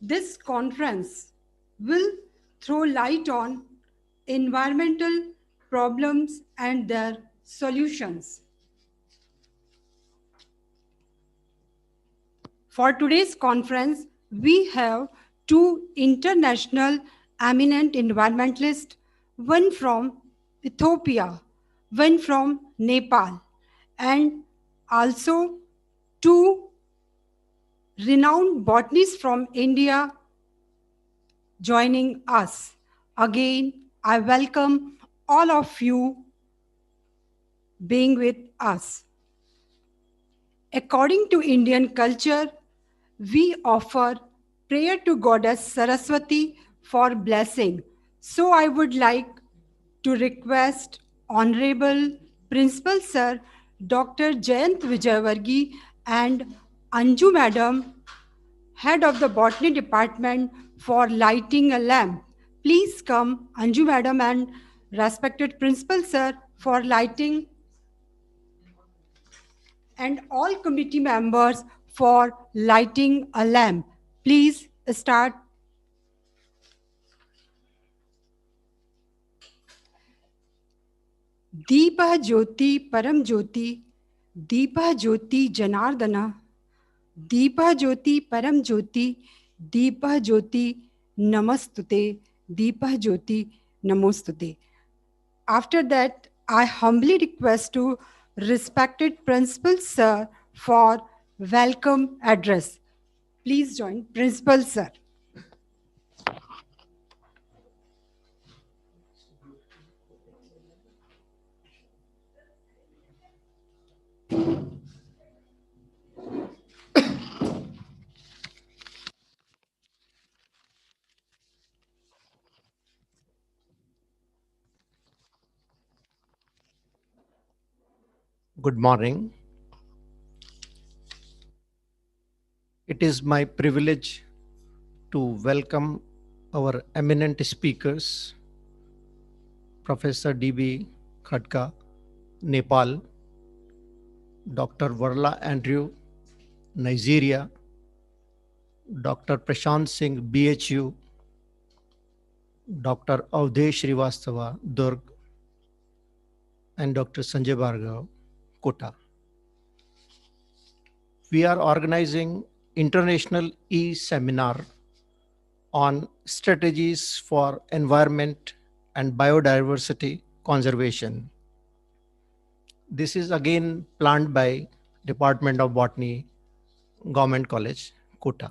This conference will throw light on environmental problems and their solutions. For today's conference, we have two international eminent environmentalists, one from Ethiopia, one from Nepal, and also two renowned botanists from India joining us. Again, I welcome all of you being with us. According to Indian culture, we offer prayer to Goddess Saraswati for blessing. So I would like to request Honorable Principal Sir Dr. Jayant Vijayavargi and Anju Madam, Head of the Botany Department, for lighting a lamp. Please come, Anju Madam and respected Principal Sir, for lighting, and all committee members for lighting a lamp. Please start. Deepa Jyoti Param Jyoti, Deepa Jyoti Janardana, Deepa Jyoti Param Jyoti, Deepa Jyoti Namastute, Deepa Jyoti Namostute. After that, I humbly request to respected Principal Sir for welcome address. Please join Principal Sir. Good morning. It is my privilege to welcome our eminent speakers, Professor D.B. Khadka, Nepal, Dr. Varla Andrew, Nigeria, Dr. Prashant Singh, BHU, Dr. Avdesh Srivastava, Durg, and Dr. Sanjay Bhargav, Kota. We are organizing international e-seminar on strategies for environment and biodiversity conservation. This is again planned by Department of Botany, Government College, Kota.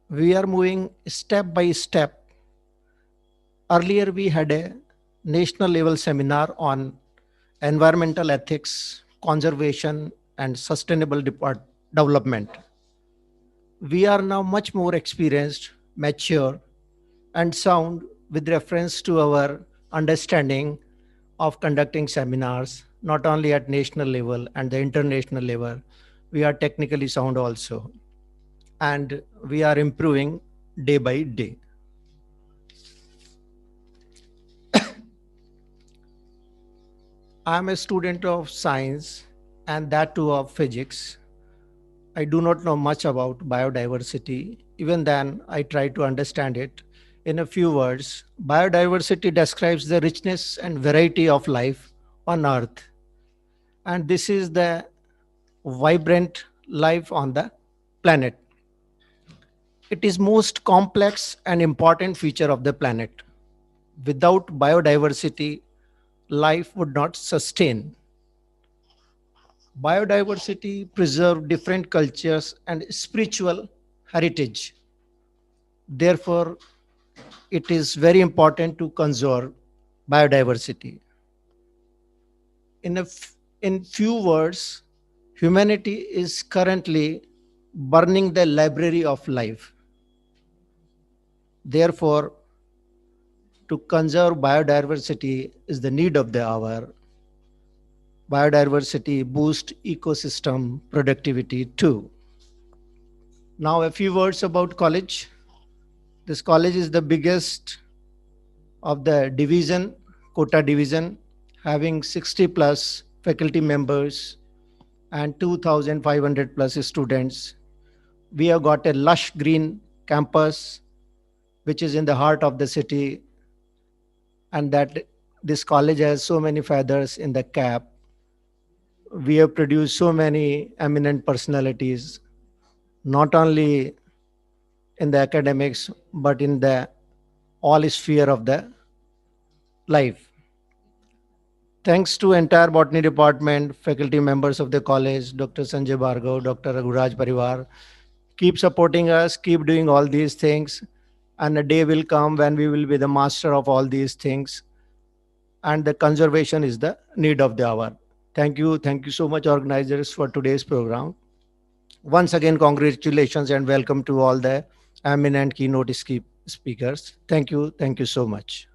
We are moving step by step. Earlier we had a national level seminar on environmental ethics, conservation, and sustainable development. We are now much more experienced, mature, and sound with reference to our understanding of conducting seminars, not only at national level and the international level. We are technically sound also, and we are improving day by day. I am a student of science, and that too of physics. I do not know much about biodiversity. Even then, I try to understand it. In a few words, biodiversity describes the richness and variety of life on Earth. And this is the vibrant life on the planet. It is most complex and important feature of the planet. Without biodiversity, life would not sustain. Biodiversity preserve different cultures and spiritual heritage. Therefore, it is very important to conserve biodiversity. In few words, humanity is currently burning the library of life. Therefore, to conserve biodiversity is the need of the hour. Biodiversity boosts ecosystem productivity too. Now, a few words about college. This college is the biggest of the division, Kota division, having 60 plus faculty members and 2,500 plus students. We have got a lush green campus which is in the heart of the city, and that this college has so many feathers in the cap. We have produced so many eminent personalities, not only in the academics but in the all sphere of the life. Thanks to entire botany department, faculty members of the college, Dr. Sanjay Bhargav, Dr. Raghuraj Parivar, keep supporting us, keep doing all these things, and a day will come when we will be the master of all these things, and the conservation is the need of the hour. Thank you so much, organizers, for today's program. Once again, congratulations and welcome to all the eminent keynote speakers. Thank you so much.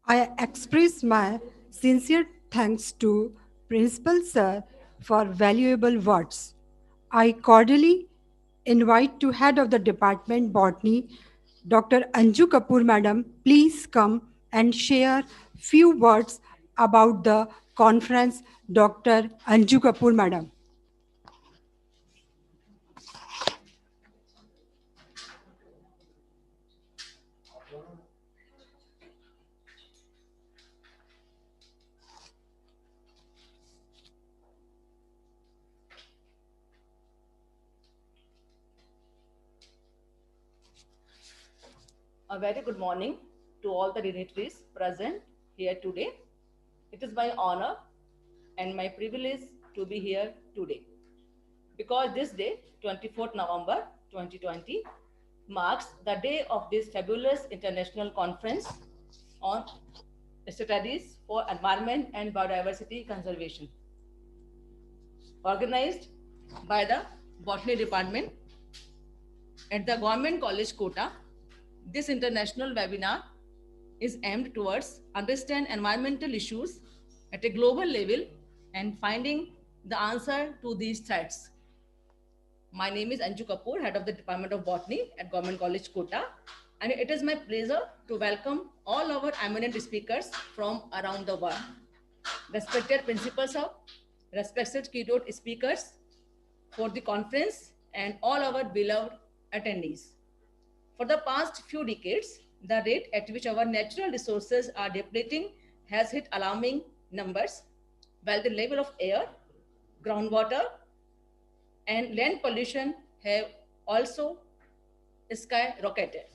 I express my sincere thanks to Principal Sir for valuable words. I cordially invite to Head of the Department Botany, Dr. Anju Kapoor Madam, please come and share few words about the conference. Dr. Anju Kapoor Madam. A very good morning to all the dignitaries present here today. It is my honor and my privilege to be here today because this day, 24th November 2020, marks the day of this fabulous international conference on studies for environment and biodiversity conservation, organized by the Botany Department at the Government College Kota. This international webinar is aimed towards understand environmental issues at a global level and finding the answer to these threats. My name is Anju Kapoor, head of the Department of Botany at Government College Kota, and it is my pleasure to welcome all our eminent speakers from around the world. Respected principals of respected keynote speakers for the conference and all our beloved attendees. For the past few decades, the rate at which our natural resources are depleting has hit alarming numbers, while the level of air, groundwater, and land pollution have also skyrocketed.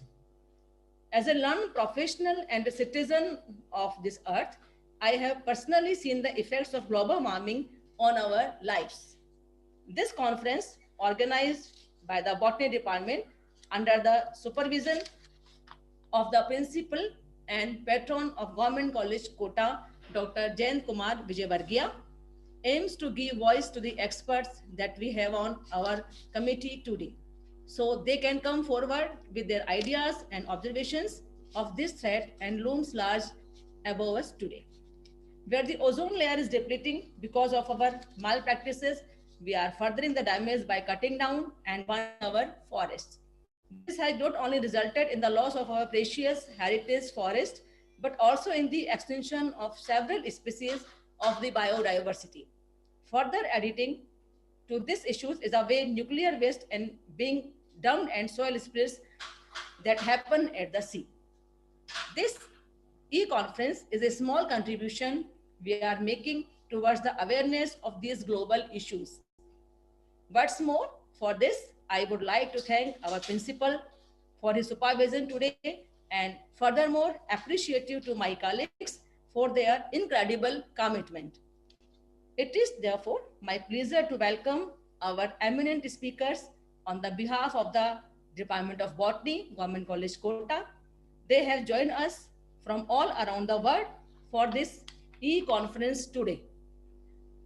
As a learned professional and a citizen of this earth, I have personally seen the effects of global warming on our lives. This conference, organized by the Botany Department under the supervision of the principal and patron of Government College Kota, Dr. Jain Kumar Vijayvargiya, aims to give voice to the experts that we have on our committee today, so they can come forward with their ideas and observations of this threat and looms large above us today. Where the ozone layer is depleting because of our malpractices, we are furthering the damage by cutting down and burning our forests. This has not only resulted in the loss of our precious heritage forest, but also in the extinction of several species of the biodiversity. Further editing to these issues is a way nuclear waste and being dumped and soil spills that happen at the sea. This e-conference is a small contribution we are making towards the awareness of these global issues. What's more, for this, I would like to thank our principal for his supervision today and furthermore appreciative to my colleagues for their incredible commitment. It is therefore my pleasure to welcome our eminent speakers on the behalf of the Department of Botany, Government College Kota. They have joined us from all around the world for this e-conference today.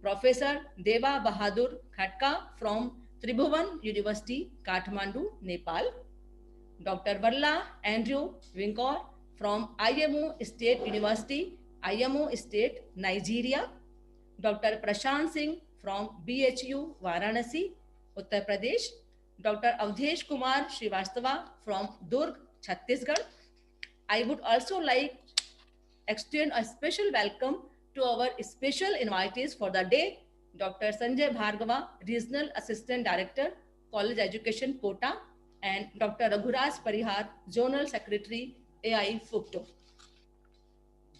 Professor Deva Bahadur Khatka from Tribhuvan University, Kathmandu, Nepal. Dr. Varla Andrew Winkor from IMO State University, IMO State, Nigeria. Dr. Prashant Singh from BHU Varanasi, Uttar Pradesh, Dr. Avdesh Kumar Srivastava from Durg, Chhattisgarh. I would also like extend a special welcome to our special invitees for the day, Dr. Sanjay Bhargava, Regional Assistant Director, College Education Kota, and Dr. Raghuraj Parihar, Zonal Secretary, AI FUCTO.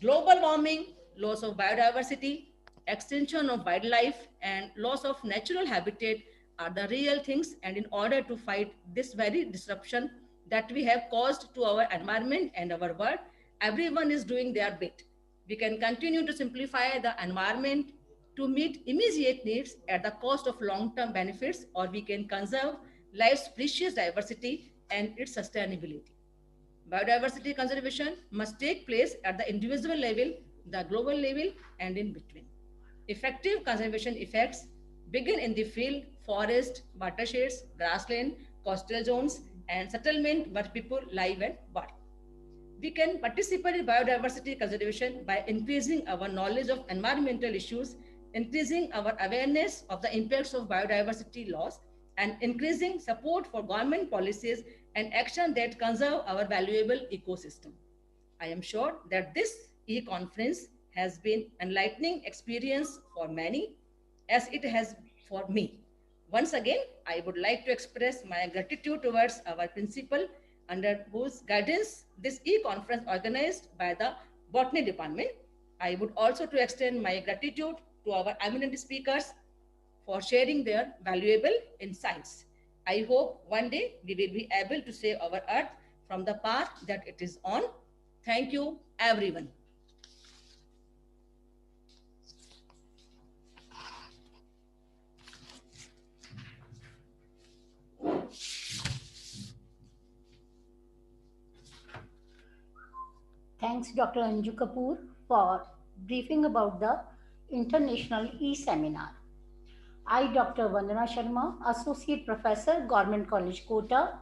Global warming, loss of biodiversity, extinction of wildlife, and loss of natural habitat are the real things. And in order to fight this very disruption that we have caused to our environment and our world, everyone is doing their bit. We can continue to simplify the environment to meet immediate needs at the cost of long term benefits, or we can conserve life's precious diversity and its sustainability. Biodiversity conservation must take place at the individual level, the global level, and in between. Effective conservation effects begin in the field, forest, watersheds, grassland, coastal zones, and settlement where people live and work. We can participate in biodiversity conservation by increasing our knowledge of environmental issues, increasing our awareness of the impacts of biodiversity loss, and increasing support for government policies and action that conserve our valuable ecosystem. I am sure that this e-conference has been enlightening experience for many as it has for me. Once again, I would like to express my gratitude towards our principal under whose guidance this e-conference organized by the Botany Department. I would also to extend my gratitude to our eminent speakers for sharing their valuable insights. I hope one day we will be able to save our earth from the path that it is on. Thank you, everyone. Thanks, Dr. Anju Kapoor, for briefing about the International E-Seminar. I, Dr. Vandana Sharma, Associate Professor, Government College Kota,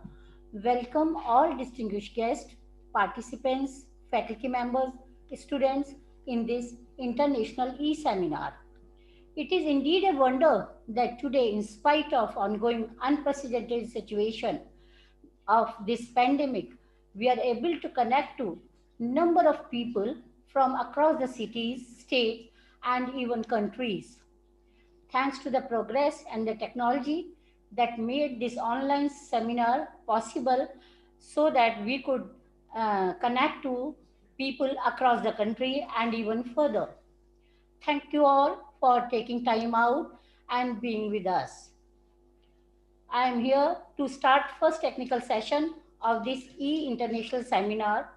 welcome all distinguished guests, participants, faculty members, students in this International E-Seminar. It is indeed a wonder that today, in spite of ongoing unprecedented situation of this pandemic, we are able to connect to number of people from across the cities, states, and even countries. Thanks to the progress and the technology that made this online seminar possible so that we could connect to people across the country and even further. Thank you all for taking time out and being with us. I am here to start first technical session of this E-International Seminar.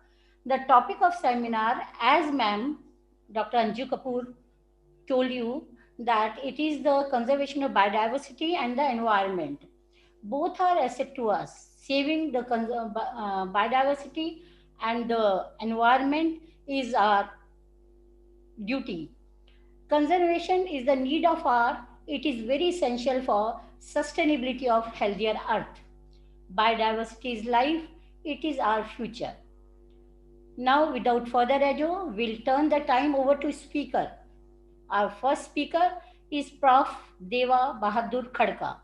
The topic of seminar, as ma'am, Dr. Anju Kapoor told you, that it is the conservation of biodiversity and the environment. Both are asset to us. Saving the biodiversity and the environment is our duty. Conservation is the need of our, it is very essential for sustainability of healthier earth. Biodiversity is life, it is our future. Now, without further ado, we'll turn the time over to speaker. Our first speaker is Prof. Deva Bahadur Khadka,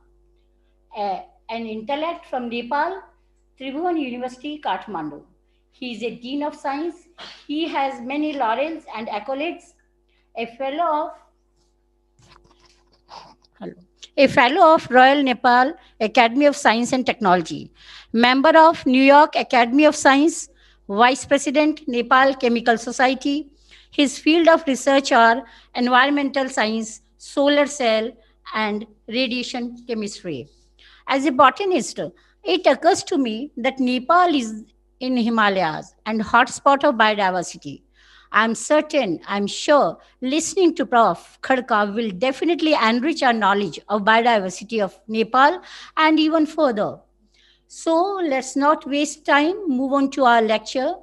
an intellect from Nepal, Tribhuvan University, Kathmandu. He is a Dean of Science. He has many laurels and accolades. A fellow of Royal Nepal Academy of Science and Technology, member of New York Academy of Science, Vice President, Nepal Chemical Society. His field of research are environmental science, solar cell, and radiation chemistry. As a botanist, it occurs to me that Nepal is in Himalayas and hotspot of biodiversity. I'm sure, listening to Prof. Khadka will definitely enrich our knowledge of biodiversity of Nepal and even further. So let's not waste time, move on to our lecture.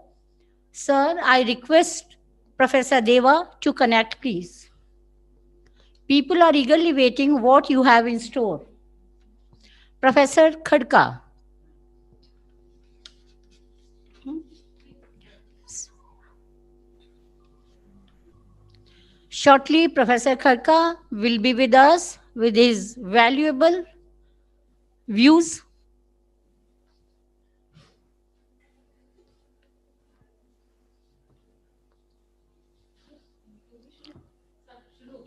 Sir, I request Professor Deva to connect, please. People are eagerly waiting what you have in store. Professor Khadka. Shortly, Professor Khadka will be with us. with his valuable views.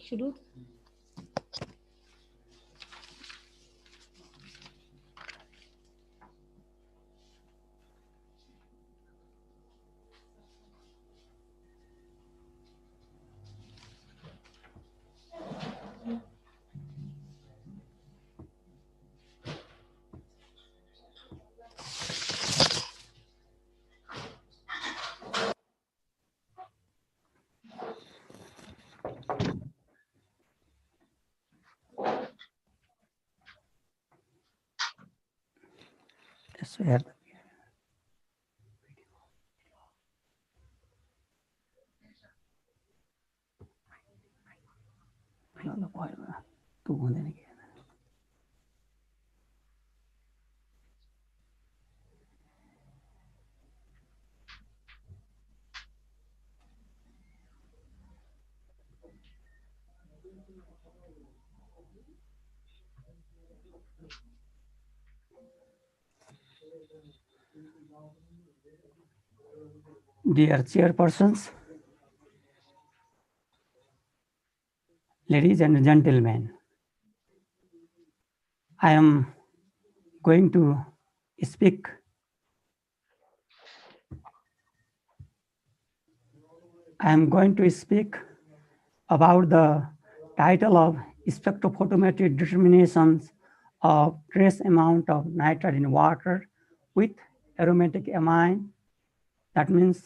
शुरू share तू होने नहीं गया Dear chairpersons, ladies and gentlemen, I am going to speak about the title of spectrophotometric determinations of trace amount of nitrate in water with aromatic amine. That means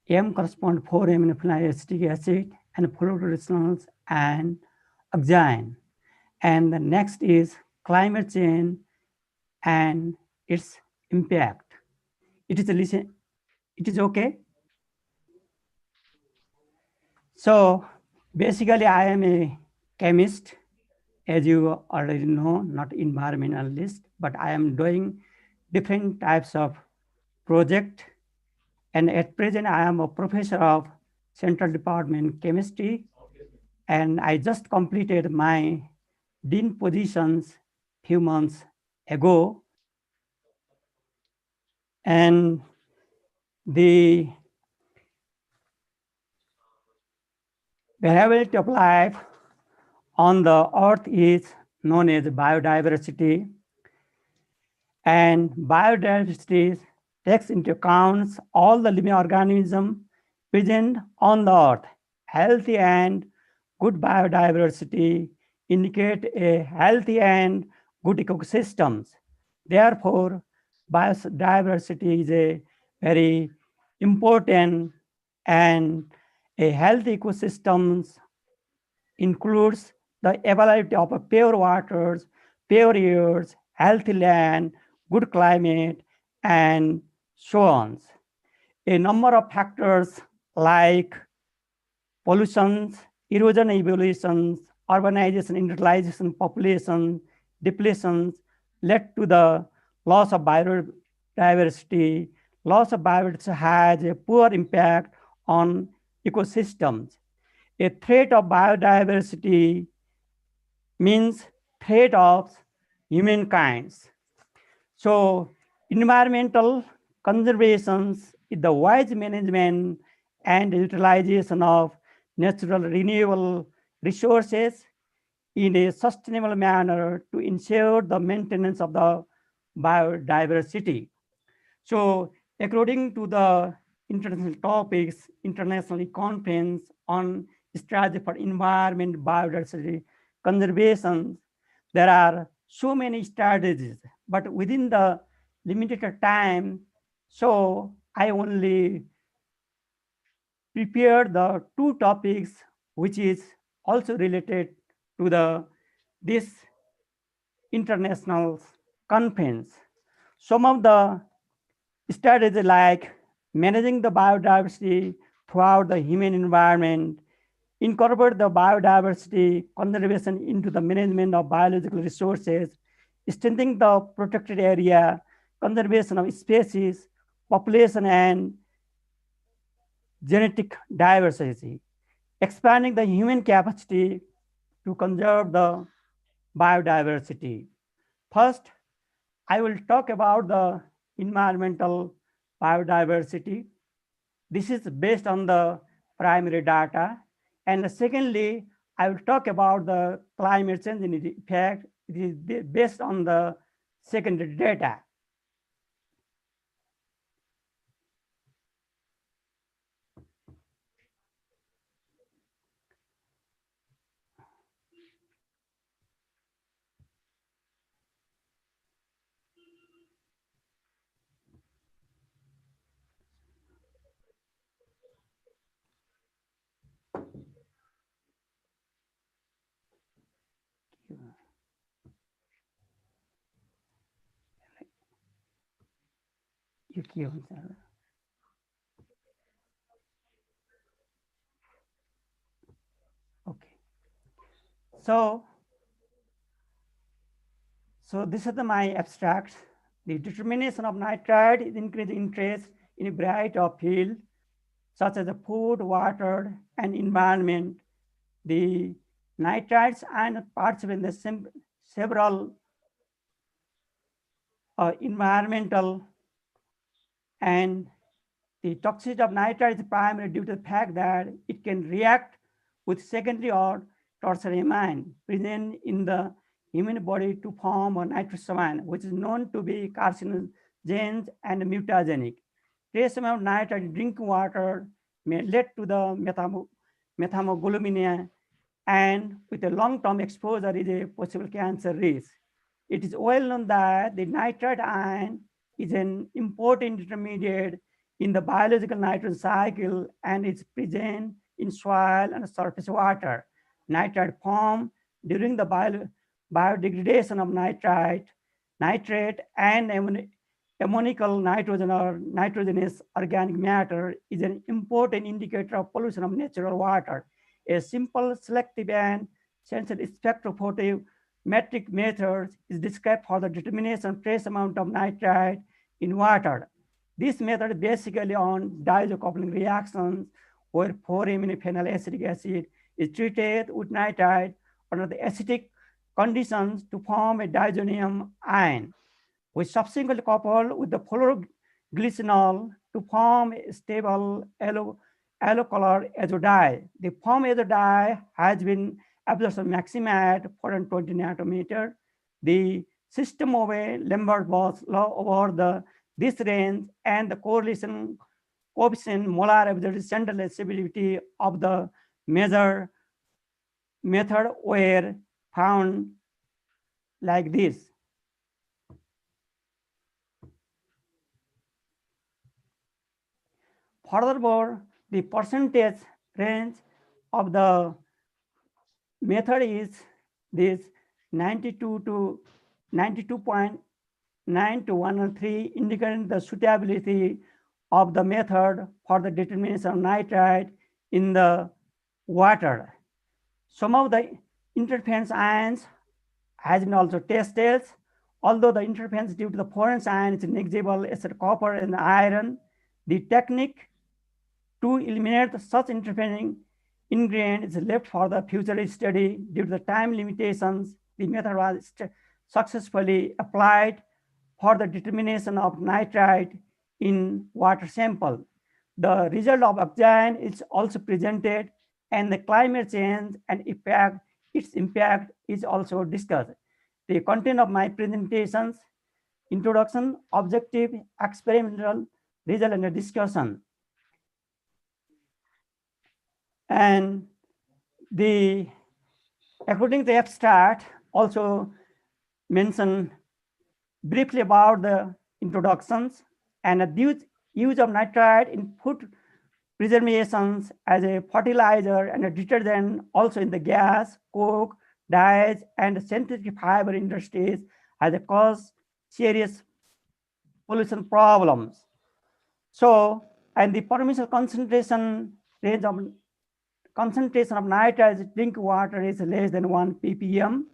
M correspond 4M in phenyl acetic acid and fluorouracils and oxygen. And the next is climate change and its impact. It is okay. So basically I am a chemist, as you already know, not environmentalist, but I am doing different types of project. And at present I am a professor of Central Department Chemistry, and I just completed my dean positions few months ago. And the variability of life on the earth is known as biodiversity. And biodiversity takes into account all the living organisms present on the earth. Healthy and good biodiversity indicate a healthy and good ecosystems. Therefore, biodiversity is a very important, and a healthy ecosystems includes the availability of pure waters, pure airs, healthy land, good climate, and so on. A number of factors like pollutions, erosion evolutions, urbanization, industrialization, population, depletions led to the loss of biodiversity. Loss of biodiversity has a poor impact on ecosystems. A threat of biodiversity means threat of humankind. So environmental conservation is the wise management and utilization of natural renewable resources in a sustainable manner to ensure the maintenance of the biodiversity. So according to the international topics, international conference on strategy for environment, biodiversity, conservation, there are so many strategies, but within the limited time, so I only prepared the two topics which is also related to this international conference. Some of the strategies like managing the biodiversity throughout the human environment, incorporate the biodiversity conservation into the management of biological resources, strengthening the protected area, conservation of species, population, and genetic diversity, expanding the human capacity to conserve the biodiversity. First, I will talk about the environmental biodiversity. This is based on the primary data. And secondly, I will talk about the climate change and its effect. It is based on the secondary data. Okay. So this is my abstract. The determination of nitrite is increasing interest in a variety of fields, such as the food, water, and environment. The nitrites and participate in the several environmental, and the toxicity of nitrite is primarily due to the fact that it can react with secondary or tertiary amine present in the human body to form a nitrous amine, which is known to be carcinogens and mutagenic. Trace amount of nitrite in drinking water may lead to the methemoglobinemia, and with a long-term exposure is a possible cancer risk. It is well known that the nitrite ion is an important intermediate in the biological nitrogen cycle and is present in soil and surface water. Nitrite formed during the biodegradation of nitrate, and ammoniacal nitrogen or nitrogenous organic matter is an important indicator of pollution of natural water. A simple, selective, and sensitive spectrophotometric method is described for the determination of trace amount of nitrite in water. This method is basically on diazocoupling reactions where 4-aminophenyl acetic acid is treated with nitrite under the acidic conditions to form a diazonium ion, which subsequently coupled with the fluoroglycinol to form a stable yellow-colored azo dye. The form azo dye has been absorption maxima at 420 nanometer. The system of a Lambert-Bosch law over this range and the correlation coefficient molar absorption central stability of the measure method were found like this. Furthermore, the percentage range of the method is this 92 to 92.9 to 103, indicating the suitability of the method for the determination of nitrite in the water. Some of the interference ions has been also tested. Although the interference due to the foreign ion is negligible, as copper and iron, the technique to eliminate such interfering ingredient is left for the future study. Due to the time limitations, the method was successfully applied for the determination of nitrite in water sample. The result of oxygen is also presented, and the climate change and its impact is also discussed. The content of my presentations: introduction, objective, experimental result, and a discussion. And according to the abstract, also mention briefly about the introductions and the use of nitrite in food preservations as a fertilizer and a detergent, also in the gas, coke, dyes, and synthetic fiber industries has caused serious pollution problems. So, and the permissible concentration range of nitrite drinking water is less than 1 ppm,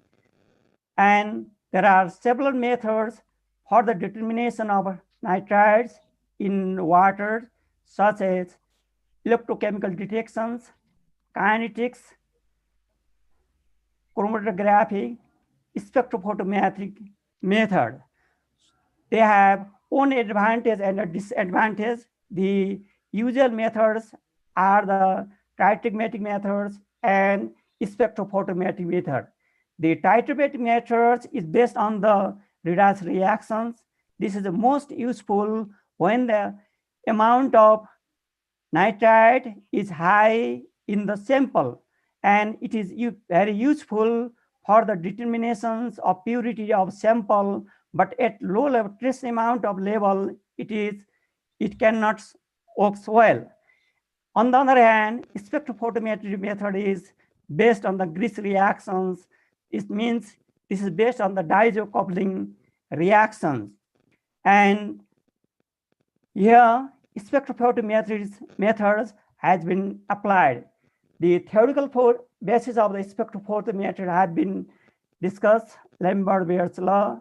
and there are several methods for the determination of nitrites in water, such as electrochemical detections, kinetics, chromatographic, spectrophotometric method. They have own advantage and a disadvantage. The usual methods are the titrometric methods and spectrophotometric method. The titrometric methods is based on the redox reactions. This is the most useful when the amount of nitrite is high in the sample, and it is very useful for the determinations of purity of sample, but at low level trace amount of level it cannot work well. On the other hand, spectrophotometry method is based on the Gris reactions. It means this is based on the diazo coupling reactions. And here, spectrophotometry methods has been applied. The theoretical basis of the spectrophotometry have been discussed. Lambert-Beer's law,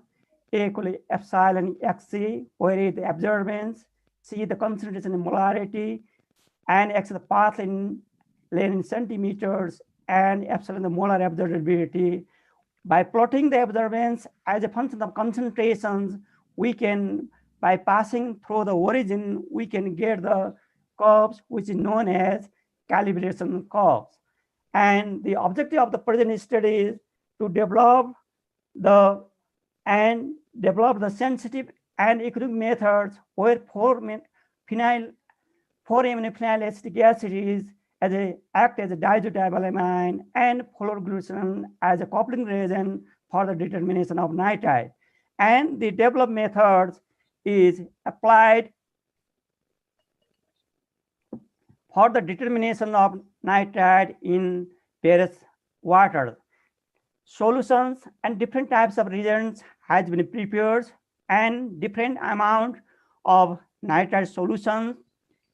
A equal epsilon xc, where is the observance, C the concentration in molarity, and X the path in length in centimeters, and epsilon the molar observability. By plotting the observance as a function of concentrations, we can, by passing through the origin, we can get the curves which is known as calibration curves. And the objective of the present study is to develop the sensitive and economic methods where 4-amino phenyl acetic acid act as a diazotiazylamine and fluoroglycerin as a coupling reagent for the determination of nitrite. And the developed methods is applied for the determination of nitrite in various waters. Solutions and different types of reagents has been prepared, and different amount of nitrite solutions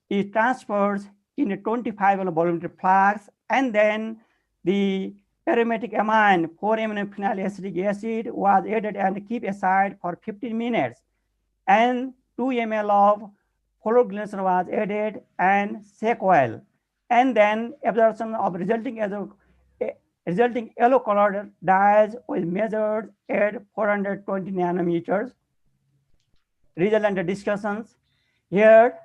is transferred in a 25 volumetric flask, and then the aromatic amine 4-amino phenylacetic acid was added and keep aside for 15 minutes, and 2 ml of fluoroglycerin was added and shake well, and then absorption of resulting yellow colored dyes was measured at 420 nanometers. Result and discussions. Here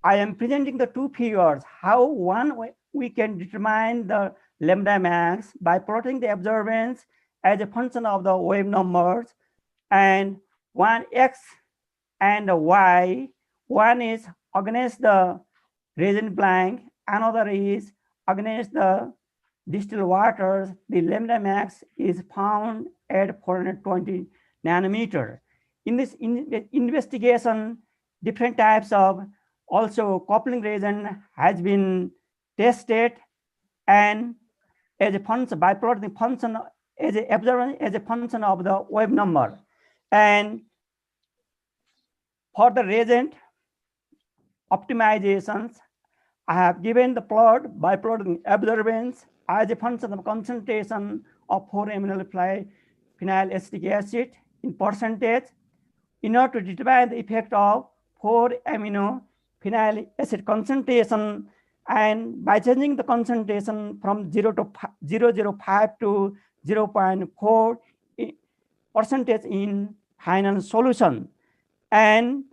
I am presenting the two figures, how one we can determine the lambda max by plotting the observance as a function of the wave numbers, and one x and y. One is against the reagent blank, another is against the distilled waters. The lambda max is found at 420 nanometer. In this investigation, different types of also coupling reagent has been tested, and as a function by plotting the function as a observance as a function of the wave number. And for the reagent optimizations, I have given the plot by plotting observance as a function of concentration of 4-amino phenylacetic acid in percentage in order to determine the effect of 4-amino phenyl acid concentration, and by changing the concentration from 0.005 to 0.4 percentage in final solution. And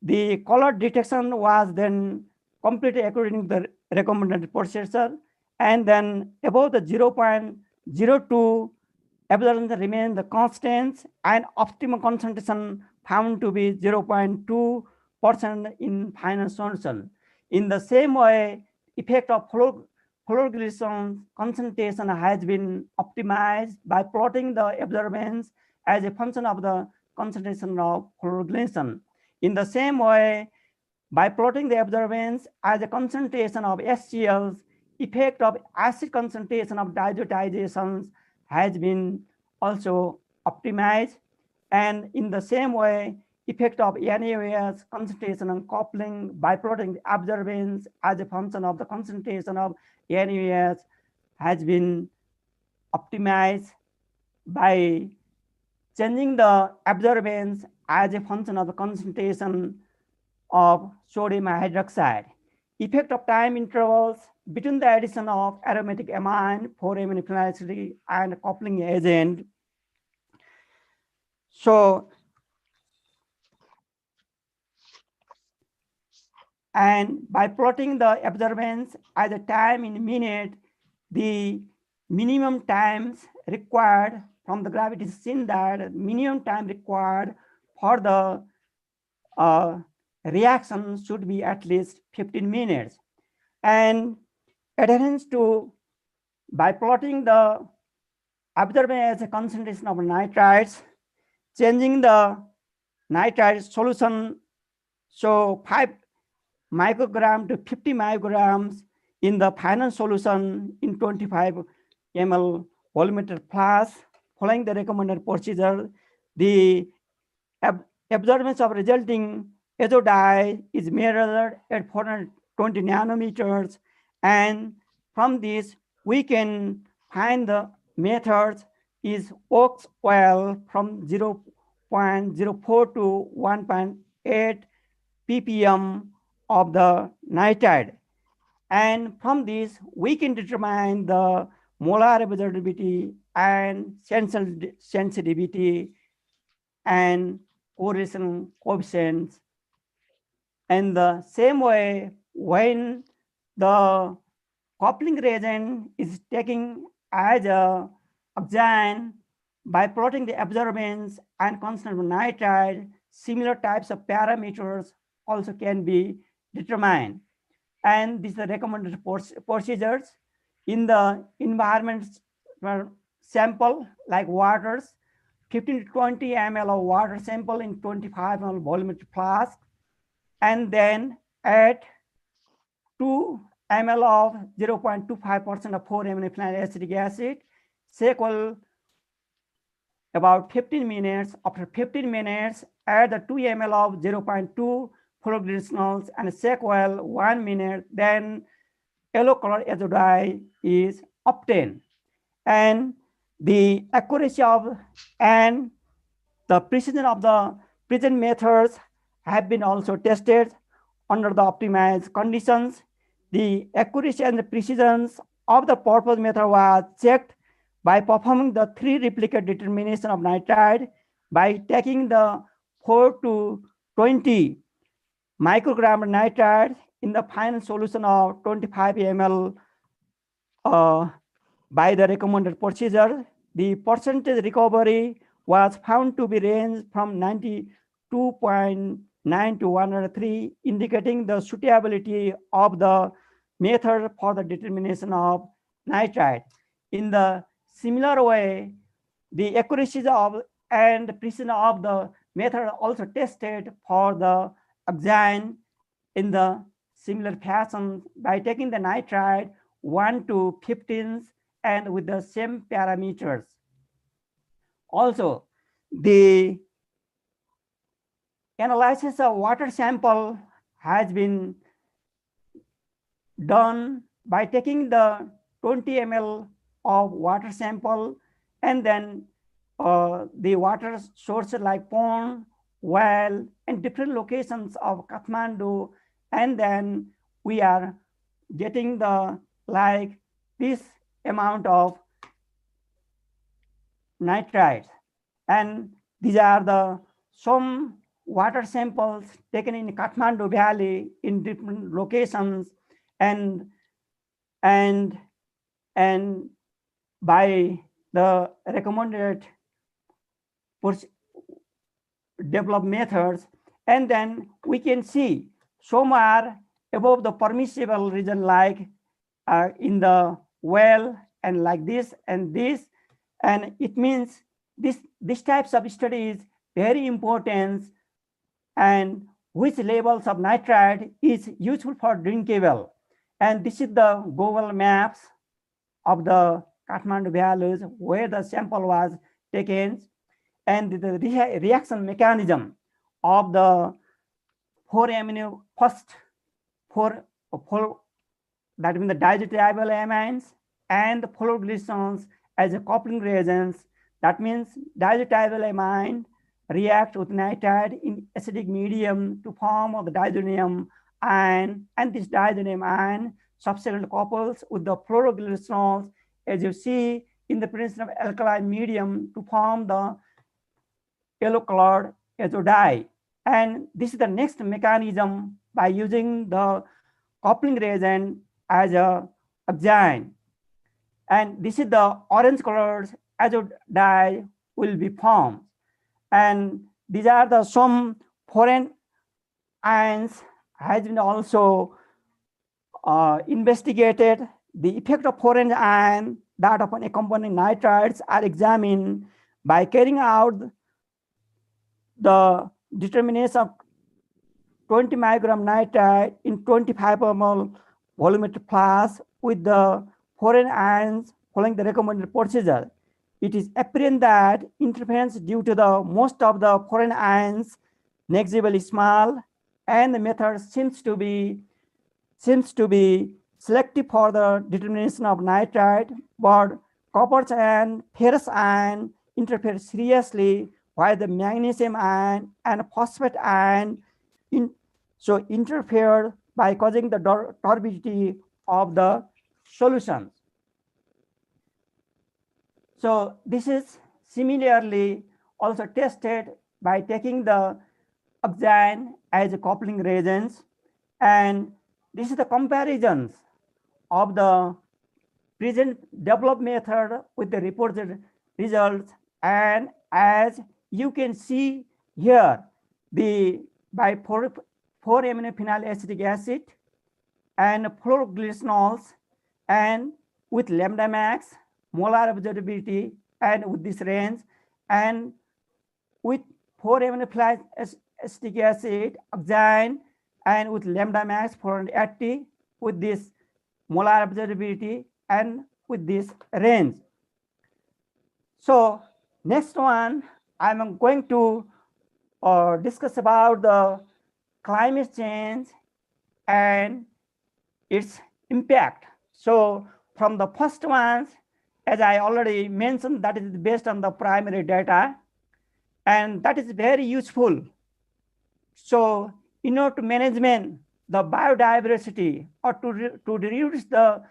the color detection was then completed according to the recommended procedure, and then above the 0.02 absorption remain the constants, and optimal concentration found to be 0.2% in final solution. In the same way, effect of fluoroglycerin concentration has been optimized by plotting the observance as a function of the concentration of fluoroglycerin. In the same way, by plotting the observance as a concentration of HCl's, effect of acid concentration of diazotizations has been also optimized. And in the same way, effect of NaOH concentration and coupling by plotting the observance as a function of the concentration of NaOH has been optimized by changing the observance as a function of the concentration of sodium hydroxide. Effect of time intervals between the addition of aromatic amine, 4-amino phenylacetic, and coupling agent. So, and by plotting the absorbance at the time in minute, the minimum times required from the gravity is seen that minimum time required for the reaction should be at least 15 minutes. And adherence to, by plotting the absorbance as a concentration of nitrites, changing the nitrite solution, so 5 microgram to 50 micrograms in the final solution in 25 ml volumetric flask. Following the recommended procedure, the absorbance of resulting azo dye is measured at 420 nanometers, and from this we can find the methods is ox oil from 0.04 to 1.8 ppm of the nitride, and from this we can determine the molar absorbability and sensitivity and correlation coefficients. And the same way, when the coupling reagent is taken as a oxygen, by plotting the absorbance and concentration of nitride, similar types of parameters also can be determined. And these are recommended procedures in the environment sample like waters, 15 to 20 ml of water sample in 25 ml volumetric flask, and then add 2 ml of 0.25% of 4-amino phenylacetic acid, sequel about 15 minutes. After 15 minutes, add the 2 ml of 0.2 fluoroglycerinols and sequel 1 minute, then yellow color azo dye is obtained. And the accuracy of and the precision of the present methods have been also tested under the optimized conditions. The accuracy and the precision of the proposed method was checked by performing the 3 replicate determination of nitride by taking the 4 to 20 microgram nitride in the final solution of 25 ml by the recommended procedure. The percentage recovery was found to be range from 92.9 to 103, indicating the suitability of the method for the determination of nitride. In the similar way, the accuracy of and precision of the method also tested for the oxygen in the similar fashion by taking the nitride 1 to 15 and with the same parameters. Also, the analysis of water sample has been done by taking the 20 ml of water sample and then the water sources like pond, well, and different locations of Kathmandu, and then we are getting the like this amount of nitrites, and these are the some water samples taken in Kathmandu Valley in different locations, and by the recommended developed methods, and then we can see some are above the permissible region like in the well and like this and this, and it means this types of study is very important, and which levels of nitrite is useful for drinkable. And this is the Google Maps of the Kathmandu valleys where the sample was taken, and the reaction mechanism of the 4-amino first 4 that means the diazotriazole amines and the fluoroglycerins as a coupling reagents. That means diazotriazole amine react with nitride in acidic medium to form of the diazonium ion, and this diazonium ion subsequent couples with the fluoroglycanols, as you see in the presence of alkaline medium, to form the yellow colored azo dye. And this is the next mechanism by using the coupling reagent as a oxime. And this is the orange colored azo dye will be formed. And these are the some foreign ions has been also investigated. The effect of foreign ion that upon accompanying nitrites are examined by carrying out the determination of 20 microgram nitrite in 25 ml volumetric flask with the foreign ions following the recommended procedure. It is apparent that interference due to the most of the foreign ions negligibly small, and the method seems to be selective for the determination of nitrite, but copper and ferrous ion interfere seriously, while the magnesium ion and phosphate ion interfere by causing the turbidity of the solutions. So this is similarly also tested by taking the oxime as a coupling reagents, and this is the comparisons of the present developed method with the reported results. And as you can see here, the by 4-aminophenyl acetic acid and fluoroglycanols, and with lambda max molar observability and with this range, and with 4-aminophenyl acetic acid oxime and with lambda max 480 with this molar observability and with this range. So next one, I'm going to discuss about the climate change and its impact. So from the first ones, as I already mentioned, that is based on the primary data, and that is very useful. So in order to management the biodiversity or to reduce the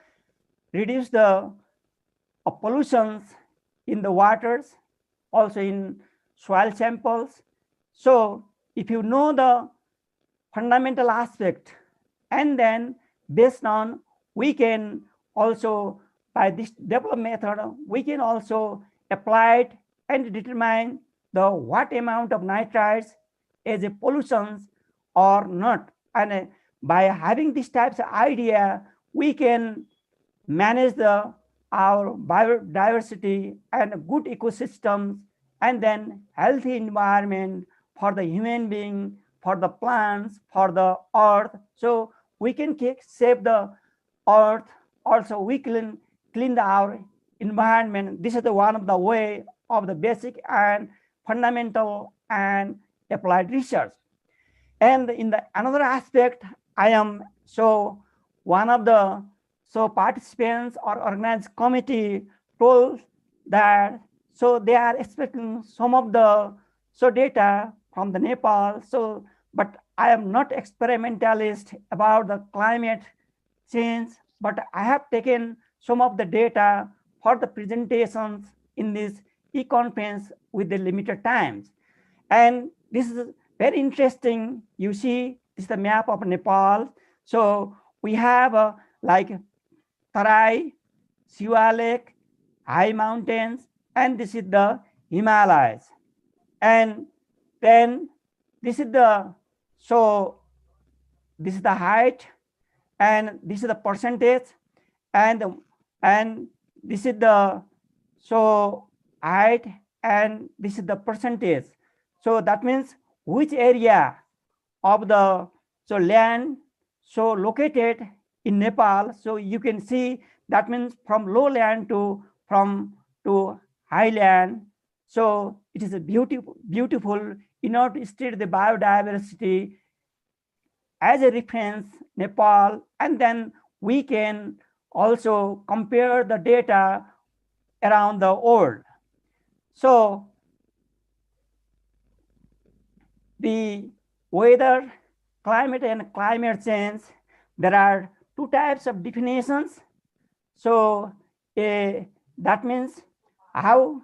pollutions in the waters, also in soil samples. So if you know the fundamental aspect, and then based on, we can also, by this developed method, we can also apply it and determine the what amount of nitrites as a pollutions or not. And by having these types of idea, we can manage our biodiversity and good ecosystems, and then healthy environment for the human being, for the plants, for the earth. So we can save the earth. Also, we can clean our environment. This is the one of the way of the basic and fundamental and applied research. And in the another aspect, I am one of the participants or organized committee told that they are expecting some of the data from the Nepal. But I am not experimentalist about the climate change, but I have taken some of the data for the presentations in this e-conference with the limited times. And this is very interesting. You see, this is the map of Nepal. So we have like Tarai, Siwa Lake, high mountains, and this is the Himalayas. And then this is the height, and this is the percentage, and this is the height, and this is the percentage. So that means which area of the land located in Nepal. So you can see that means from lowland to highland. So it is a beautiful in order to study the biodiversity as a reference Nepal, and then we can also compare the data around the world. So the weather, climate and climate change, there are two types of definitions. So that means how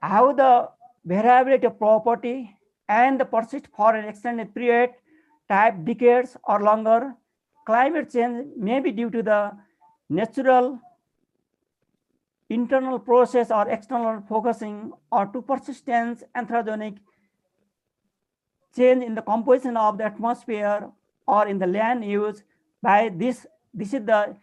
the variability of property and the persist for an extended period, type decades or longer. Climate change may be due to the natural internal process or external focusing, or to persistent anthropogenic change in the composition of the atmosphere or in the land use. By this is the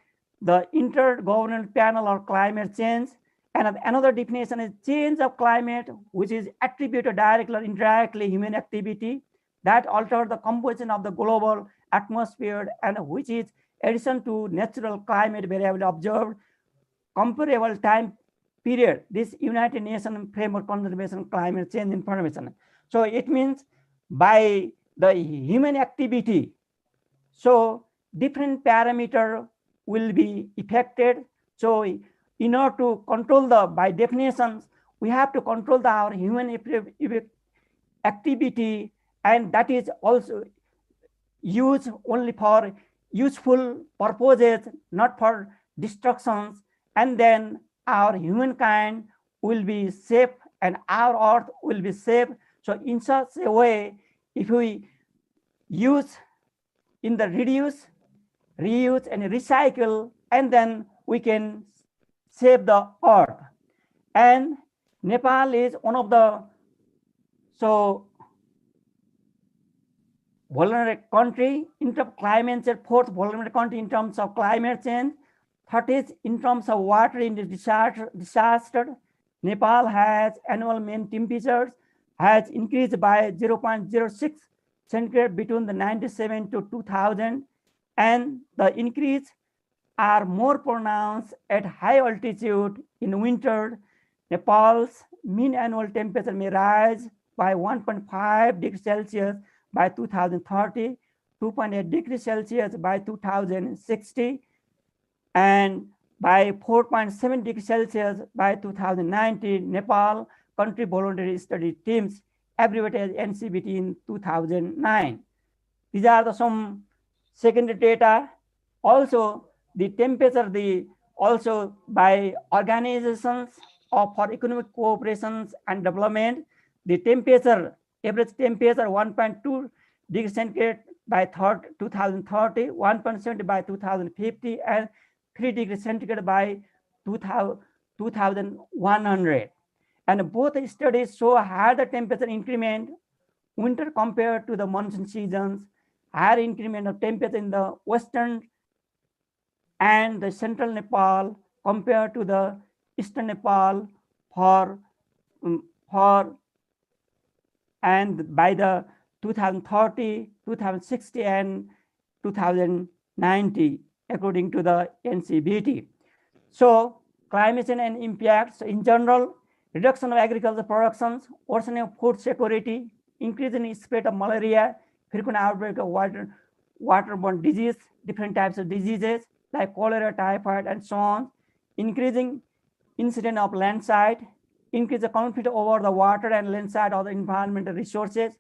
intergovernmental panel or climate change. And another definition is change of climate, which is attributed directly or indirectly human activity that alter the composition of the global atmosphere, and which is addition to natural climate variable observed comparable time period. This United Nations Framework Conservation Climate Change Information. So it means by the human activity, so different parameter will be affected. So in order to control by definitions, we have to control our human activity, and that is also used only for useful purposes, not for destructions. And then our humankind will be safe and our earth will be safe. So in such a way, if we use in the reduce, reuse, and recycle, and then we can save the earth. And Nepal is one of the vulnerable country in terms of climate change, fourth vulnerable country in terms of climate change. Third is in terms of water in the disaster. Nepal has annual mean temperatures has increased by 0.06 centigrade between the 97 to 2000, and the increase are more pronounced at high altitude. In winter, Nepal's mean annual temperature may rise by 1.5 degrees Celsius by 2030, 2.8 degrees Celsius by 2060, and by 4.7 degrees Celsius by 2090. Nepal country voluntary study teams abbreviated as NCBT in 2009. These are some secondary data. Also, the temperature, also by organizations for economic cooperation and development, the temperature, average temperature 1.2 degrees centigrade by 2030, 1.7 by 2050, and 3 degrees centigrade by 2100. And both studies show higher the temperature increment winter compared to the monsoon seasons, higher increment of temperature in the western and the central Nepal compared to the eastern Nepal and by the 2030, 2060, and 2090, according to the NCBT. So climate change and impacts in general: reduction of agricultural productions, worsening of food security, increase in spread of malaria, frequent outbreak of waterborne disease, different types of diseases like cholera, typhoid, and so on, increasing incident of landslide, increase the conflict over the water and landside or the environmental resources,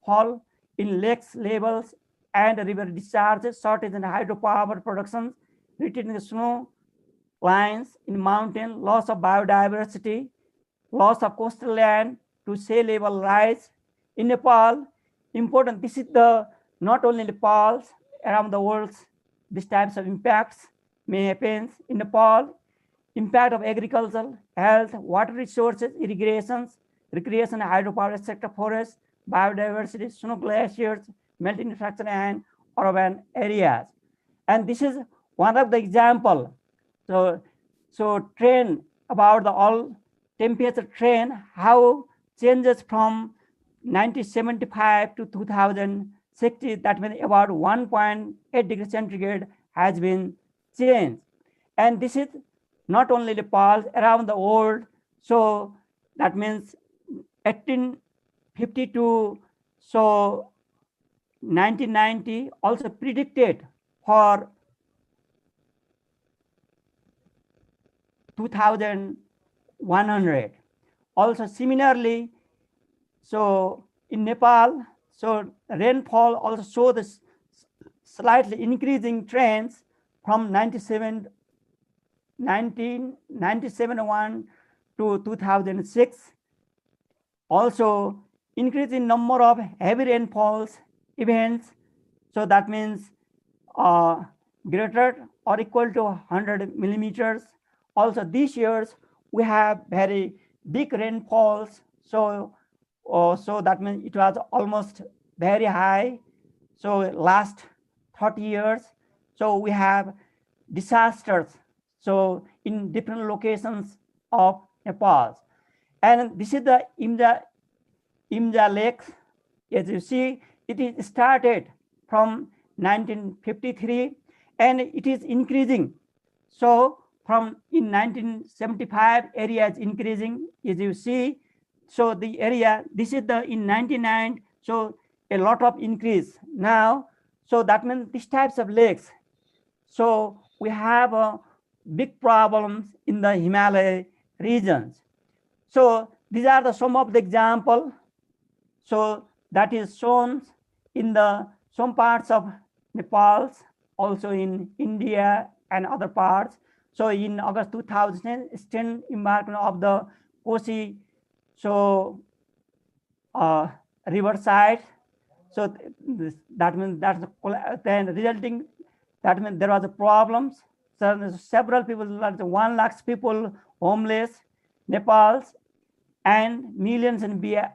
fall in lakes levels and river discharges, shortage in hydropower production, retreat in the snow lines in mountain, loss of biodiversity, loss of coastal land to sea level rise. In Nepal, important, this is the not only Nepal, around the world, these types of impacts may happen. In Nepal, impact of agriculture, health, water resources, irrigations, recreation, hydropower sector, forests, biodiversity, snow glaciers, melting fracture, and urban areas. And this is one of the example. So trend about the all temperature trend, how changes from 1975 to 2060, that means about 1.8 degrees centigrade has been changed. And this is not only Nepal, around the world. So that means 1852, so 1990 also predicted for 2100. Also similarly, so in Nepal, so rainfall also show the slightly increasing trends from 1971 to 2006. Also, increase in number of heavy rainfalls events. So that means greater or equal to 100 millimeters. Also, these years we have very big rainfalls. So that means it was almost very high. So last 30 years, so we have disasters. So in different locations of Nepal, and this is the Imja Lake. As you see, it is started from 1953 and it is increasing. So from in 1975 area is increasing, as you see. So the area, this is the in 99, so a lot of increase now. So that means these types of lakes. So we have big problems in the Himalaya regions. So these are the some of the example. So that is shown in the some parts of Nepal, also in India and other parts. So in August 2010, eastern embankment of the Kosi, so riverside. So that means that's then resulting. That means there was a problems. So several people, like 1 lakh people homeless, Nepal, and millions in Bihar,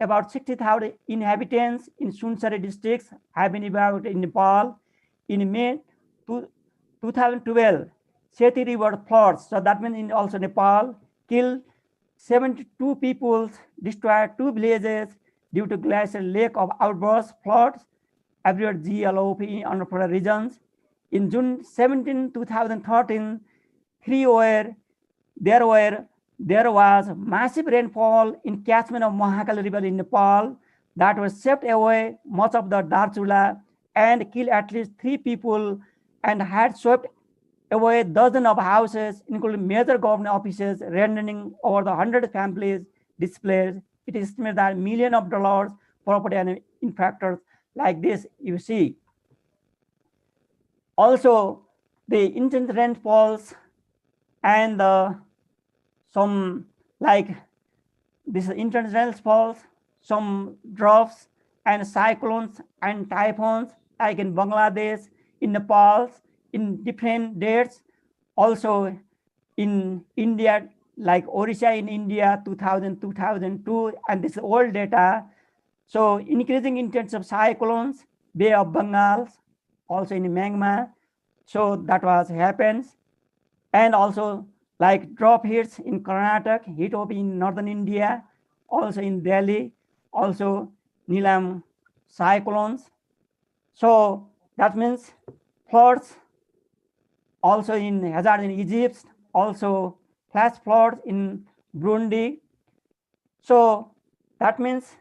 about 60,000 inhabitants in Sunsari districts have been evacuated in Nepal. In May 2012, Seti River floods, so that means in also Nepal, killed 72 people, destroyed 2 villages due to glacial lake of outburst floods, everywhere GLOP in Andhra Pradesh regions. In June 17, 2013, there was massive rainfall in catchment of Mahakali River in Nepal that was swept away much of the Darchula and killed at least 3 people and had swept away dozens of houses, including major government offices, rendering over the 100 families displaced. It is estimated that millions of dollars property and infrastructure like this you see. Also, the intense rainfalls and some like this intense rainfalls, some droughts and cyclones and typhoons like in Bangladesh, in Nepal, in different dates. Also in India, like Orissa in India, 2000, 2002, and this is old data. So increasing in terms of cyclones, Bay of Bengal, also in Magma. So that was happens. And also like drop hits in Karnataka, hit up in northern India, also in Delhi, also Nilam cyclones. So that means floods also in hazard in Egypt, also flash floods in Burundi. So that means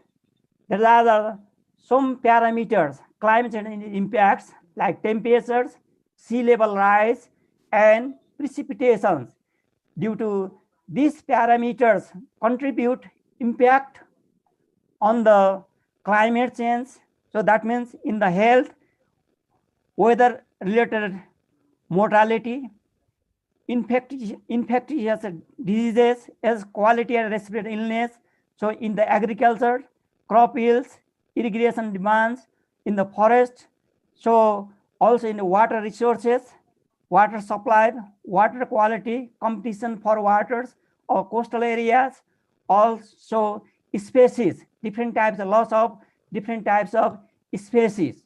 there are some parameters, climate change impacts like temperatures, sea level rise, and precipitations. Due to these parameters contribute impact on the climate change. So that means in the health, weather related mortality, infectious diseases as quality and respiratory illness. So in the agriculture, crop yields, irrigation demands, in the forest, so also in the water resources, water supply, water quality, competition for waters or coastal areas, also species, different types of loss of different types of species.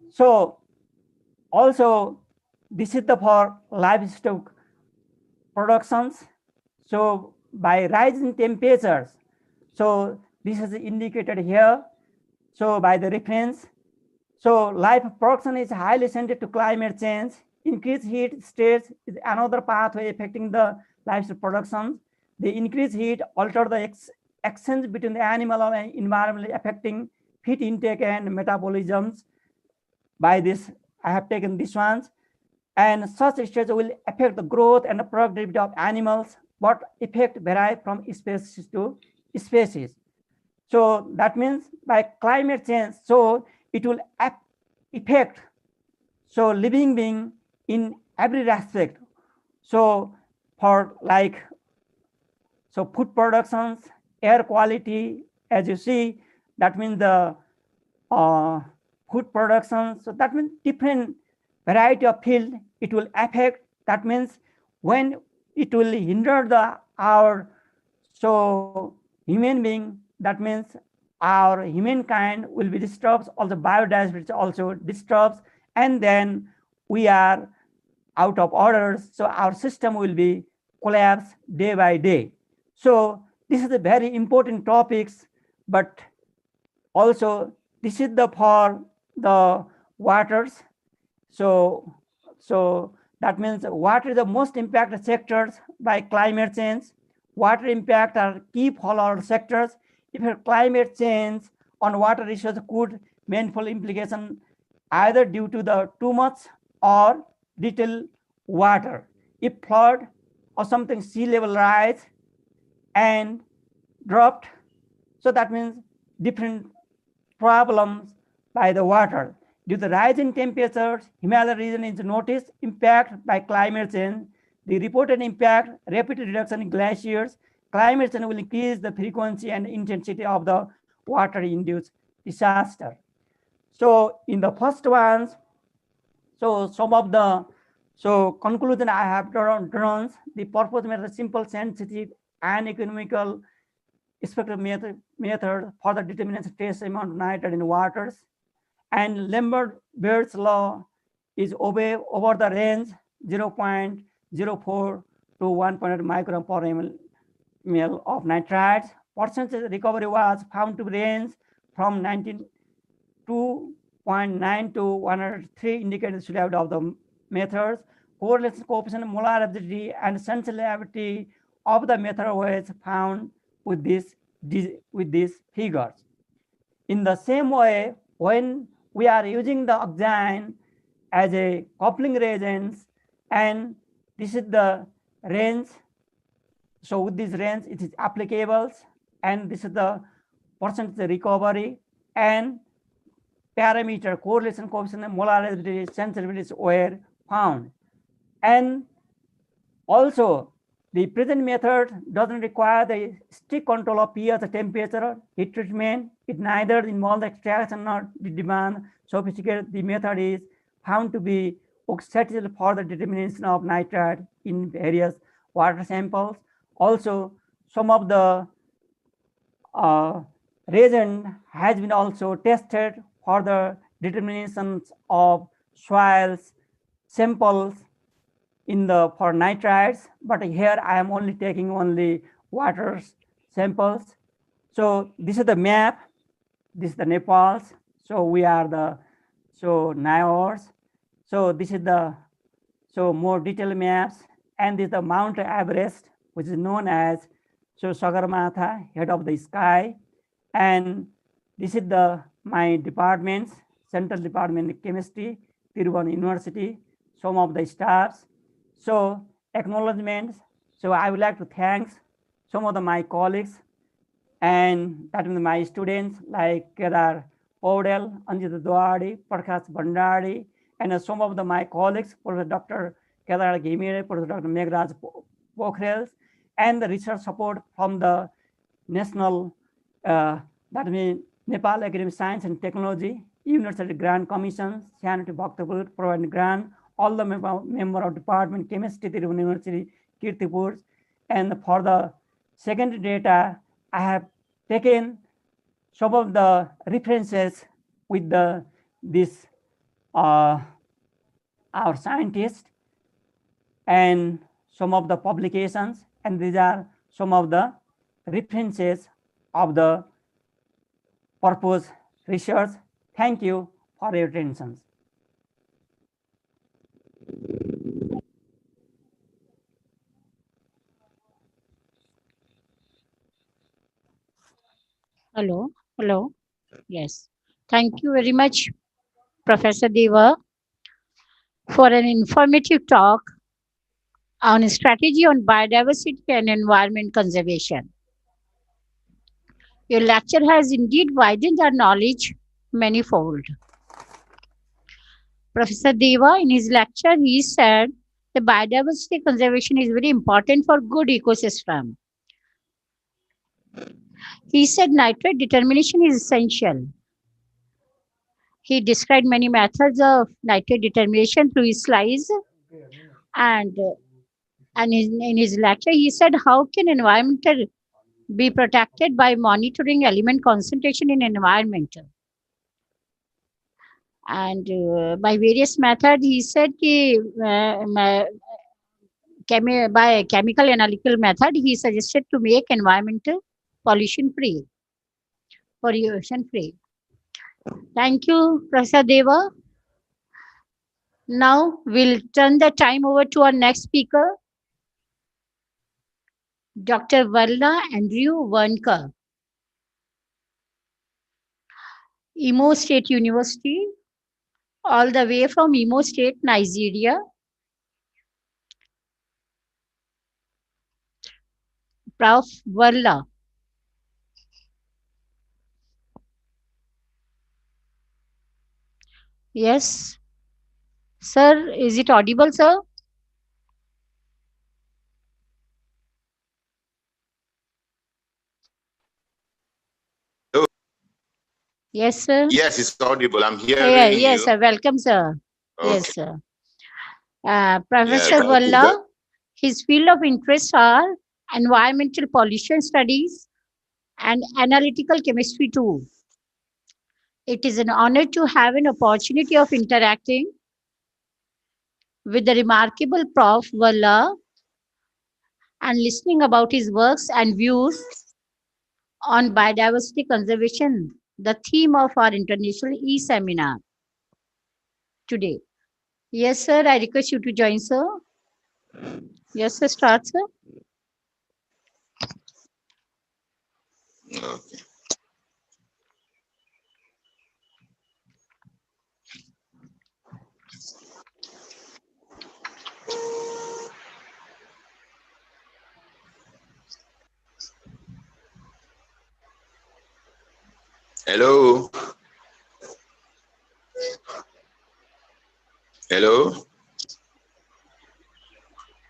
So also this is the for livestock productions. So by rising temperatures, so this is indicated here. So by the reference, so life production is highly sensitive to climate change. Increased heat stress is another pathway affecting the livestock production. The increased heat alter the exchange between the animal and environment, affecting feed intake and metabolisms. By this, I have taken this ones. And such stress will affect the growth and the productivity of animals, but effect vary from species to species. So that means by climate change, so it will affect so living being in every aspect. So for like so food productions, air quality, as you see, that means the uh, food production. So that means different variety of field it will affect. That means when it will hinder the our so human being, that means our humankind will be disturbed, also biodiversity also disturbs, and then we are out of orders. So our system will be collapse day by day. So this is a very important topics, but also this is the for the waters. So so that means water is the most impacted sectors by climate change. Water impact are key follower sectors. If climate change on water resources could meaningful implication either due to the too much or little water. If flood or something sea level rise and dropped, so that means different problems by the water. Due to the rise in temperatures, Himalaya region is noticed impact by climate change. The reported impact, rapid reduction in glaciers, climate change will increase the frequency and intensity of the water-induced disaster. So in the first ones, so some of the conclusion I have drawn the purpose method simple, sensitive, and economical effective method for the determination trace amount of nitrate in waters. And Lambert-Beard's law is over the range 0.04 to 1.8 micron per ml of nitrates. Percentage recovery was found to range from 92.9 to 103, indicated the of the methods. Correlation coefficient, molar acidity, and sensitivity of the method was found with these figures. In the same way, when we are using the oxygen as a coupling reagent, and this is the range. So with this range, it is applicable, and this is the percentage recovery and parameter correlation coefficient and molarity sensitivities were found. And also, the present method doesn't require the strict control of pH, temperature, heat treatment. It neither involves extraction nor the demand. Sophisticated, the method is found to be suitable for the determination of nitrate in various water samples. Also, some of the reagent has been also tested for the determinations of soils samples in the for nitrites, but here I am only taking only water samples. So this is the map. This is the Nepal's. So we are the Niors. So this is the more detailed maps, and this is the Mount Everest, which is known as Sagarmatha, head of the sky. And this is the my departments, Central Department of Chemistry, Tiruvana University, some of the staffs. So acknowledgements. So I would like to thank some of my colleagues, and that means my students like Kedar Paudel, Anjita Dwadi, Prakash Bhandari, and some of my colleagues, Professor Dr. Kedar Ghimire, Professor Dr. Meghraj Pokhrel, and the research support from the National, that means Nepal Academy of Science and Technology, University Grant Commission, Sanity Bhaktapur, providing grant, all the member of Department Chemistry, Tiruvana University, Kirtipur. And for the secondary data, I have taken some of the references with this our scientists and some of the publications, and these are some of the references of the purpose research. Thank you for your attention. Hello, hello. Yes. Thank you very much, Professor Deva, for an informative talk on strategy on biodiversity and environment conservation. Your lecture has indeed widened our knowledge manifold. Professor Deva, in his lecture, he said the biodiversity conservation is very important for good ecosystem. He said nitrate determination is essential. He described many methods of nitrate determination through his slides, and in his lecture he said how can environmental be protected by monitoring element concentration in environment, and by various methods he said by chemical analytical method he suggested to make environmental pollution free, pollution free. Thank you, Professor Deva. Now we'll turn the time over to our next speaker, Dr. Varla Andrew Wernker, Imo State University, all the way from Imo State, Nigeria. Prof. Varla. Yes, sir. Is it audible, sir? Yes, sir. Yes, it's audible. I'm Yeah, hearing yes, you. sir. Welcome, sir. Okay. Yes, sir. Yeah, Professor thank you. Valla, his field of interest are environmental pollution studies and analytical chemistry too. It is an honor to have an opportunity of interacting with the remarkable Prof. Valla and listening about his works and views on biodiversity conservation, the theme of our international e-seminar today. Yes, sir. I request you to join, sir. Yes, sir. Start, sir. Okay. Hello. Hello.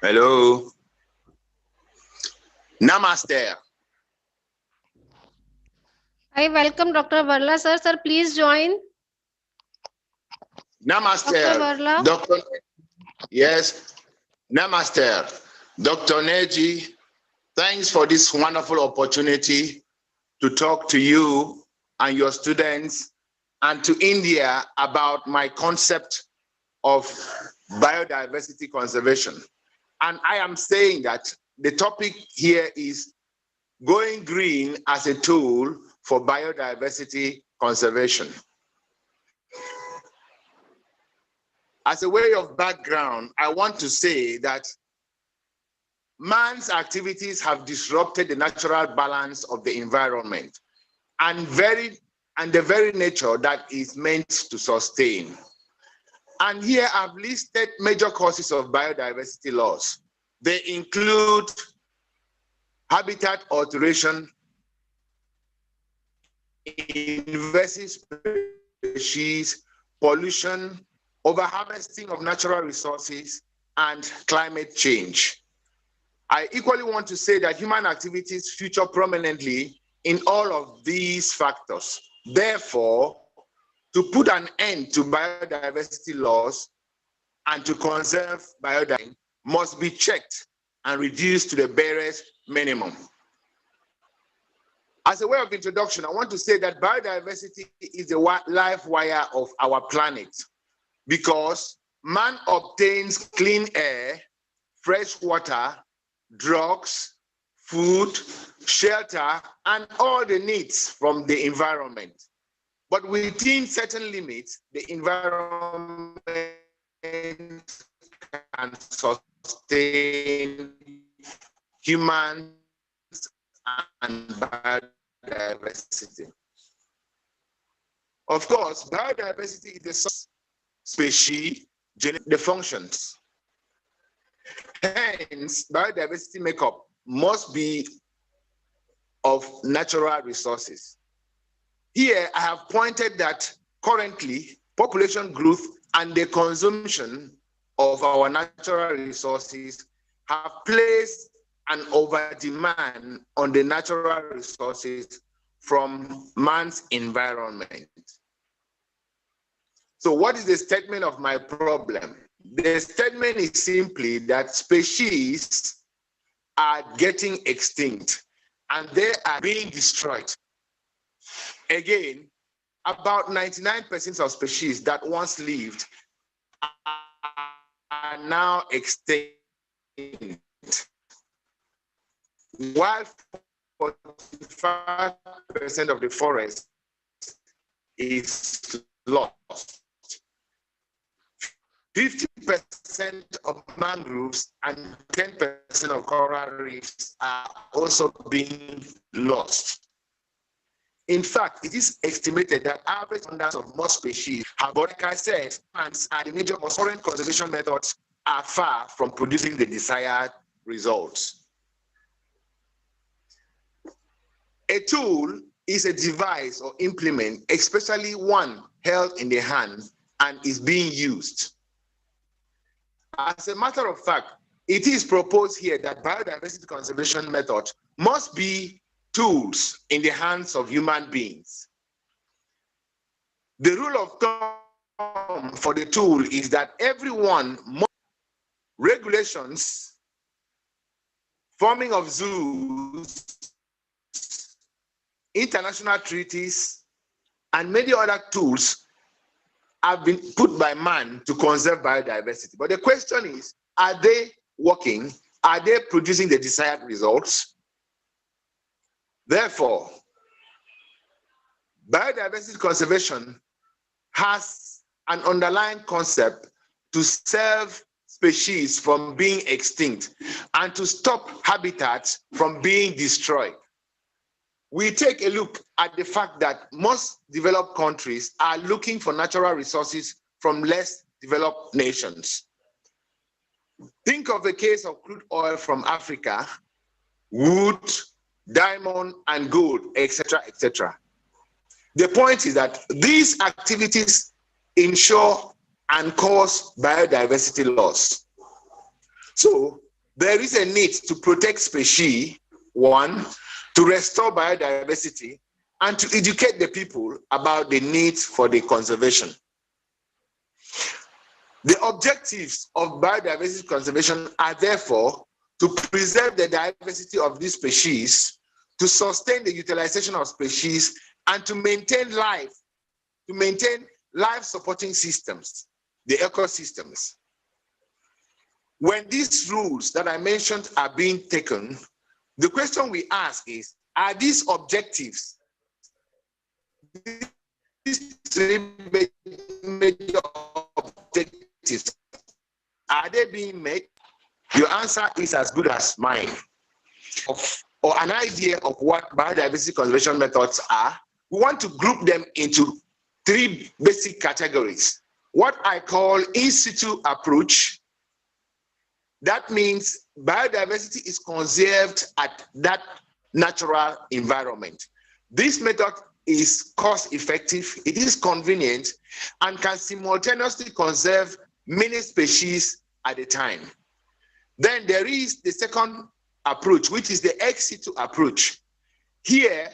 Hello. Namaste. I welcome Dr. Varla, sir. Sir, please join. Namaste. Dr. Varla. Doctor. Yes. Namaste. Dr. Neji, thanks for this wonderful opportunity to talk to you and your students and to India about my concept of biodiversity conservation. And I am saying that the topic here is going green as a tool for biodiversity conservation. As a way of background, I want to say that man's activities have disrupted the natural balance of the environment and the very nature that is meant to sustain. And here I've listed major causes of biodiversity loss. They include habitat alteration, invasive species, pollution, overharvesting of natural resources, and climate change. I equally want to say that human activities feature prominently in all of these factors. Therefore, to put an end to biodiversity loss and to conserve biodiversity must be checked and reduced to the barest minimum. As a way of introduction, I want to say that biodiversity is the life wire of our planet because man obtains clean air, fresh water, drugs, food, shelter, and all the needs from the environment. But within certain limits, the environment can sustain humans and biodiversity. Of course, biodiversity is the species, the functions. Hence, biodiversity makeup must be of natural resources. Here, I have pointed that currently, population growth and the consumption of our natural resources have placed an over-demand on the natural resources from man's environment. So what is the statement of my problem? The statement is simply that species are getting extinct and they are being destroyed. Again, about 99% of species that once lived are now extinct, while 45% of the forest is lost. 50% of mangroves and 10% of coral reefs are also being lost. In fact, it is estimated that average numbers of most species have, but like I said, plants are the major current conservation methods are far from producing the desired results. A tool is a device or implement, especially one held in the hand and is being used. As a matter of fact, it is proposed here that biodiversity conservation methods must be tools in the hands of human beings. The rule of thumb for the tool is that everyone must regulations, forming of zoos, international treaties, and many other tools have been put by man to conserve biodiversity. But the question is, are they working? Are they producing the desired results? Therefore, biodiversity conservation has an underlying concept to save species from being extinct and to stop habitats from being destroyed. We take a look at the fact that most developed countries are looking for natural resources from less developed nations. Think of the case of crude oil from Africa, wood, diamond, and gold, etc., etc. The point is that these activities ensure and cause biodiversity loss. So there is a need to protect species, one, to restore biodiversity, and to educate the people about the need for the conservation. The objectives of biodiversity conservation are therefore to preserve the diversity of these species, to sustain the utilization of species, and to maintain life supporting systems, the ecosystems. When these rules that I mentioned are being taken, the question we ask is, are these objectives, these three major objectives, are they being met? Your answer is as good as mine. Or an idea of what biodiversity conservation methods are, we want to group them into three basic categories. What I call in situ approach. That means biodiversity is conserved at that natural environment. This method is cost effective, it is convenient, and can simultaneously conserve many species at a time. Then there is the second approach, which is the ex situ approach. Here,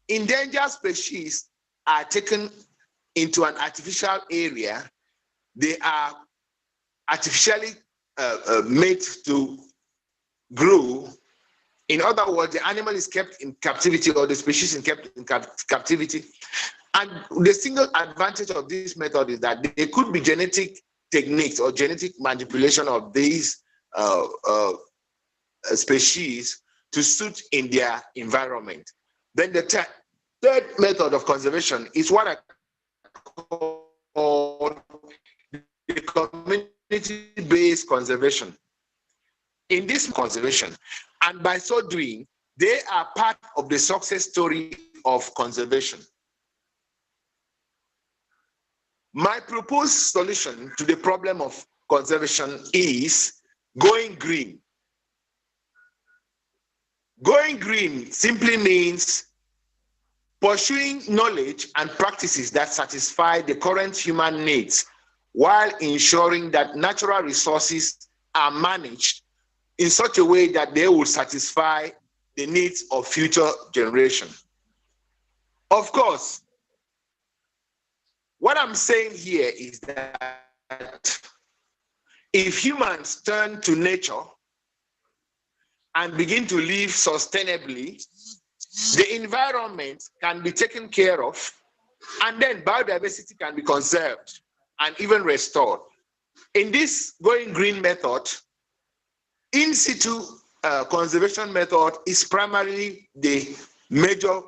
endangered species are taken into an artificial area. They are artificially made to grow. In other words, the animal is kept in captivity, or the species is kept in captivity. And the single advantage of this method is that there could be genetic techniques or genetic manipulation of these species to suit in their environment. Then the third method of conservation is what I call the community-based conservation. In this conservation, and by so doing, they are part of the success story of conservation. My proposed solution to the problem of conservation is going green. Going green simply means pursuing knowledge and practices that satisfy the current human needs while ensuring that natural resources are managed in such a way that they will satisfy the needs of future generations. Of course, what I'm saying here is that if humans turn to nature and begin to live sustainably, the environment can be taken care of, and then biodiversity can be conserved and even restored. In this going green method, in situ conservation method is primarily the major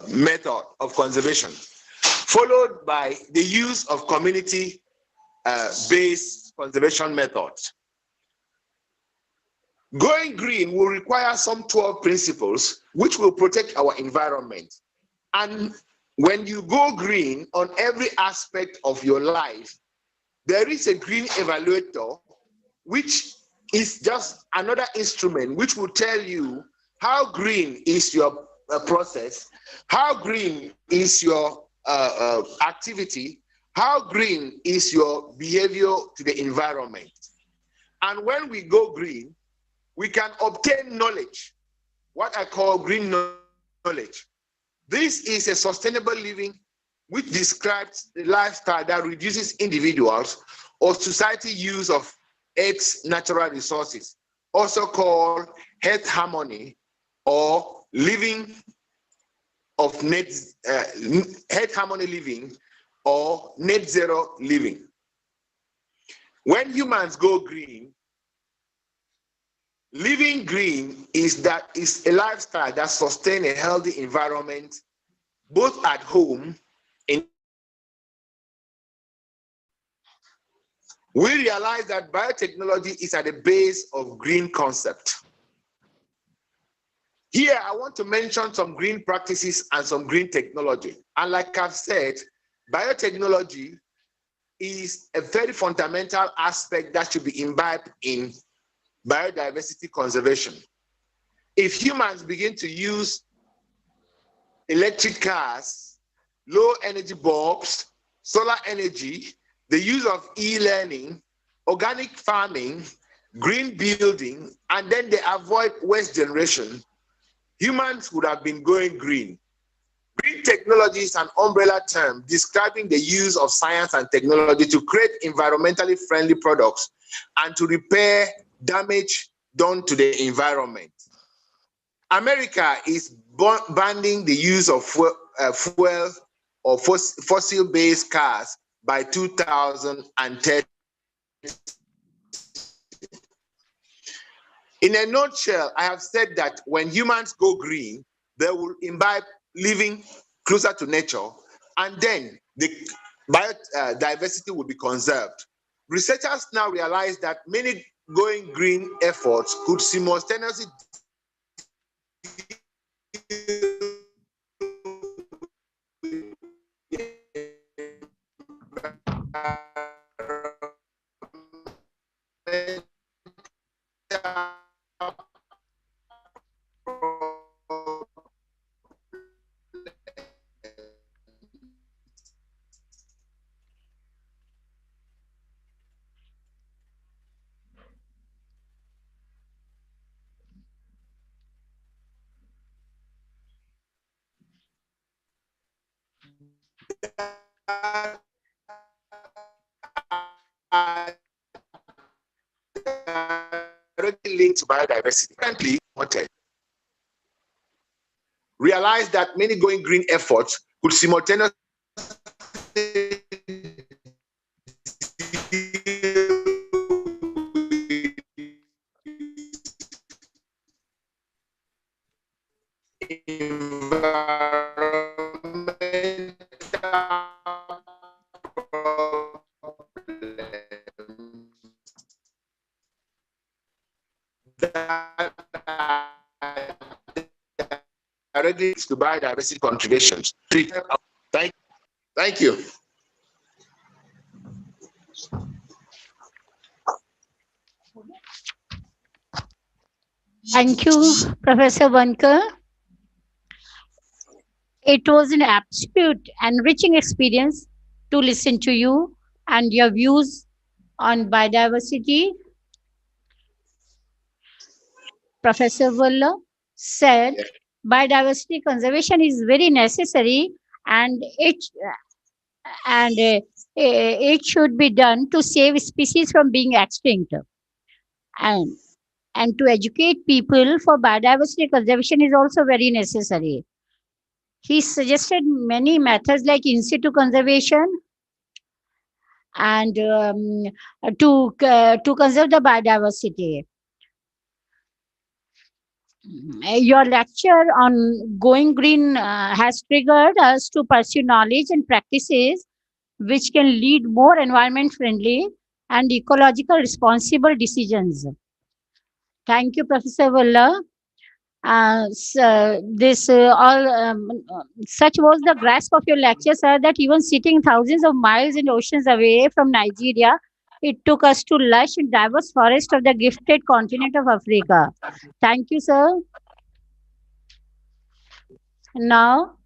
method of conservation, followed by the use of community-based conservation methods. Going green will require some 12 principles which will protect our environment. And when you go green on every aspect of your life, there is a green evaluator, which is just another instrument which will tell you how green is your process, how green is your activity, how green is your behavior to the environment. And when we go green, we can obtain knowledge, what I call green knowledge. This is a sustainable living which describes a lifestyle that reduces individuals or society use of Earth's natural resources, also called health harmony or living of health harmony living or net zero living. When humans go green, living green is a lifestyle that sustains a healthy environment, both at home and we realize that biotechnology is at the base of green concept. Here, I want to mention some green practices and some green technology. And like I've said, biotechnology is a very fundamental aspect that should be imbibed in biodiversity conservation. If humans begin to use electric cars, low energy bulbs, solar energy, the use of e-learning, organic farming, green building, and then they avoid waste generation, humans would have been going green. Green technology is an umbrella term describing the use of science and technology to create environmentally friendly products and to repair damage done to the environment. America is banning the use of fuel or fossil-based cars by 2030. In a nutshell, I have said that when humans go green, they will imbibe living closer to nature, and then the biodiversity will be conserved. Researchers now realize that many going green efforts could simultaneously directly linked to biodiversity. Currently, realize that many going green efforts could simultaneously directly to biodiversity contributions. Thank you. Thank you, Professor Vankar. It was an absolute enriching experience to listen to you and your views on biodiversity. Professor Valla said biodiversity conservation is very necessary and it should be done to save species from being extinct. And and to educate people for biodiversity conservation is also very necessary. He suggested many methods like in situ conservation and to conserve the biodiversity. Your lecture on going green has triggered us to pursue knowledge and practices which can lead more environment friendly and ecological responsible decisions. Thank you, Professor Valla. This all such was the grasp of your lecture, sir, that even sitting thousands of miles and oceans away from Nigeria, it took us to lush and diverse forest of the gifted continent of Africa. Thank you, sir. Now,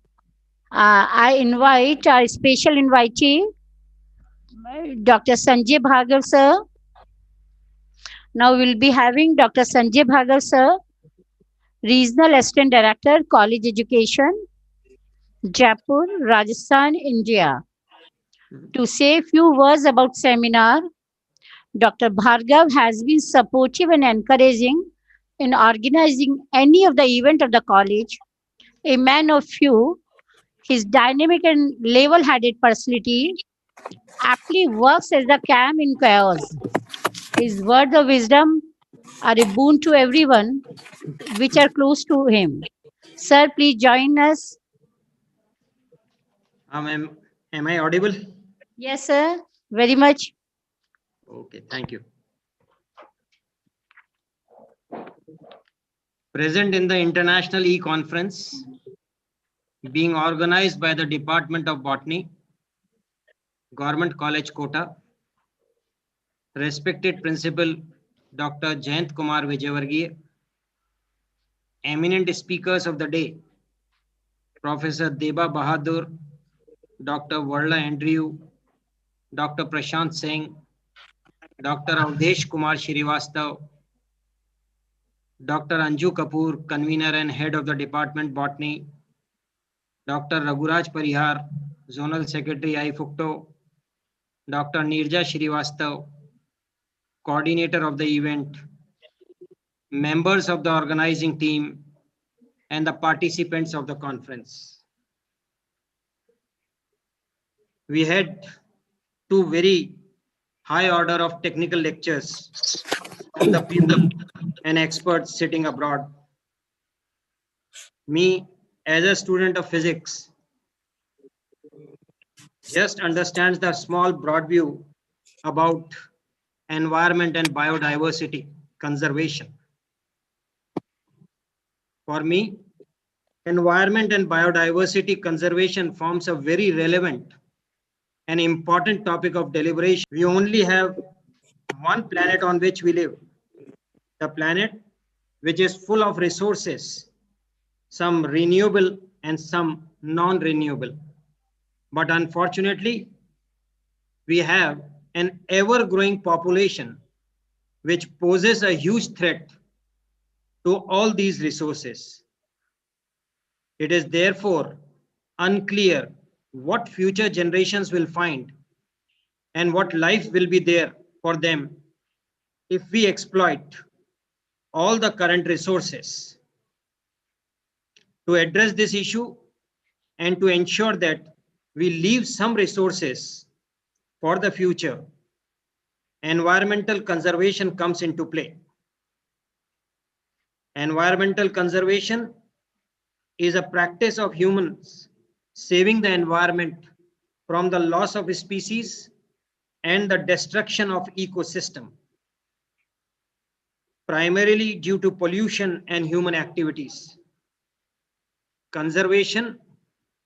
I invite our special invitee, Dr. Sanjay Bhargav, sir. Now we'll be having Dr. Sanjay Bhargav, sir, Regional Assistant Director, College Education, Jaipur, Rajasthan, India. To say a few words about seminar, Dr. Bhargav has been supportive and encouraging in organizing any of the event of the college. A man of few, his dynamic and level-headed personality aptly works as the calm in chaos. His words of wisdom are a boon to everyone which are close to him. Sir, please join us. Am I audible? Yes, sir. Very much. Okay, thank you. Present in the International E-Conference being organized by the Department of Botany, Government College Kota, respected Principal Dr. Jayant Kumar Vijayvargiya, eminent speakers of the day, Professor Deba Bahadur, Dr. Varla Andrew, Dr. Prashant Singh, Dr. Avdesh Kumar Srivastav, Dr. Anju Kapoor, convener and head of the Department Botany, Dr. Raghuraj Parihar, Zonal Secretary IFUCTO, Dr. Nirja Srivastav, coordinator of the event, members of the organizing team, and the participants of the conference. We had two very high order of technical lectures from the people and experts sitting abroad. Me, as a student of physics, just understands the small broad view about environment and biodiversity conservation. For me, environment and biodiversity conservation forms a very relevant and important topic of deliberation. We only have one planet on which we live, the planet which is full of resources, some renewable and some non-renewable. But unfortunately, we have an ever-growing population which poses a huge threat to all these resources. It is therefore unclear what future generations will find and what life will be there for them if we exploit all the current resources. To address this issue and to ensure that we leave some resources for the future, environmental conservation comes into play. Environmental conservation is a practice of humans saving the environment from the loss of species and the destruction of ecosystem, primarily due to pollution and human activities. Conservation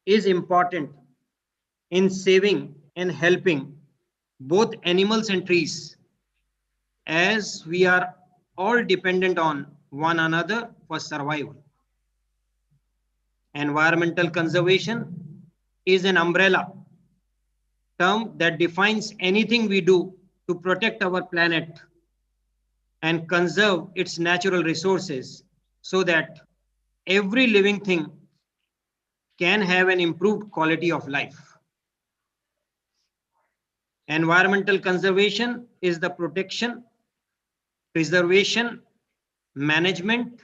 is important in saving and helping both animals and trees, as we are all dependent on one another for survival. Environmental conservation is an umbrella term that defines anything we do to protect our planet and conserve its natural resources so that every living thing can have an improved quality of life. Environmental conservation is the protection, preservation, management,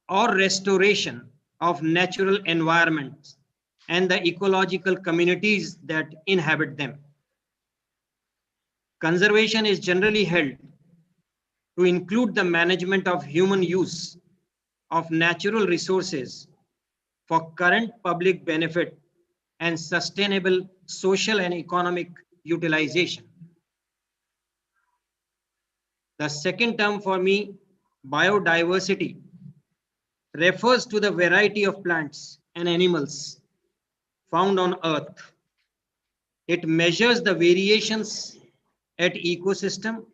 or restoration of natural environments and the ecological communities that inhabit them. Conservation is generally held to include the management of human use of natural resources for current public benefit and sustainable social and economic utilization. The second term for me, biodiversity, refers to the variety of plants and animals found on Earth. It measures the variations at ecosystem,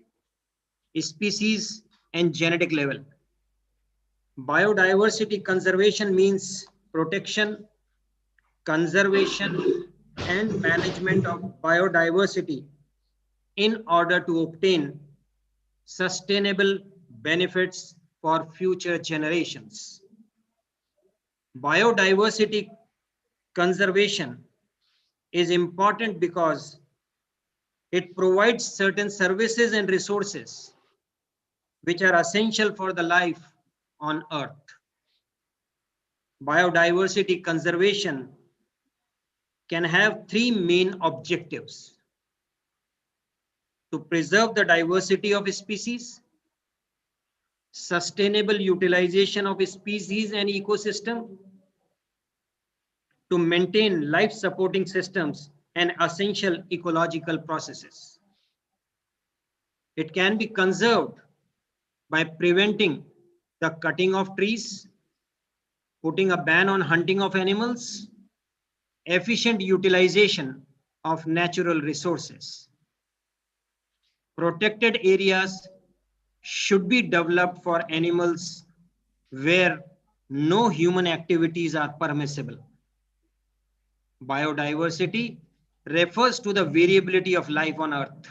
species, and genetic level. Biodiversity conservation means protection, conservation, and management of biodiversity in order to obtain sustainable benefits for future generations. Biodiversity conservation is important because it provides certain services and resources which are essential for the life on Earth. Biodiversity conservation can have three main objectives: to preserve the diversity of species, sustainable utilization of species and ecosystem, to maintain life supporting systems and essential ecological processes. It can be conserved by preventing the cutting of trees, putting a ban on hunting of animals, efficient utilization of natural resources. Protected areas should be developed for animals where no human activities are permissible. Biodiversity refers to the variability of life on Earth.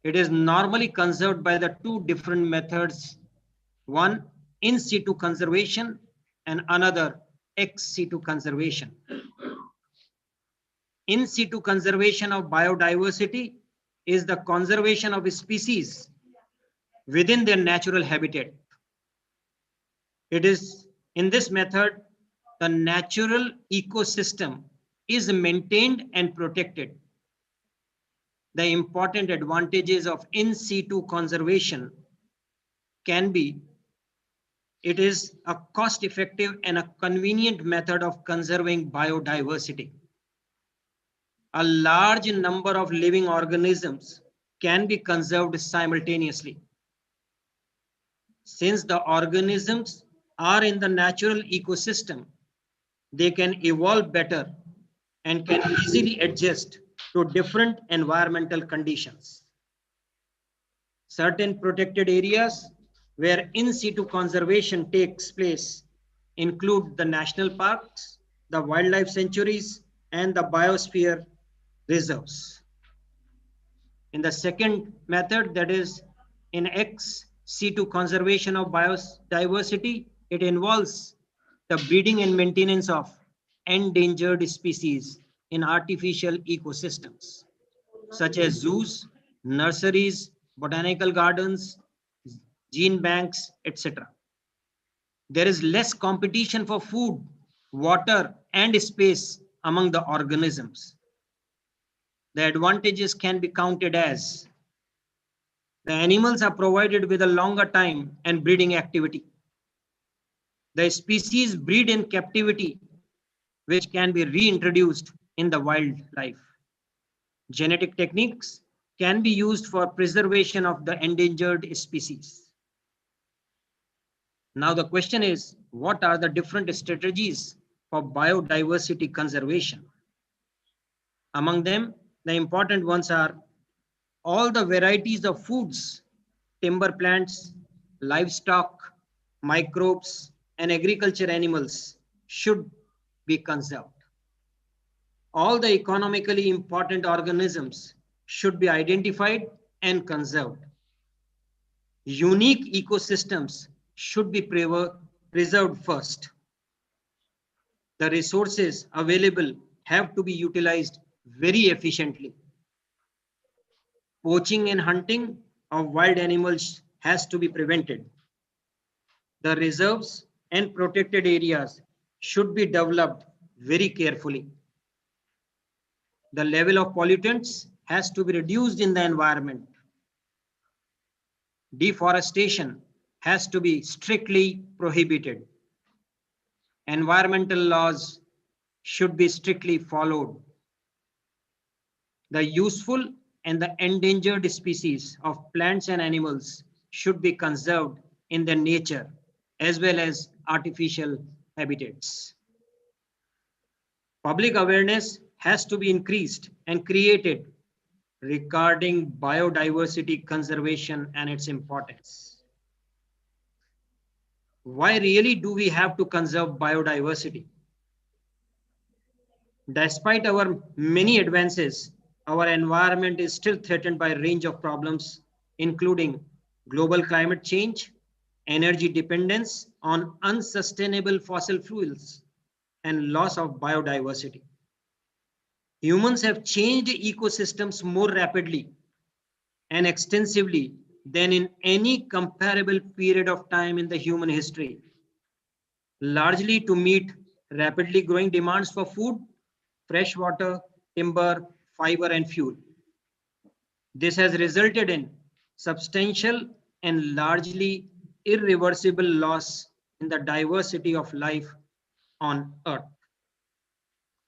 It is normally conserved by the two different methods, one in situ conservation and another ex situ conservation. In situ conservation of biodiversity is the conservation of species within their natural habitat. It is in this method the natural ecosystem is maintained and protected. The important advantages of in situ conservation can be: it is a cost-effective and a convenient method of conserving biodiversity. A large number of living organisms can be conserved simultaneously. Since the organisms are in the natural ecosystem, they can evolve better and can easily adjust to different environmental conditions. Certain protected areas where in situ conservation takes place include the national parks, the wildlife sanctuaries, and the biosphere reserves. In the second method, that is in ex situ conservation of biodiversity, it involves the breeding and maintenance of endangered species in artificial ecosystems, such as zoos, nurseries, botanical gardens, gene banks, etc. There is less competition for food, water, and space among the organisms. The advantages can be counted as: the animals are provided with a longer time and breeding activity. The species breed in captivity, which can be reintroduced in the wildlife. Genetic techniques can be used for preservation of the endangered species. Now the question is, what are the different strategies for biodiversity conservation? Among them, the important ones are all the varieties of foods, timber plants livestock, microbes, and agriculture animals should be conserved. All the economically important organisms should be identified and conserved. Unique ecosystems should be preserved first. The resources available have to be utilized very efficiently. Poaching and hunting of wild animals has to be prevented. The reserves and protected areas should be developed very carefully. The level of pollutants has to be reduced in the environment. Deforestation has to be strictly prohibited. Environmental laws should be strictly followed. The useful and the endangered species of plants and animals should be conserved in their nature as well as artificial habitats. Public awareness has to be increased and created regarding biodiversity conservation and its importance. Why really do we have to conserve biodiversity? Despite our many advances, our environment is still threatened by a range of problems, including global climate change, energy dependence on unsustainable fossil fuels, and loss of biodiversity. Humans have changed ecosystems more rapidly and extensively than in any comparable period of time in the human history, largely to meet rapidly growing demands for food, fresh water, timber, fiber, and fuel. This has resulted in substantial and largely irreversible loss in the diversity of life on Earth.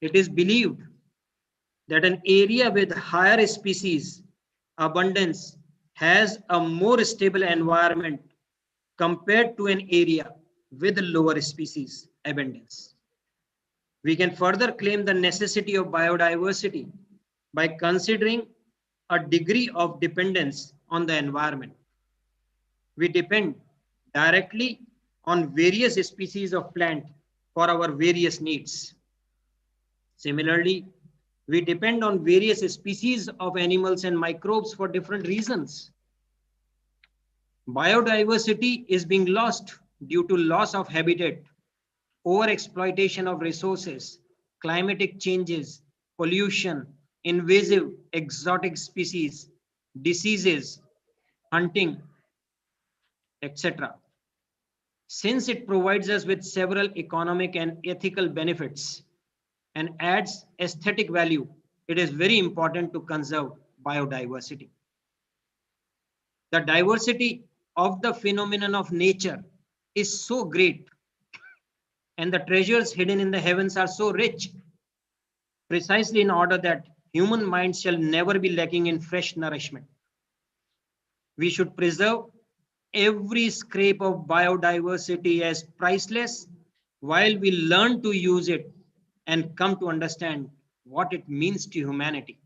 It is believed that an area with higher species abundance has a more stable environment compared to an area with lower species abundance. We can further claim the necessity of biodiversity by considering a degree of dependence on the environment. We depend directly on various species of plant for our various needs. Similarly, we depend on various species of animals and microbes for different reasons. Biodiversity is being lost due to loss of habitat, overexploitation of resources, climatic changes, pollution, invasive exotic species, diseases, hunting, etc. Since it provides us with several economic and ethical benefits and adds aesthetic value, it is very important to conserve biodiversity. The diversity of the phenomenon of nature is so great, and the treasures hidden in the heavens are so rich, precisely in order that human minds shall never be lacking in fresh nourishment. We should preserve every scrap of biodiversity as priceless while we learn to use it and come to understand what it means to humanity.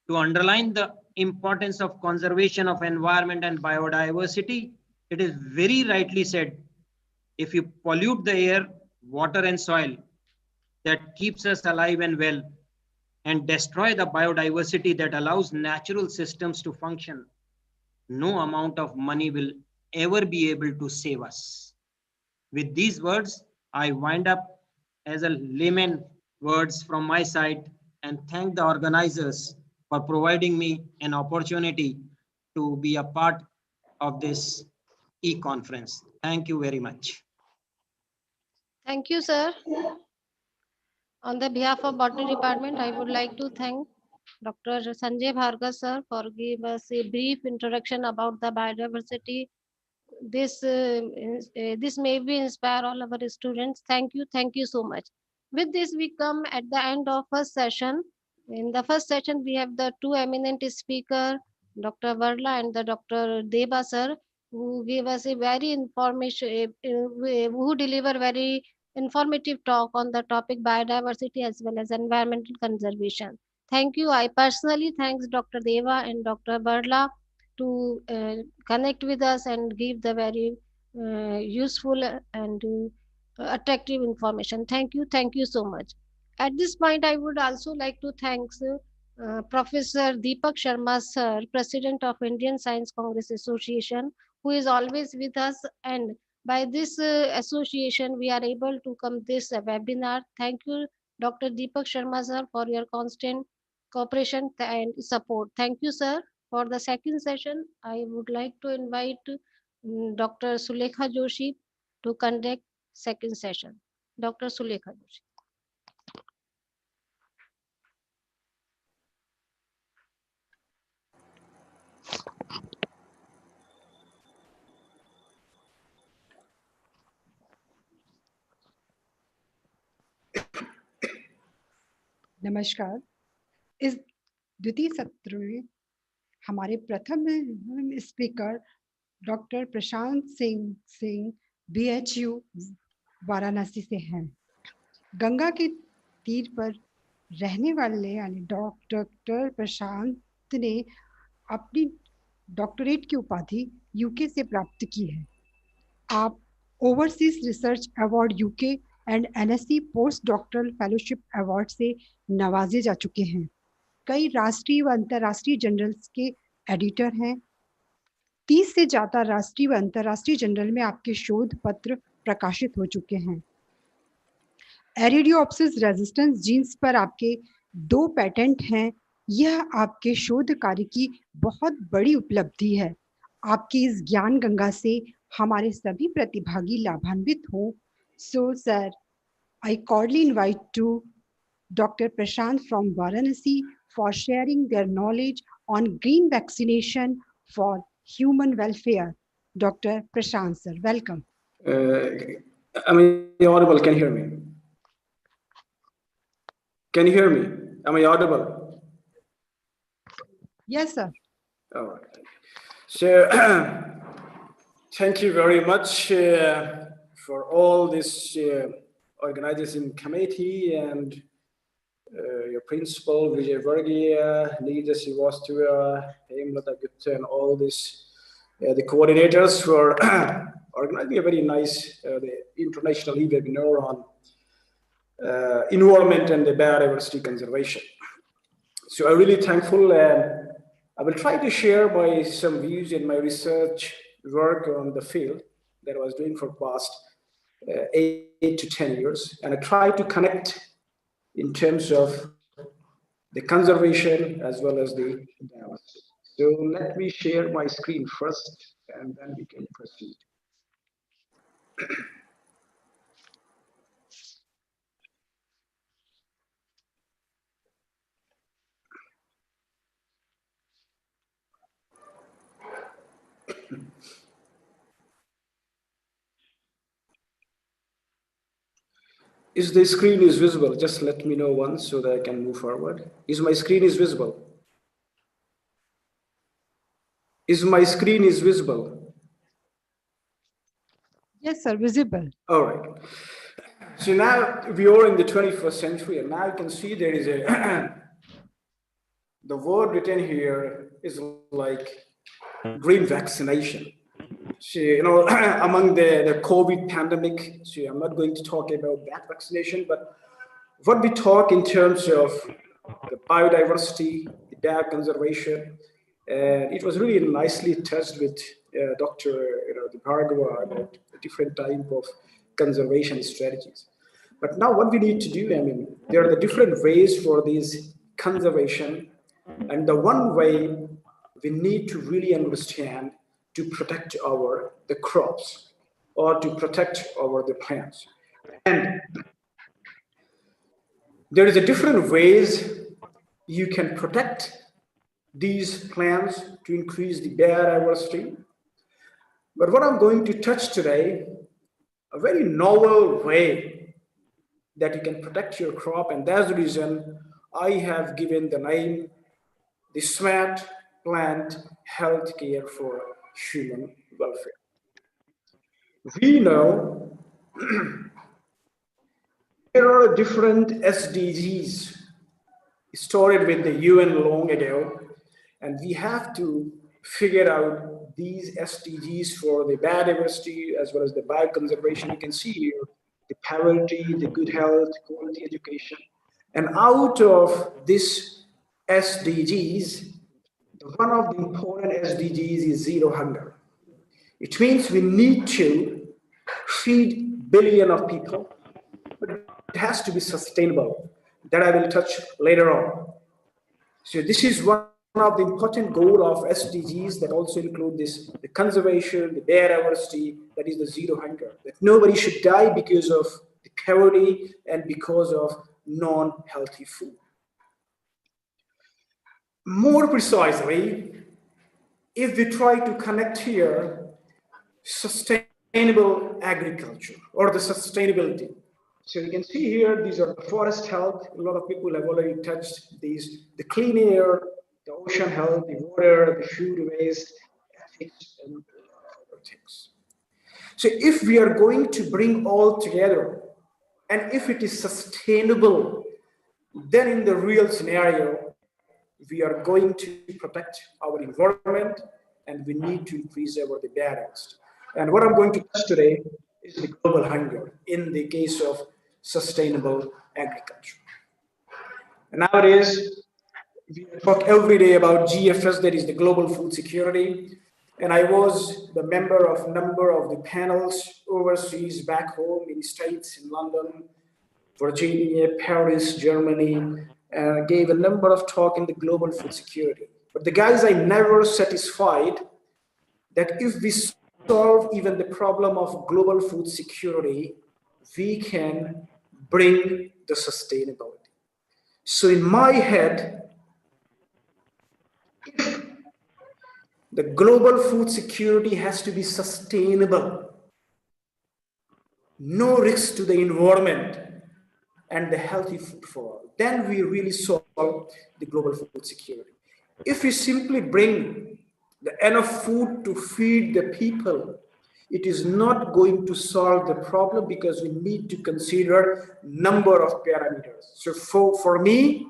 To underline the importance of conservation of environment and biodiversity, it is very rightly said, if you pollute the air, water, and soil that keeps us alive and well, and destroy the biodiversity that allows natural systems to function, no amount of money will ever be able to save us. With these words, I wind up as a layman words from my side and thank the organizers for providing me an opportunity to be a part of this e-conference. Thank you very much. Thank you, sir. On the behalf of Botany Department, I would like to thank Dr. Sanjay Bhargava sir for giving us a brief introduction about the biodiversity. This may be inspire all our students. Thank you so much. With this, we come at the end of first session. In the first session, we have the two eminent speaker, Dr. Varla and the Dr. Deba sir, who gave us a very information, who deliver very informative talk on the topic biodiversity as well as environmental conservation. Thank you. I personally thanks Dr. Deva and Dr. Varla to connect with us and give the very useful and attractive information. Thank you so much. At this point, I would also like to thank Professor Deepak Sharma, sir, President of Indian Science Congress Association, who is always with us. And by this association, we are able to come this webinar. Thank you, Dr. Deepak Sharma, sir, for your constant cooperation and support. Thank you, sir. For the second session, I would like to invite Dr. Sulekha Joshi to conduct second session. Dr. Sulekha Joshi. नमस्कार। इस द्वितीय सत्र में हमारे प्रथम speaker doctor Prashant Singh BHU Varanasi से हैं। गंगा के तीर पर रहने वाले यानी डॉक्टर प्रशांत ने अपनी डॉक्टरेट की उपाधि यूके से प्राप्त की है। आप overseas research award UK and NSC post doctoral fellowship award से नवाजे जा चुके हैं। कई राष्ट्रीय व अंतर्राष्ट्रीय जर्नल्स के एडिटर हैं। 30 से ज्यादा राष्ट्रीय व अंतर्राष्ट्रीय जर्नल में आपके शोध पत्र प्रकाशित हो चुके हैं। एरिडियोप्सिस रेजिस्टेंस जीन्स पर आपके 2 पेटेंट हैं। यह आपके शोध कार्य की बहुत बड़ी उपलब्धि है। आपकी इस ज्ञान गंगा से हमारे सभी प्रतिभागी लाभान्वित हों। So, sir, I cordially invite to Dr. Prashant from Varanasi for sharing their knowledge on green vaccination for human welfare. Dr. Prashant, sir, welcome. Am I audible? Can you hear me? Can you hear me? Am I audible? Yes, sir. All right. So, thank you very much for all this organizing committee and your principal, Vijay Varghese, Nida Srivastava, Hemlata Gupta, and all this, the coordinators for organizing a very nice the international webinar on environment and the biodiversity conservation. So I'm really thankful. I will try to share some views in my research work on the field that I was doing for past 8 to 10 years. And I try to connect in terms of the conservation as well as the diversity. So let me share my screen first, and then we can proceed. Is the screen is visible? Just let me know once so that I can move forward. Is my screen is visible? Is my screen is visible? Yes, sir, visible. All right. So now we are in the 21st century, and now you can see there is a the word written here is like green vaccination. So, you know, among the COVID pandemic, so I'm not going to talk about that vaccination, but what we talk in terms of the biodiversity, the bioconservation, and it was really nicely touched with Dr. Bhargava about the different type of conservation strategies. But now what we need to do, I mean, there are the different ways for these conservation, and the one way we need to really understand to protect the crops or to protect the plants. And there is a different ways you can protect these plants to increase the biodiversity. But what I'm going to touch today, a very novel way that you can protect your crop, and that's the reason I have given the name, the Smart Plant Healthcare for Human Welfare. We know there are different SDGs started with the UN long ago, and we have to figure out these SDGs for the biodiversity as well as the bioconservation. You can see here the poverty, the good health, quality education. And out of this SDGs, one of the important SDGs is zero hunger. It means we need to feed billion of people, but it has to be sustainable. That I will touch later on. So this is one of the important goals of SDGs that also include this, the conservation, the biodiversity, that is the zero hunger. That nobody should die because of the poverty and because of non-healthy food. More precisely, if we try to connect here sustainable agriculture or the sustainability. So you can see here, these are the forest health. A lot of people have already touched these, the clean air, the ocean health, the water, the food waste, ethics, and other things. So if we are going to bring all together, and if it is sustainable, then in the real scenario, we are going to protect our environment and we need to increase our biodiversity. And what I'm going to touch today is the global hunger in the case of sustainable agriculture. And nowadays, we talk every day about GFS, that is the global food security. And I was the member of a number of the panels overseas, back home in the States, in London, Virginia, Paris, Germany, and gave a number of talk in the global food security. But the guys are never satisfied that if we solve even the problem of global food security, we can bring the sustainability. So in my head, if the global food security has to be sustainable, no risk to the environment, and the healthy food for all, then we really solve the global food security. If we simply bring enough food to feed the people, it is not going to solve the problem because we need to consider number of parameters. So for me,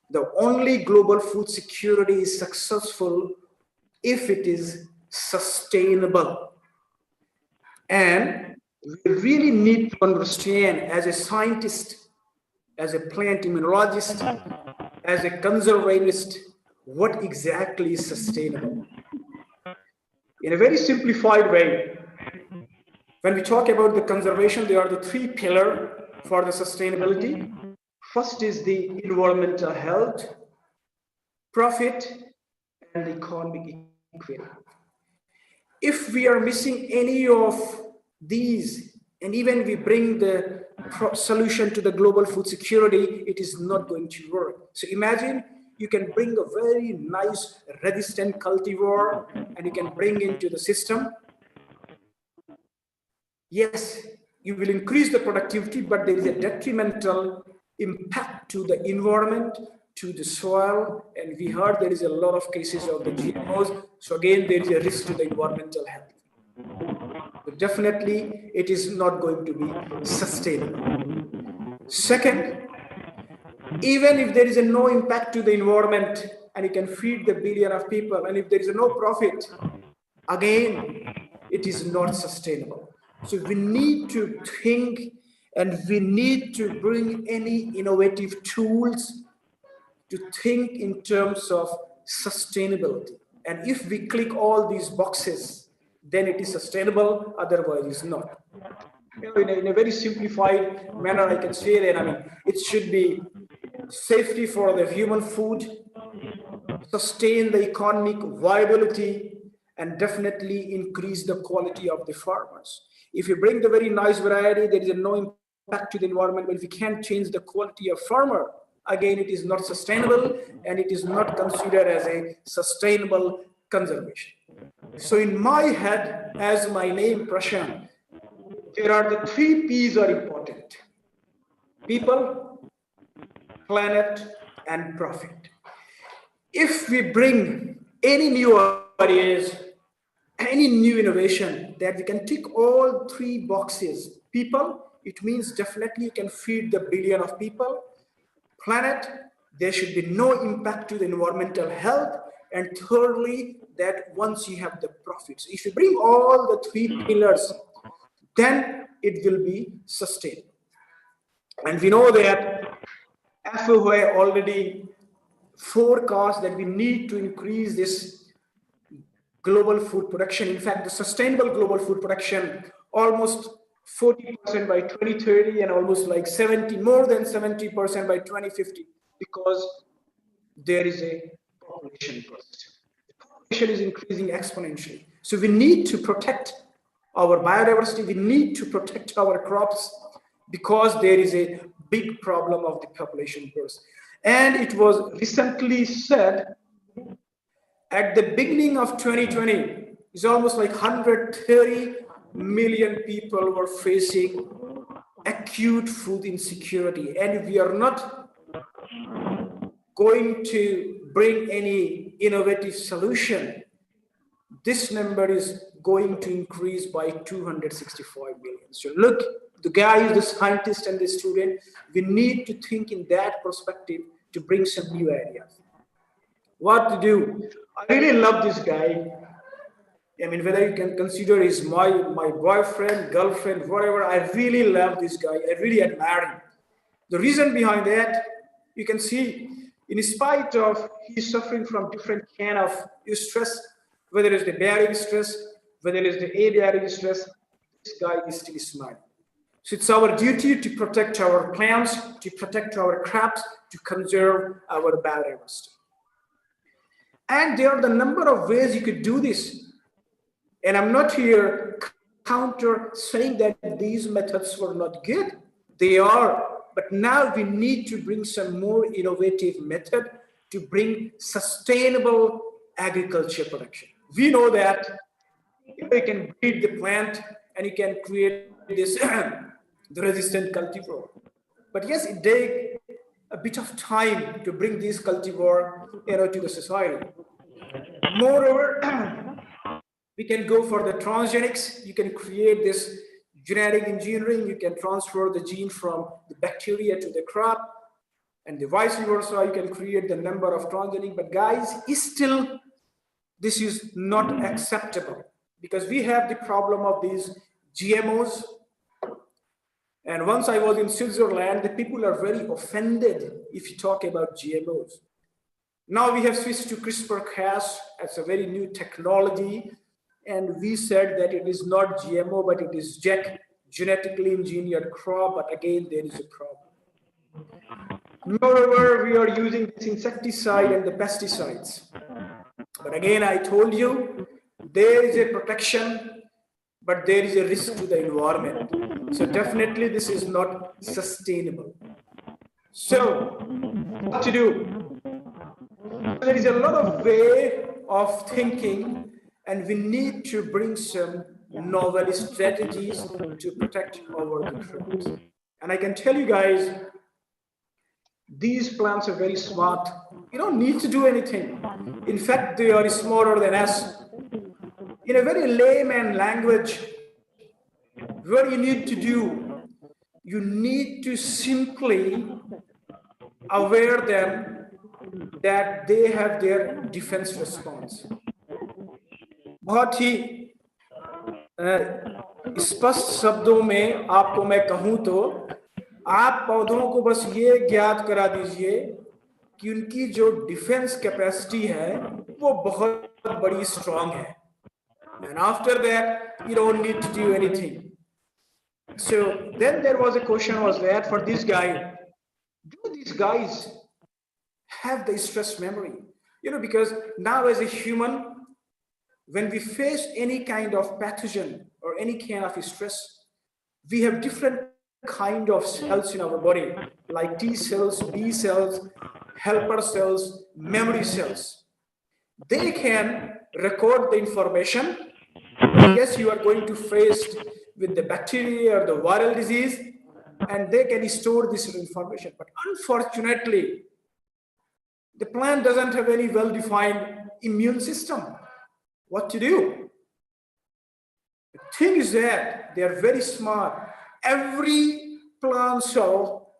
the only global food security is successful if it is sustainable. And we really need to understand as a scientist, as a plant immunologist, as a conservationist, what exactly is sustainable. In a very simplified way, when we talk about the conservation, there are the three pillars for the sustainability. First is the environmental health, profit, and economic equity. If we are missing any of these, and even we bring the solution to the global food security, it is not going to work. So imagine you can bring a very nice resistant cultivar and you can bring into the system. Yes, you will increase the productivity, but there is a detrimental impact to the environment, to the soil, and we heard there is a lot of cases of the GMOs. So again, there is a risk to the environmental health. But definitely, it is not going to be sustainable. Second, even if there is no impact to the environment and you can feed the billion of people, and if there is no profit, again, it is not sustainable. So we need to think and we need to bring any innovative tools to think in terms of sustainability. And if we click all these boxes, then it is sustainable, otherwise it's not. You know, in a very simplified manner, I can say that, I mean, it should be safety for the human food, sustain the economic viability, and definitely increase the quality of the farmers. If you bring the very nice variety, there is no impact to the environment, but if you can't change the quality of farmer, again, it is not sustainable and it is not considered as a sustainable conservation. So in my head, as my name Prashant, there are the three P's are important: people, planet, and profit. If we bring any new ideas, any new innovation that we can tick all three boxes: people, it means definitely you can feed the billion of people; planet, there should be no impact to the environmental health; and thirdly, that once you have the profits, if you bring all the three pillars, then it will be sustained. And we know that FOA already forecast that we need to increase this global food production. In fact, the sustainable global food production almost 40% by 2030 and almost like more than 70% by 2050, because there is a population burst. The population is increasing exponentially. So we need to protect our biodiversity. We need to protect our crops because there is a big problem of the population burst. And it was recently said at the beginning of 2020, it's almost like 130 million people were facing acute food insecurity. And we are not going to bring any innovative solution. This number is going to increase by 265 million. So look, the guys, the scientist and the student, we need to think in that perspective to bring some new ideas. What to do? I really love this guy. I mean, whether you can consider he's my boyfriend, girlfriend, whatever, I really love this guy. I really admire him. The reason behind that, you can see, in spite of he's suffering from different kind of stress, whether it's the baric stress, whether it's the abaric stress, this guy is still smiling. So it's our duty to protect our plants, to protect our crops, to conserve our biodiversity. And there are the number of ways you could do this. And I'm not here counter saying that these methods were not good. They are. But now we need to bring some more innovative method to bring sustainable agriculture production. We know that you can breed the plant and you can create this the resistant cultivar. But yes, it takes a bit of time to bring these cultivar to the society. Moreover, we can go for the transgenics. You can create this genetic engineering. You can transfer the gene from the bacteria to the crop, and the vice versa. You can create the number of transgenic. But guys, still, this is not acceptable because we have the problem of these GMOs. And once I was in Switzerland, the people are very offended if you talk about GMOs. Now we have switched to CRISPR-Cas as a very new technology. And we said that it is not GMO, but it is genetically engineered crop. But again, there is a problem. Moreover, we are using this insecticide and the pesticides. But again, I told you, there is a protection, but there is a risk to the environment. So definitely this is not sustainable. So what to do? There is a lot of way of thinking, and we need to bring some novel strategies to protect our crops. And I can tell you guys, these plants are very smart. You don't need to do anything. In fact, they are smarter than us. In a very layman language, what you need to do, you need to simply aware them that they have their defense response. बहुत ही स्पष्ट शब्दों में आपको मैं कहूं तो आप पौधों को बस ये ज्ञात करा दीजिए कि उनकी जो डिफेंस कैपेसिटी है वो बहुत बड़ी स्ट्रांग है. And after that, you don't need to do anything. So then there was a question was that for this guy, do these guys have the stress memory? Because now as a human, when we face any kind of pathogen or any kind of stress, we have different kind of cells in our body, like T cells, B cells, helper cells, memory cells. They can record the information. Yes, you are going to face with the bacteria or the viral disease, and they can store this information. But unfortunately, the plant doesn't have any well-defined immune system. What to do? The thing is that they are very smart. Every plant cell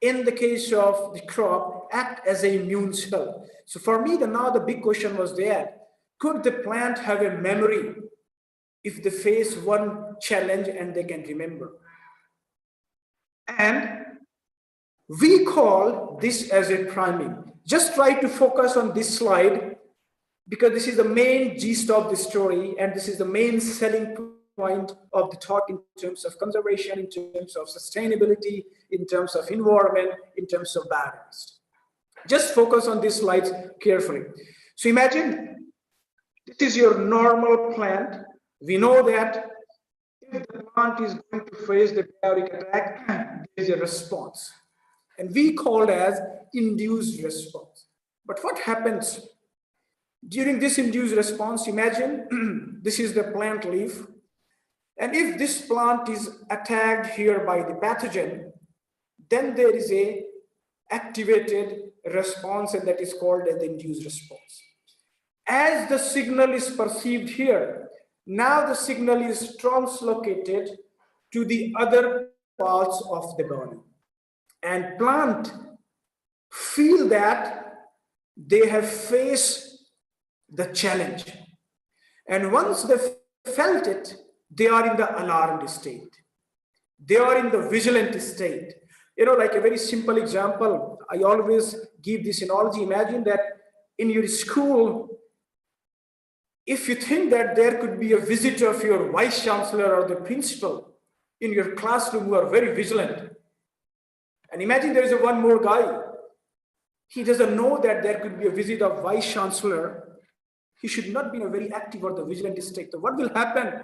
in the case of the crop, act as an immune cell. So for me, now the big question was there, could the plant have a memory if they face one challenge and they can remember? And we call this as a priming. Just try to focus on this slide, because this is the main gist of the story, and this is the main selling point of the talk in terms of conservation, in terms of sustainability, in terms of environment, in terms of biodiversity. Just focus on these slides carefully. So imagine this is your normal plant. We know that if the plant is going to face the periodic attack, there is a response. And we call it as induced response. But what happens during this induced response? Imagine this is the plant leaf. And if this plant is attacked here by the pathogen, then there is a activated response, and that is called as the induced response. As the signal is perceived here, now the signal is translocated to the other parts of the body. And plant feel that they have faced the challenge. And once they felt it, they are in the alarmed state. They are in the vigilant state. You know, like a very simple example, I always give this analogy. Imagine that in your school, if you think that there could be a visit of your vice chancellor or the principal in your classroom who are very vigilant, and imagine there is one more guy, he doesn't know that there could be a visit of vice chancellor, he should not be in a very active or the vigilant state. So what will happen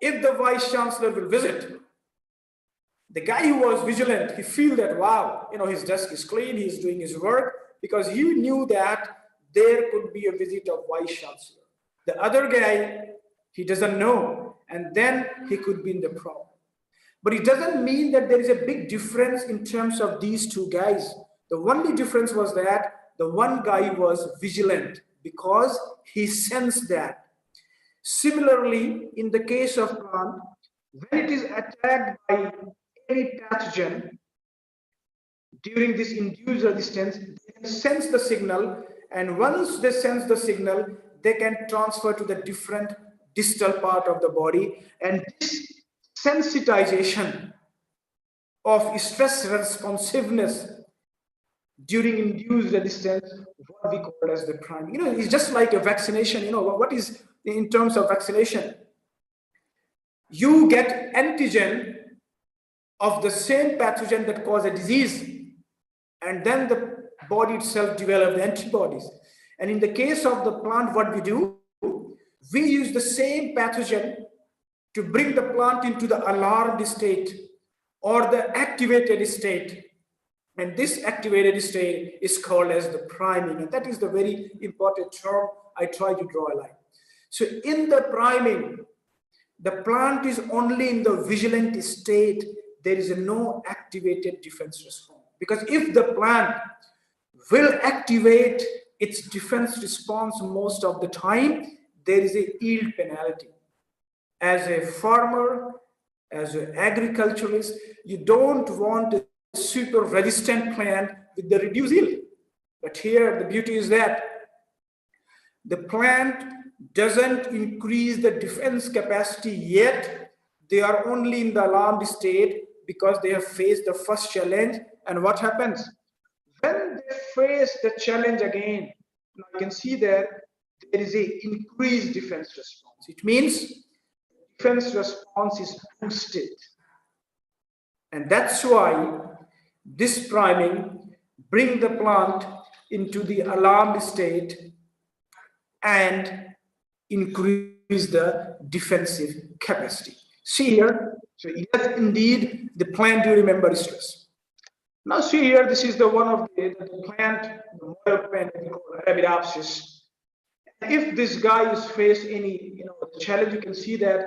if the vice chancellor will visit? The guy who was vigilant, he feel that, wow, you know, his desk is clean, he's doing his work, because he knew that there could be a visit of vice chancellor. The other guy, he doesn't know, and then he could be in the problem. But it doesn't mean that there is a big difference in terms of these two guys. The only difference was that the one guy was vigilant because he sensed that. Similarly, in the case of plant, when it is attacked by any pathogen during this induced resistance, they can sense the signal, and once they sense the signal, they can transfer to the different distal part of the body, and this sensitization of stress responsiveness during induced resistance, what we call as the priming. You know, it's just like a vaccination. You know, what is in terms of vaccination? You get antigen of the same pathogen that cause a disease, and then the body itself develops antibodies. And in the case of the plant, what we do, we use the same pathogen to bring the plant into the alarmed state or the activated state. And this activated state is called as the priming. And that is the very important term I try to draw a line. So in the priming, the plant is only in the vigilant state. There is no activated defense response. Because if the plant will activate its defense response most of the time, there is a yield penalty. As a farmer, as an agriculturalist, you don't want a super resistant plant with the reduced yield. But here the beauty is that the plant doesn't increase the defense capacity yet. They are only in the alarmed state because they have faced the first challenge. And what happens? When they face the challenge again, now you can see that there is an increased defense response. It means defense response is boosted. And that's why this priming brings the plant into the alarmed state and increase the defensive capacity. See here, so yes, indeed, the plant, do you remember stress? Now see here, this is the one of the plant, the model plant, Arabidopsis. If this guy is faced any, challenge, you can see that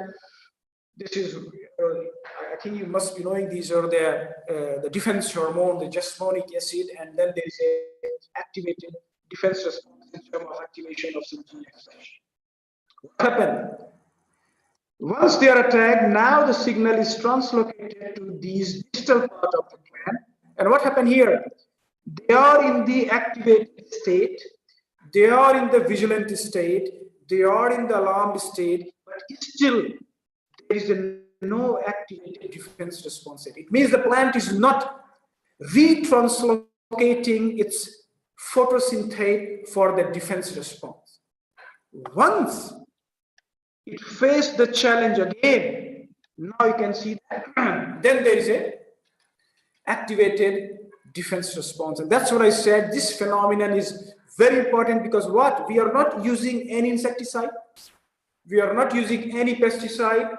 this is, I think you must be knowing these are the defense hormone, the jasmonic acid, and then there is a activated defense response in terms of activation of some gene expression. What happened? Once they are attacked, now the signal is translocated to these distal part of the plant, And what happened here? They are in the activated state, they are in the vigilant state, they are in the alarmed state, but still there is no activated defense response. It means the plant is not retranslocating its photosynthate for the defense response. Once it faced the challenge again, now you can see that then there is a activated defense response. And that's what I said, this phenomenon is very important, because what? We are not using any insecticide, we are not using any pesticide,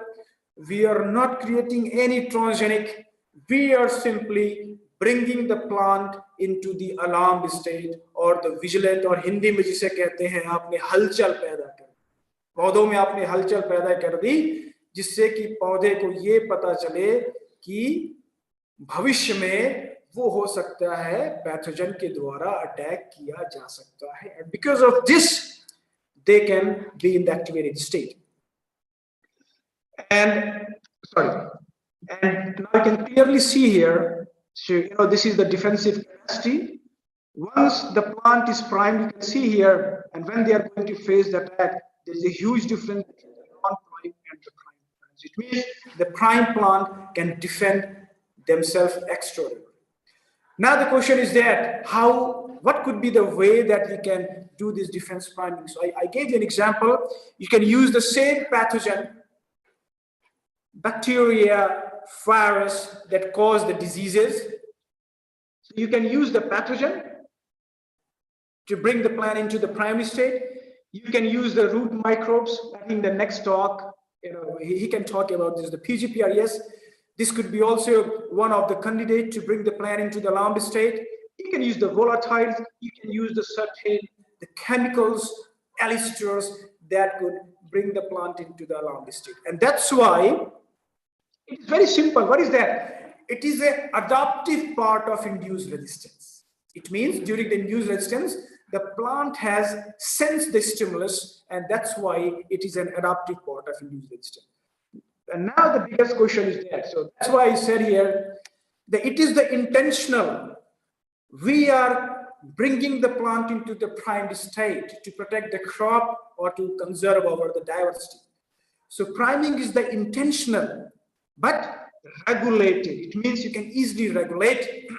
we are not creating any transgenic, we are simply bringing the plant into the alarmed state or the vigilant, और हिंदी में जिसे कहते हैं आपने हलचल पैदा कर, पौधों में आपने हलचल पैदा कर दी, जिससे कि पौधे को ये पता चले कि भविष्य में वो हो सकता है पैथोजन के द्वारा अटैक किया जा सकता है. And because of this, they can be in the activated state. And now you can clearly see here, so this is the defensive capacity. Once the plant is primed, you can see here, and when they are going to face the attack, there is a huge difference between the non-prime and the prime plants. It means the prime plant can defend themselves extraordinarily. Now the question is that what could be the way that we can do this defense priming? So I gave you an example. You can use the same pathogen, bacteria, virus that cause the diseases. So you can use the pathogen to bring the plant into the primary state. You can use the root microbes. I think the next talk, he can talk about this, the PGPR, yes. This could be also one of the candidates to bring the plant into the alarmed state. You can use the volatiles, you can use the chemicals, elixers that could bring the plant into the alarmed state. And that's why it's very simple. What is that? It is an adaptive part of induced resistance. It means during the induced resistance, the plant has sensed the stimulus, and that's why it is an adaptive part of induced resistance. And now the biggest question is that. So that's why I said here that it is the intentional. We are bringing the plant into the primed state to protect the crop or to conserve our the diversity. So priming is the intentional, but regulated. It means you can easily regulate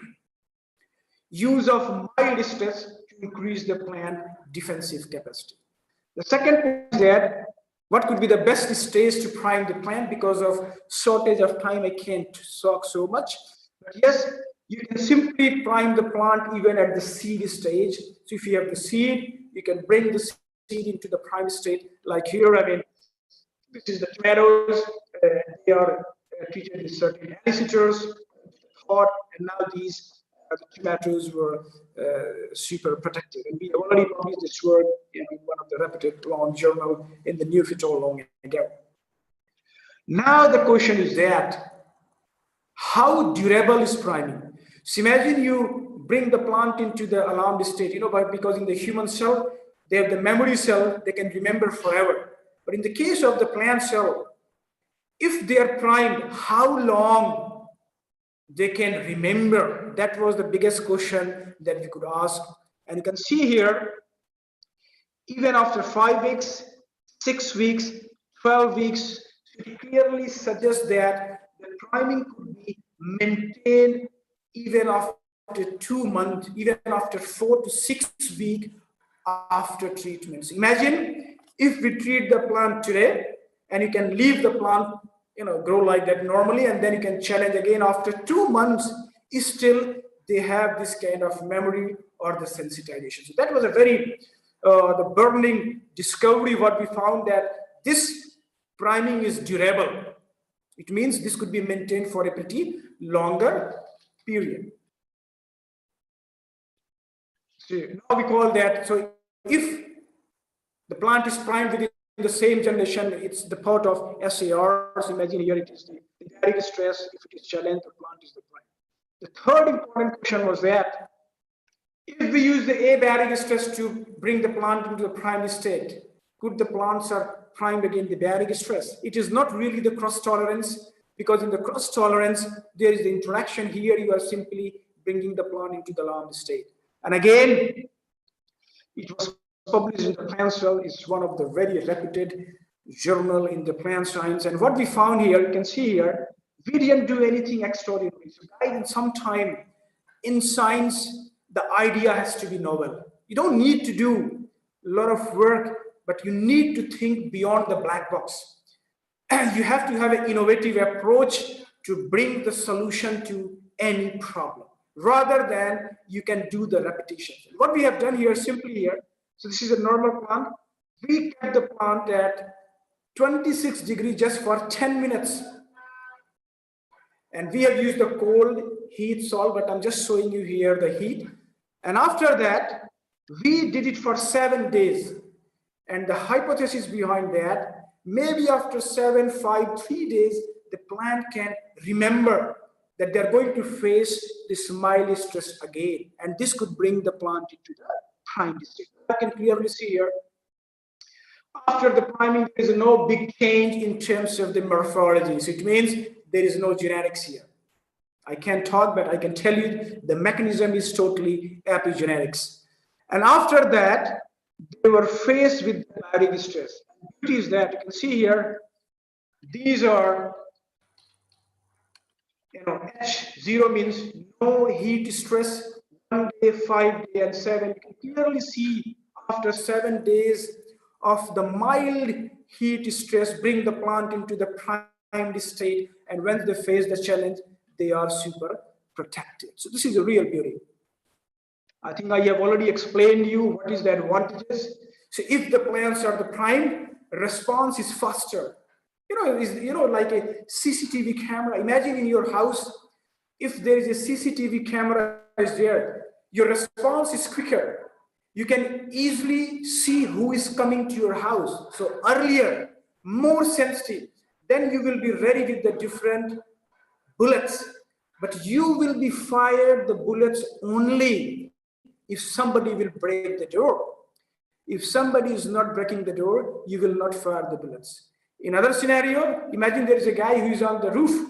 use of mild stress to increase the plant defensive capacity. The second point is that what could be the best stage to prime the plant? Because of shortage of time, I can't talk so much. But yes, you can simply prime the plant even at the seed stage. So if you have the seed, you can bring the seed into the prime state. Like here, I mean, this is the tomatoes. They are treated with certain elicitors, and now these the tomatoes were super protected. And we have already published this work in one of the reputed long journal in the New Phytol long ago. Now the question is that, how durable is priming? So imagine you bring the plant into the alarmed state, because in the human cell, they have the memory cell, they can remember forever. But in the case of the plant cell, if they are primed, how long they can remember? That was the biggest question that we could ask. And you can see here, even after 5 weeks, 6 weeks, 12 weeks, it clearly suggests that the priming could be maintained even after 2 months, even after 4 to 6 weeks after treatments. Imagine if we treat the plant today and you can leave the plant grow like that normally, and then you can challenge again after 2 months, still they have this kind of memory or the sensitization. So that was a very the burning discovery. What we found that this priming is durable. It means this could be maintained for a pretty longer period. So now we call that, so if the plant is primed within the same generation, it's the part of SARs. Imagine here it is the direct stress. If it is challenged, the plant is the prime. The third important question was that if we use the abiotic stress to bring the plant into the primary state, could the plants are primed against the biotic stress? It is not really the cross tolerance, because in the cross tolerance, there is the interaction. Here you are simply bringing the plant into the alarmed state. And again, it was published in the Plant Cell. It's one of the very reputed journal in the plant science. And what we found here, you can see here, we didn't do anything extraordinary. So guys, in some time in science, the idea has to be novel. You don't need to do a lot of work, but you need to think beyond the black box. And you have to have an innovative approach to bring the solution to any problem, rather than you can do the repetition. What we have done here, simply here, so this is a normal plant. We kept the plant at 26 degrees just for 10 minutes. And we have used the cold heat salt, but I'm just showing you here the heat. And after that, we did it for 7 days. And the hypothesis behind that, maybe after 7, 5, 3 days, the plant can remember that they're going to face the smiley stress again. And this could bring the plant into the prime state. I can clearly see here, after the priming, there is no big change in terms of the morphology. So it means there is no genetics here. I can't talk, but I can tell you the mechanism is totally epigenetics. And after that, they were faced with biotic stress. The beauty is that you can see here, these are, H0 means no heat stress, 1 day, 5 day, and 7. You can clearly see after 7 days of the mild heat stress, bring the plant into the primed state, and when they face the challenge, they are super protected. So this is a real beauty. I think I have already explained you what is the advantages. So if the plants are the primed, response is faster. Like a CCTV camera. Imagine in your house, if there is a CCTV camera is there, your response is quicker. You can easily see who is coming to your house. So earlier, more sensitive, then you will be ready with the different bullets. But you will be fired the bullets only if somebody will break the door. If somebody is not breaking the door, you will not fire the bullets. In other scenario, imagine there is a guy who is on the roof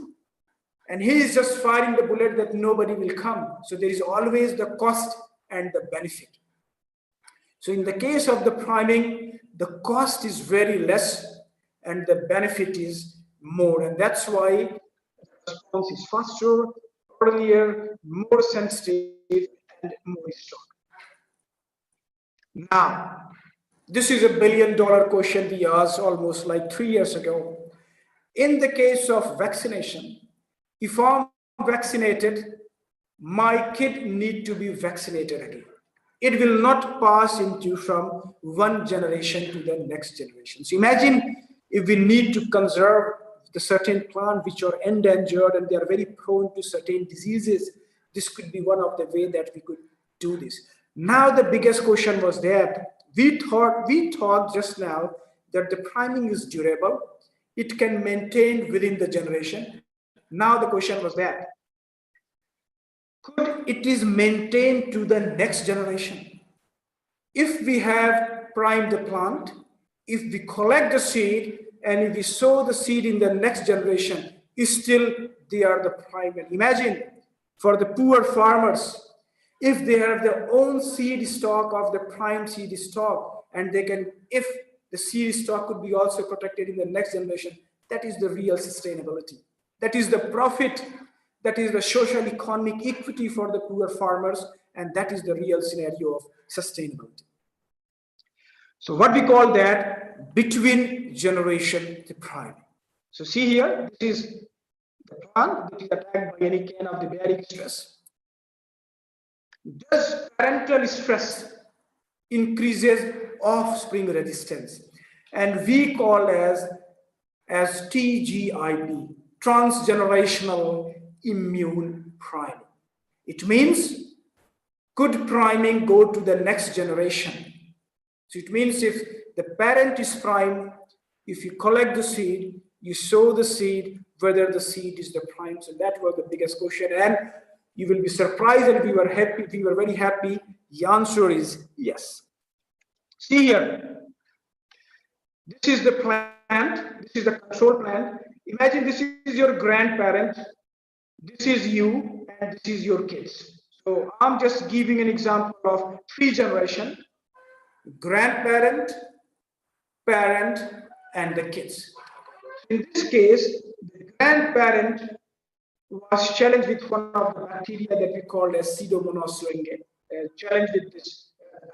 and he is just firing the bullet that nobody will come. So there is always the cost and the benefit. So in the case of the priming, the cost is very less and the benefit is more. And that's why the response is faster, earlier, more sensitive, and more strong. Now, this is $1 billion question we asked almost like 3 years ago. In the case of vaccination, if I'm vaccinated, my kid need to be vaccinated again. It will not pass into from one generation to the next generation. So imagine if we need to conserve the certain plant which are endangered and they are very prone to certain diseases. This could be one of the way that we could do this. Now the biggest question was that we thought just now that the priming is durable. It can maintain within the generation. Now the question was that, could it is maintained to the next generation? If we have primed the plant, if we collect the seed, and if we sow the seed in the next generation, still they are the primed. Imagine for the poor farmers, if they have their own seed stock of the prime seed stock, and they can, if the seed stock could be also protected in the next generation, that is the real sustainability. That is the profit. That is the social economic equity for the poor farmers, and that is the real scenario of sustainability. So what we call that between generation the priming. So see here, this is the plant that is attacked by any kind of the baric stress. Does parental stress increases offspring resistance? And we call as TGIP, transgenerational immune priming. It means could priming go to the next generation? So it means if the parent is primed, if you collect the seed, you sow the seed, whether the seed is the prime. So that was the biggest question. And you will be surprised, and we were happy, we were very happy. The answer is yes. See here, this is the plant, this is the control plant. Imagine this is your grandparent, this is you, and this is your kids. So I'm just giving an example of 3 generations: grandparent, parent, and the kids. In this case, the grandparent was challenged with one of the bacteria that we call as Pseudomonas syringae, challenged with this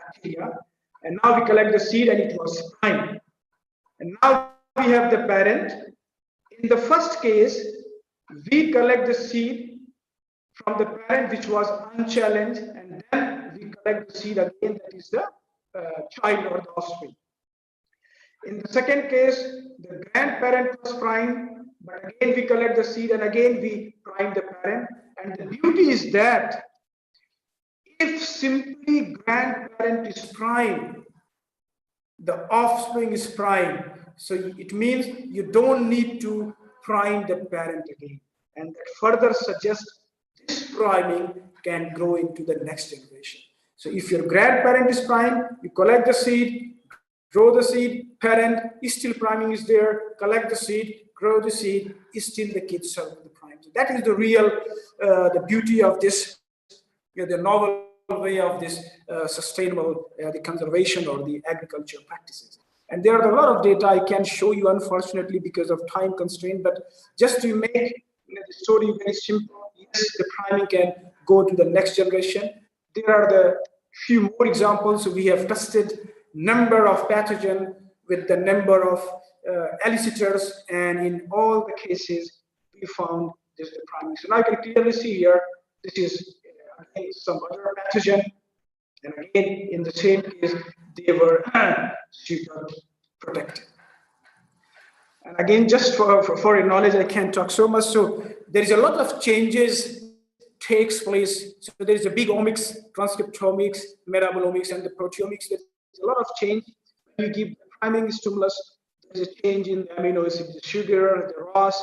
bacteria. And now we collect the seed and it was prime. And now we have the parent. In the first case, we collect the seed from the parent which was unchallenged, and then we collect the seed again, that is the child or the offspring. In the second case, the grandparent was primed, but again we collect the seed and again we prime the parent. And the beauty is that if simply grandparent is primed, the offspring is primed. So it means you don't need to prime the parent again. And that further suggests this priming can grow into the next generation. So if your grandparent is primed, you collect the seed, grow the seed, parent is still priming is there, collect the seed, grow the seed, is still the kids serve the prime. So that is the real, the beauty of this, the novel way of this sustainable, the conservation or the agriculture practices. And there are a lot of data I can show you, unfortunately, because of time constraint, but just to make the story very simple, yes, the priming can go to the next generation. There are the few more examples. We have tested number of pathogen with the number of elicitors, and in all the cases, we found this the priming. So now you can clearly see here, this is again some other pathogen, and again in the same case, they were super protected. And again, just for your knowledge, I can't talk so much. So there is a lot of changes takes place. So there is a big omics, transcriptomics, metabolomics, and the proteomics. There's a lot of change. When you give the priming stimulus, there's a change in the amino acids, the sugar, the ROS.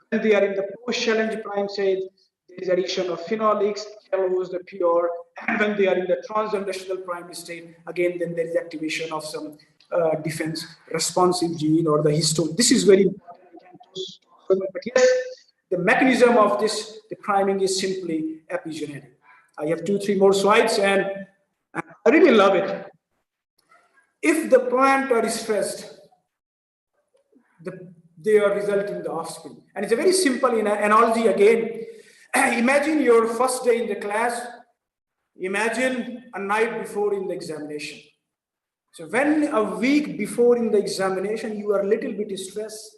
When they are in the post-challenge prime stage, there is addition of phenolics, yellows, the pure. And when they are in the transgenerational prime state, again, then there is activation of some defense responsive gene or the histone. This is very important. But yes, the mechanism of this, the priming is simply epigenetic. I have 2-3 more slides, and I really love it. If the plant are stressed, they are resulting the offspring. And it's a very simple analogy again. Imagine your first day in the class. Imagine a night before in the examination. So when a week before in the examination, you are a little bit stressed,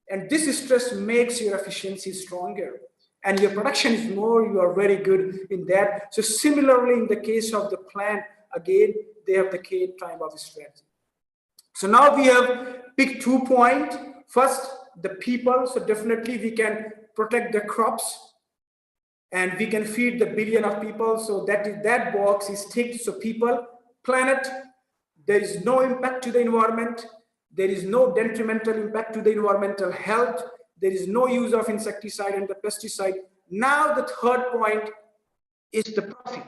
and this stress makes your efficiency stronger, and your production is more, you are very good in that. So similarly, in the case of the plant, again, they have the time of stress. So now we have picked 2 points. First, the people. So definitely we can protect the crops, and we can feed the billion of people. So that box is ticked. So people, planet, there is no impact to the environment. There is no detrimental impact to the environmental health. There is no use of insecticide and the pesticide. Now the third point is the profit.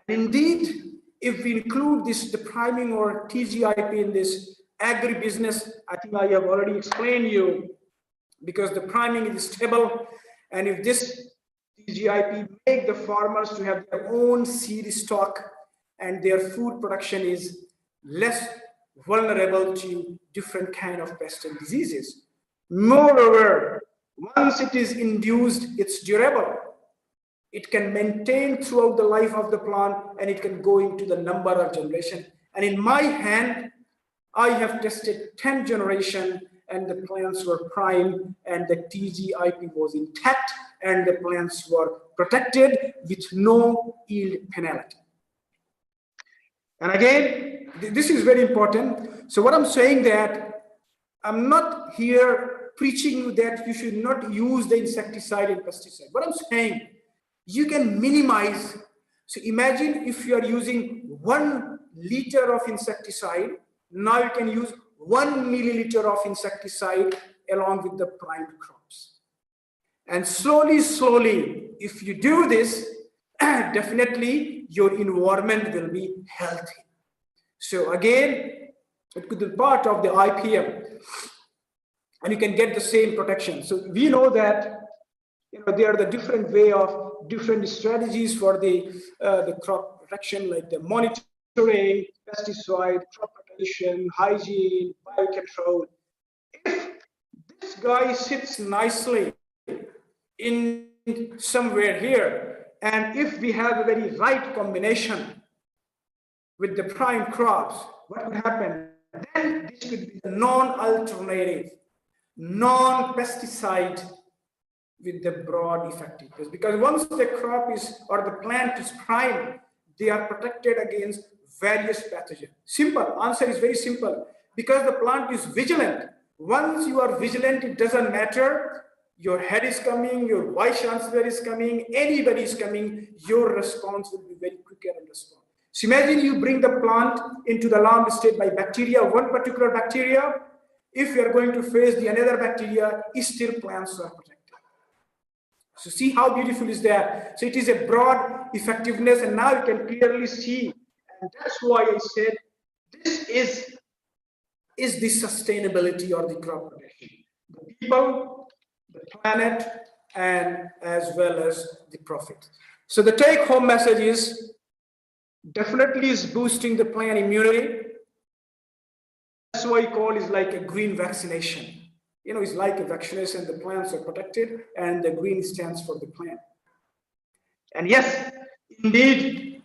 And indeed, if we include this, the priming or TGIP in this agribusiness, I think I have already explained you, because the priming is stable, and if this TGIP make the farmers to have their own seed stock, and their food production is less vulnerable to different kind of pests and diseases. Moreover, once it is induced, it's durable. It can maintain throughout the life of the plant, and it can go into the number of generation. And in my hand, I have tested 10 generation, and the plants were prime, and the TGIP was intact, and the plants were protected with no yield penalty. And again, this is very important. So what I'm saying that I'm not here preaching that you should not use the insecticide and pesticide. What I'm saying, you can minimize. So imagine if you are using 1 liter of insecticide, now you can use 1 milliliter of insecticide along with the primed crops. And slowly, if you do this, definitely your environment will be healthy. So again, it could be part of the IPM, and you can get the same protection. So we know that there are the different way of different strategies for the crop protection, like the monitoring, pesticide, crop rotation, hygiene, biocontrol. If this guy sits nicely in somewhere here, and if we have a very right combination with the prime crops, what would happen? Then this could be the non-alternative, non-pesticide with the broad effectiveness. Because once the crop is, or the plant is prime, they are protected against various pathogens. Simple, answer is very simple. Because the plant is vigilant. Once you are vigilant, it doesn't matter. Your head is coming, your vice chancellor is coming, anybody is coming, your response will be very quicker and respond. So imagine you bring the plant into the alarm state by bacteria, one particular bacteria. If you are going to face the another bacteria, still plants are protected. So see how beautiful is that? So it is a broad effectiveness, and now you can clearly see, and that's why I said this is the sustainability or the crop protection. The people, the planet, and as well as the profit. So the take-home message is definitely is boosting the plant immunity. That's why I call it like a green vaccination. It's like a vaccination, the plants are protected, and the green stands for the plant. And yes, indeed,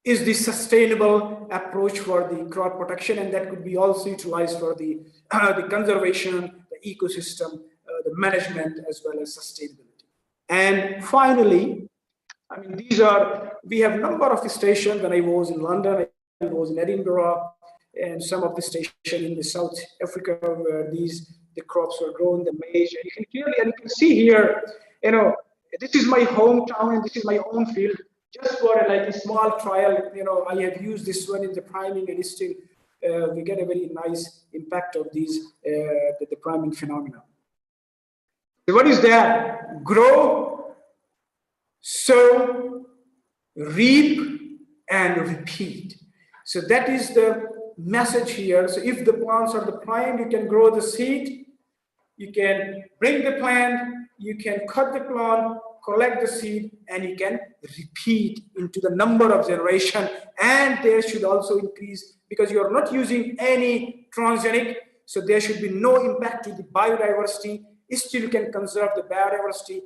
is the sustainable approach for the crop protection, and that could be also utilized for the conservation, the ecosystem, the management, as well as sustainability. And finally, we have a number of stations. When I was in London, I was in Edinburgh, and some of the stations in the South Africa where the crops were grown, the maize. And you can clearly, and you can see here, this is my hometown and this is my own field. Just for like a small trial, I have used this one in the priming, and still we get a very nice impact of these the priming phenomena. So what is that? Grow, sow, reap, and repeat. So that is the message here. So if the plants are the prime, you can grow the seed, you can bring the plant, you can cut the plant, collect the seed, and you can repeat into the number of generation. And there should also increase, because you are not using any transgenic, so there should be no impact to the biodiversity. Still you can conserve the biodiversity.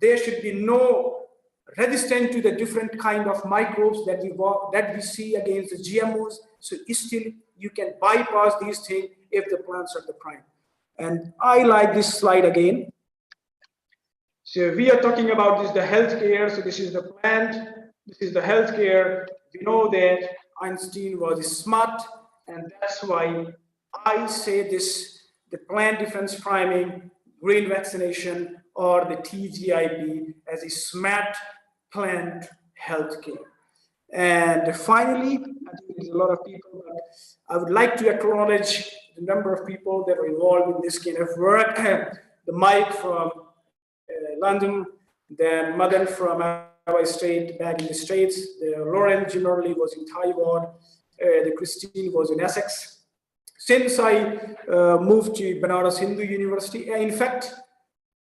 There should be no resistant to the different kind of microbes that we see against the GMOs. So still you can bypass these things if the plants are the prime. And I like this slide again. So we are talking about this, the healthcare. So this is the plant, this is the healthcare. We know that Einstein was smart, and that's why I say this, the plant defense priming, green vaccination, or the TGIP as a smart plant healthcare. And finally, I think there's a lot of people, but I would like to acknowledge the number of people that are involved in this kind of work. The Mike from London, then Madan from our state back in the States, the Lauren generally was in Taiwan, the Christine was in Essex. Since I moved to Banaras Hindu University, in fact,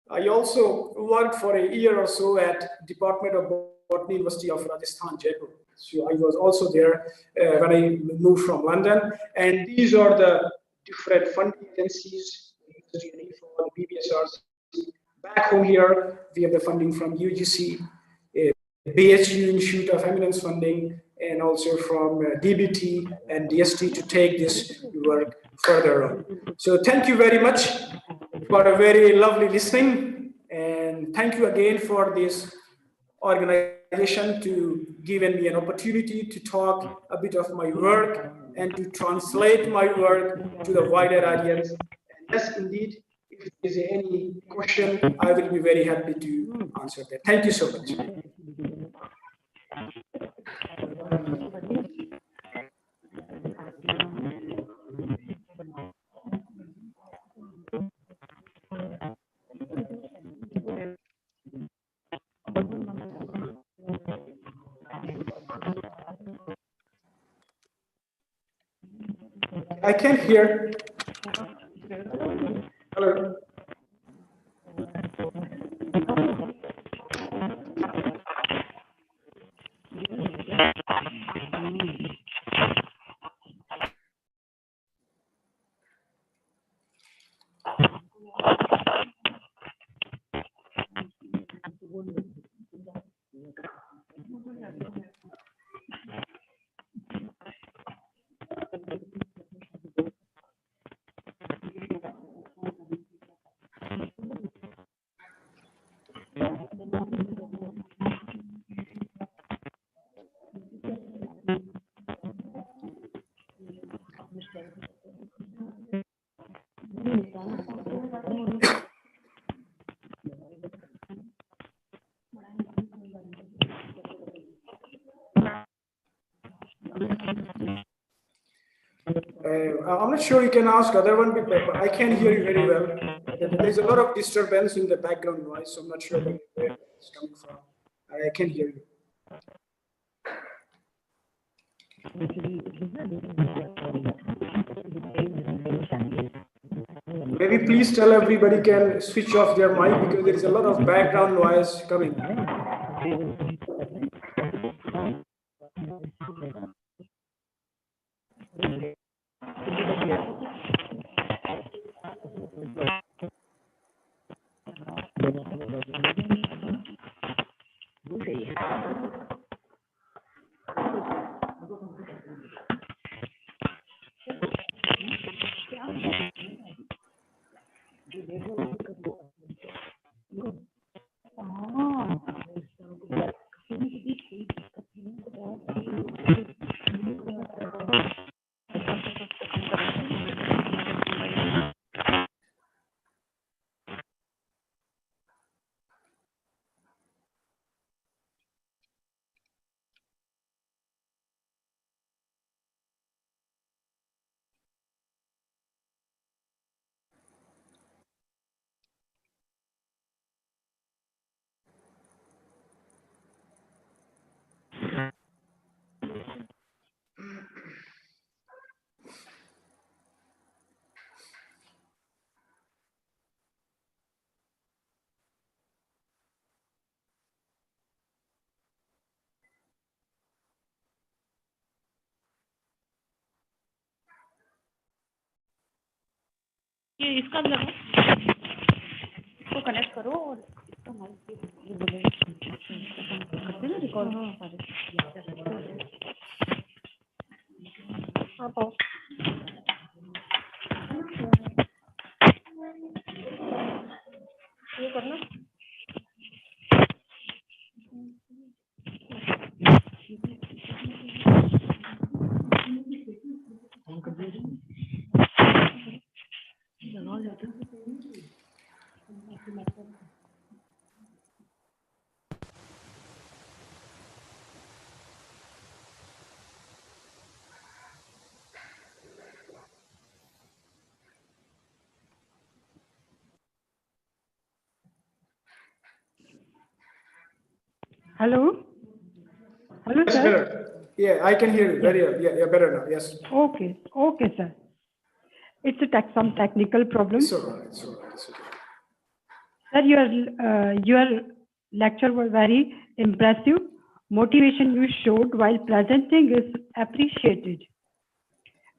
I also worked for a year or so at Department of Botany, University of Rajasthan, Jaipur. So I was also there when I moved from London. And these are the different funding agencies, the BBSRC. Back home here, we have the funding from UGC, BHU Institute of Eminence Funding, and also from DBT and DST to take this work further on. So thank you very much for a very lovely listening, and thank you again for this organization to giving me an opportunity to talk a bit of my work and to translate my work to the wider audience. And yes, indeed, if there is any question, I will be very happy to answer that. Thank you so much. I can't hear. Hello. I'm not sure you can ask other one, but I can't hear you very well. There's a lot of disturbance in the background noise, so I'm not sure where it's coming from. I can hear you. Maybe please tell everybody can switch off their mic because there is a lot of background noise coming. ये इसका लगाओ, इसको connect करो और इसका mic करते ना record. आप आओ। ये करना। Hello? Hello, Yes, sir? better. Yeah, I can hear you very well. Yeah, better now. Yes. Okay, sir. It's some technical problem. It's all right. It's all right. It's okay. Sir, your lecture was very impressive. Motivation you showed while presenting is appreciated.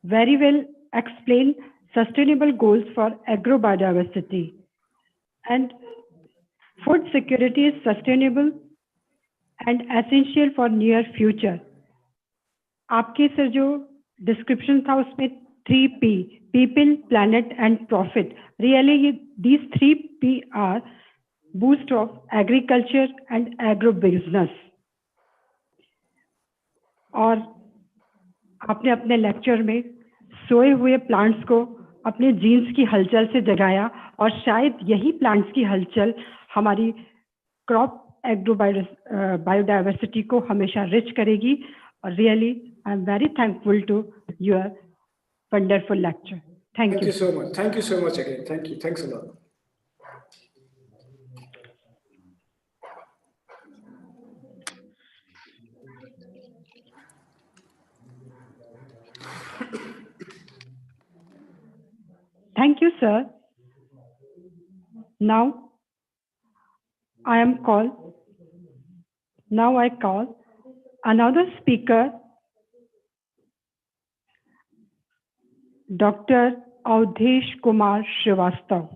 Very well explained sustainable goals for agrobiodiversity. And food security is sustainable and essential for near future. आपके sir जो description था उसमें 3P, people, planet and profit. Really, these 3P are boost of agriculture and agro-business. और आपने अपने lecture में सोए हुए प्लांट्स को अपने जीन्स की हलचल से जगाया और शायद यही प्लांट्स की हलचल हमारी क्रॉप बायोडाइवर्सिटी को हमेशा रिच करेगी. और really I am very thankful to your wonderful lecture. Thank you so much. Thank you so much again. Thank you. Thanks a lot. Thank you, sir. Now I call another speaker, Dr. Avdesh Kumar Srivastav.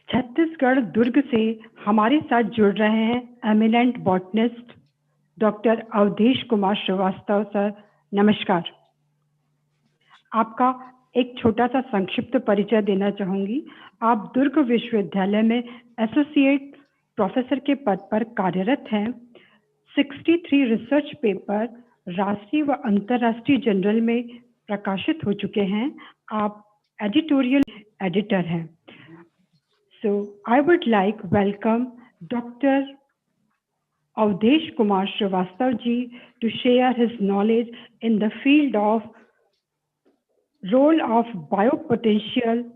Chhattisgarh Durg से हमारे साथ जुड़ रहे हैं eminent botanist doctor Avdesh Kumar Srivastav. Sir नमस्कार. आपका एक छोटा सा संक्षिप्त परिचय देना चाहूंगी. आप दुर्ग विश्वविद्यालय में एसोसिएट प्रोफेसर के पद पर कार्यरत हैं। 63 रिसर्च पेपर राष्ट्रीय व अंतर्राष्ट्रीय जर्नल में प्रकाशित हो चुके हैं। आप एडिटोरियल एडिटर हैं। So I would like welcome Dr. Avdesh Kumar Srivastav ji to share his knowledge in the field of role of biopotential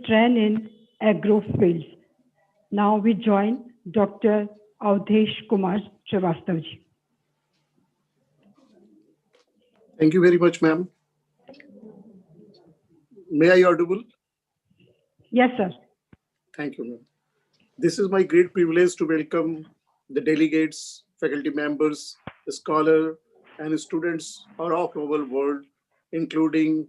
strain in agro fields. Now we join Dr. Avdesh Kumar Srivastav ji. Thank you very much, ma'am. May I audible? Yes, sir. Thank you, ma'am. This is my great privilege to welcome the delegates, faculty members, scholars, and students all over the world, including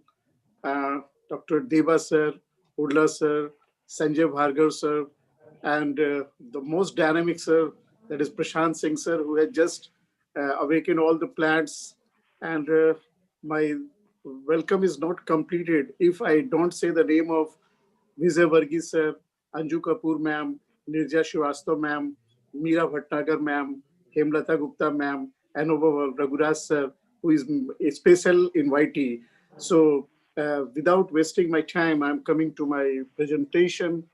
Dr. Deva sir, Udla sir, Sanjay Bhargav sir, and the most dynamic sir, that is Prashant Singh sir, who had just awakened all the plants. And my welcome is not completed if I don't say the name of Vijay Varghese sir, Anju Kapoor ma'am, Nirja Srivastav ma'am, Meera Bhatnagar ma'am, Hemlata Gupta ma'am, and over Raghuraj sir, who is a special invitee. So without wasting my time, I'm coming to my presentation.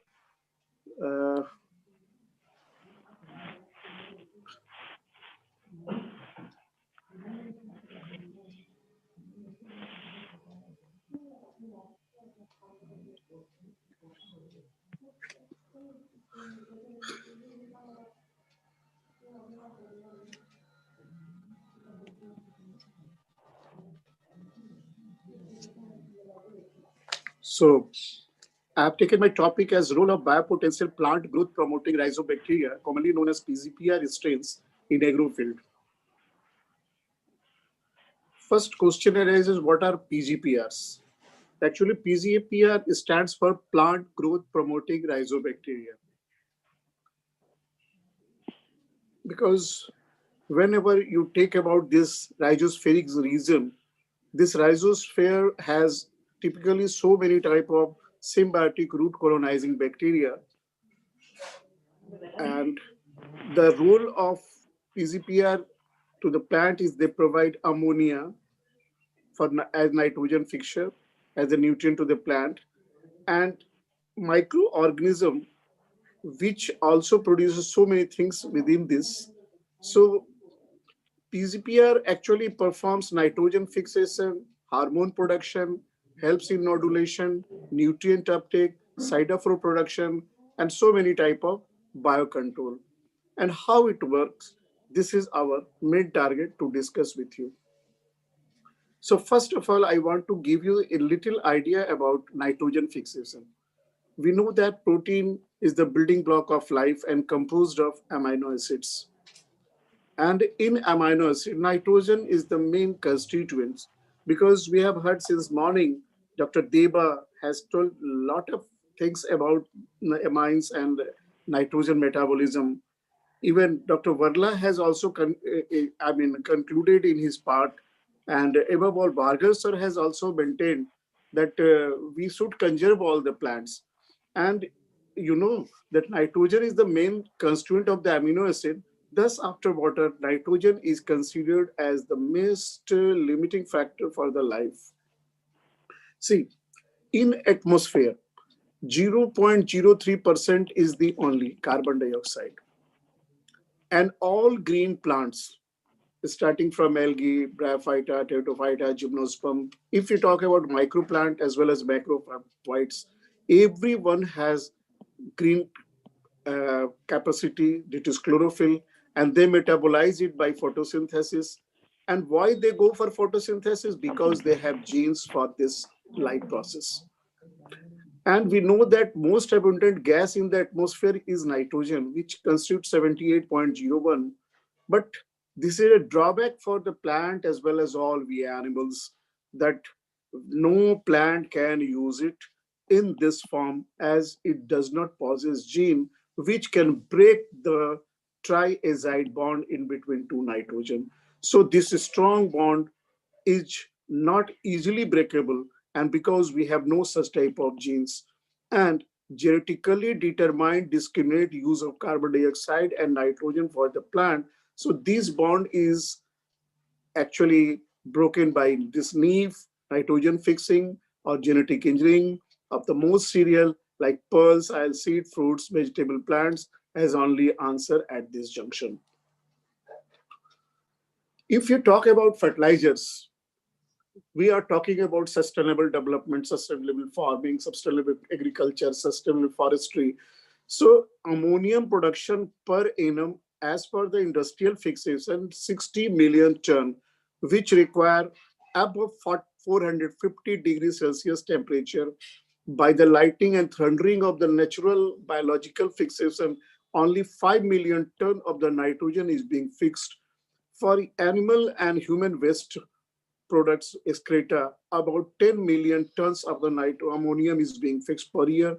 So I've taken my topic as role of biopotential plant growth promoting rhizobacteria, commonly known as PGPR strains in agrofield. First question arises, what are PGPRs? Actually, PGPR stands for plant growth promoting rhizobacteria. Because whenever you take about this rhizospheric region, this rhizosphere has typically so many type of symbiotic root colonizing bacteria. And the role of PGPR to the plant is they provide ammonia as nitrogen fixture, as a nutrient to the plant, and microorganism which also produces so many things within this. So PGPR actually performs nitrogen fixation, hormone production, helps in nodulation, nutrient uptake, cytophrol production, and so many type of biocontrol. And how it works, this is our main target to discuss with you. So first of all, I want to give you a little idea about nitrogen fixation. We know that protein is the building block of life and composed of amino acids. And in amino acid, nitrogen is the main constituent, because we have heard since morning, Dr. Deba has told a lot of things about amines and nitrogen metabolism. Even Dr. Varla has also concluded in his part. And above all, Bhargav sir has also maintained that we should conserve all the plants. And you know that nitrogen is the main constituent of the amino acid. Thus, after water, nitrogen is considered as the most limiting factor for the life. See, in atmosphere, 0.03% is the only carbon dioxide. And all green plants, starting from algae, bryophyta, pteridophyta, gymnosperm, if you talk about microplant as well as macrophytes, everyone has green capacity due to chlorophyll, and they metabolize it by photosynthesis. And why they go for photosynthesis? Because they have genes for this light process. And we know that most abundant gas in the atmosphere is nitrogen, which constitutes 78.01. But this is a drawback for the plant as well as all we animals, that no plant can use it in this form, as it does not possess gene which can break the triazide bond in between two nitrogen. So this strong bond is not easily breakable, and because we have no such type of genes, and genetically determined discriminate use of carbon dioxide and nitrogen for the plant. So this bond is actually broken by this NEEF, nitrogen fixing, or genetic engineering of the most cereal like pearls, seed, fruits, vegetable plants as only answer at this junction. If you talk about fertilizers, we are talking about sustainable development, sustainable farming, sustainable agriculture, sustainable forestry. So ammonium production per annum, as per the industrial fixation, 60 million ton, which require above 450 degrees Celsius temperature. By the lighting and thundering of the natural biological fixation, only 5 million ton of the nitrogen is being fixed. For animal and human waste products excreta, about 10 million tons of the ammonium is being fixed per year.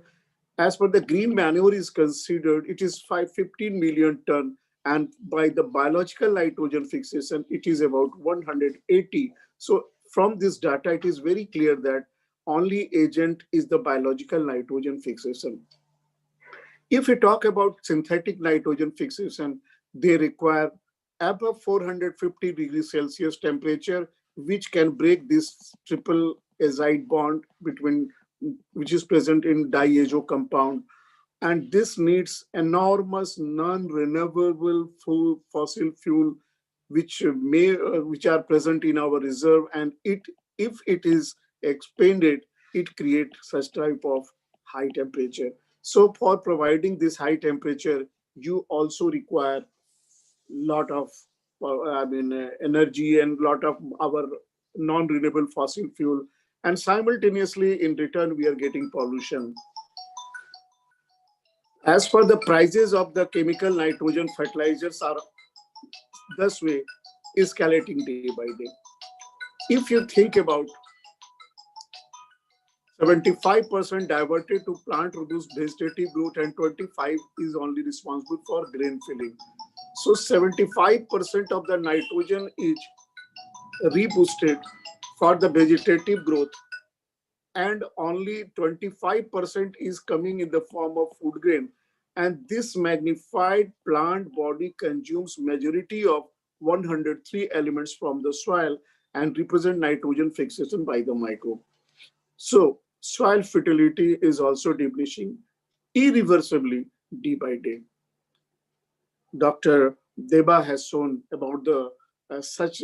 As per the green manure is considered, it is 15 million ton, and by the biological nitrogen fixation, it is about 180. So from this data, it is very clear that only agent is the biological nitrogen fixation. If we talk about synthetic nitrogen fixation, they require above 450 degrees Celsius temperature, which can break this triple azide bond between, which is present in diazo compound. And this needs enormous non-renewable fossil fuel, which are present in our reserve. And if it is expanded, it creates such type of high temperature. So for providing this high temperature, you also require lot of energy and lot of our non-renewable fossil fuel, and simultaneously in return we are getting pollution. As for the prices of the chemical nitrogen fertilizers are this way escalating day by day. If you think about 75% diverted to plant reduced vegetative growth and 25 is only responsible for grain filling. So 75% of the nitrogen is reboosted for the vegetative growth, and only 25% is coming in the form of food grain. And this magnified plant body consumes majority of 103 elements from the soil and represent nitrogen fixation by the microbe. So soil fertility is also diminishing irreversibly day by day. Dr. Deba has shown about the such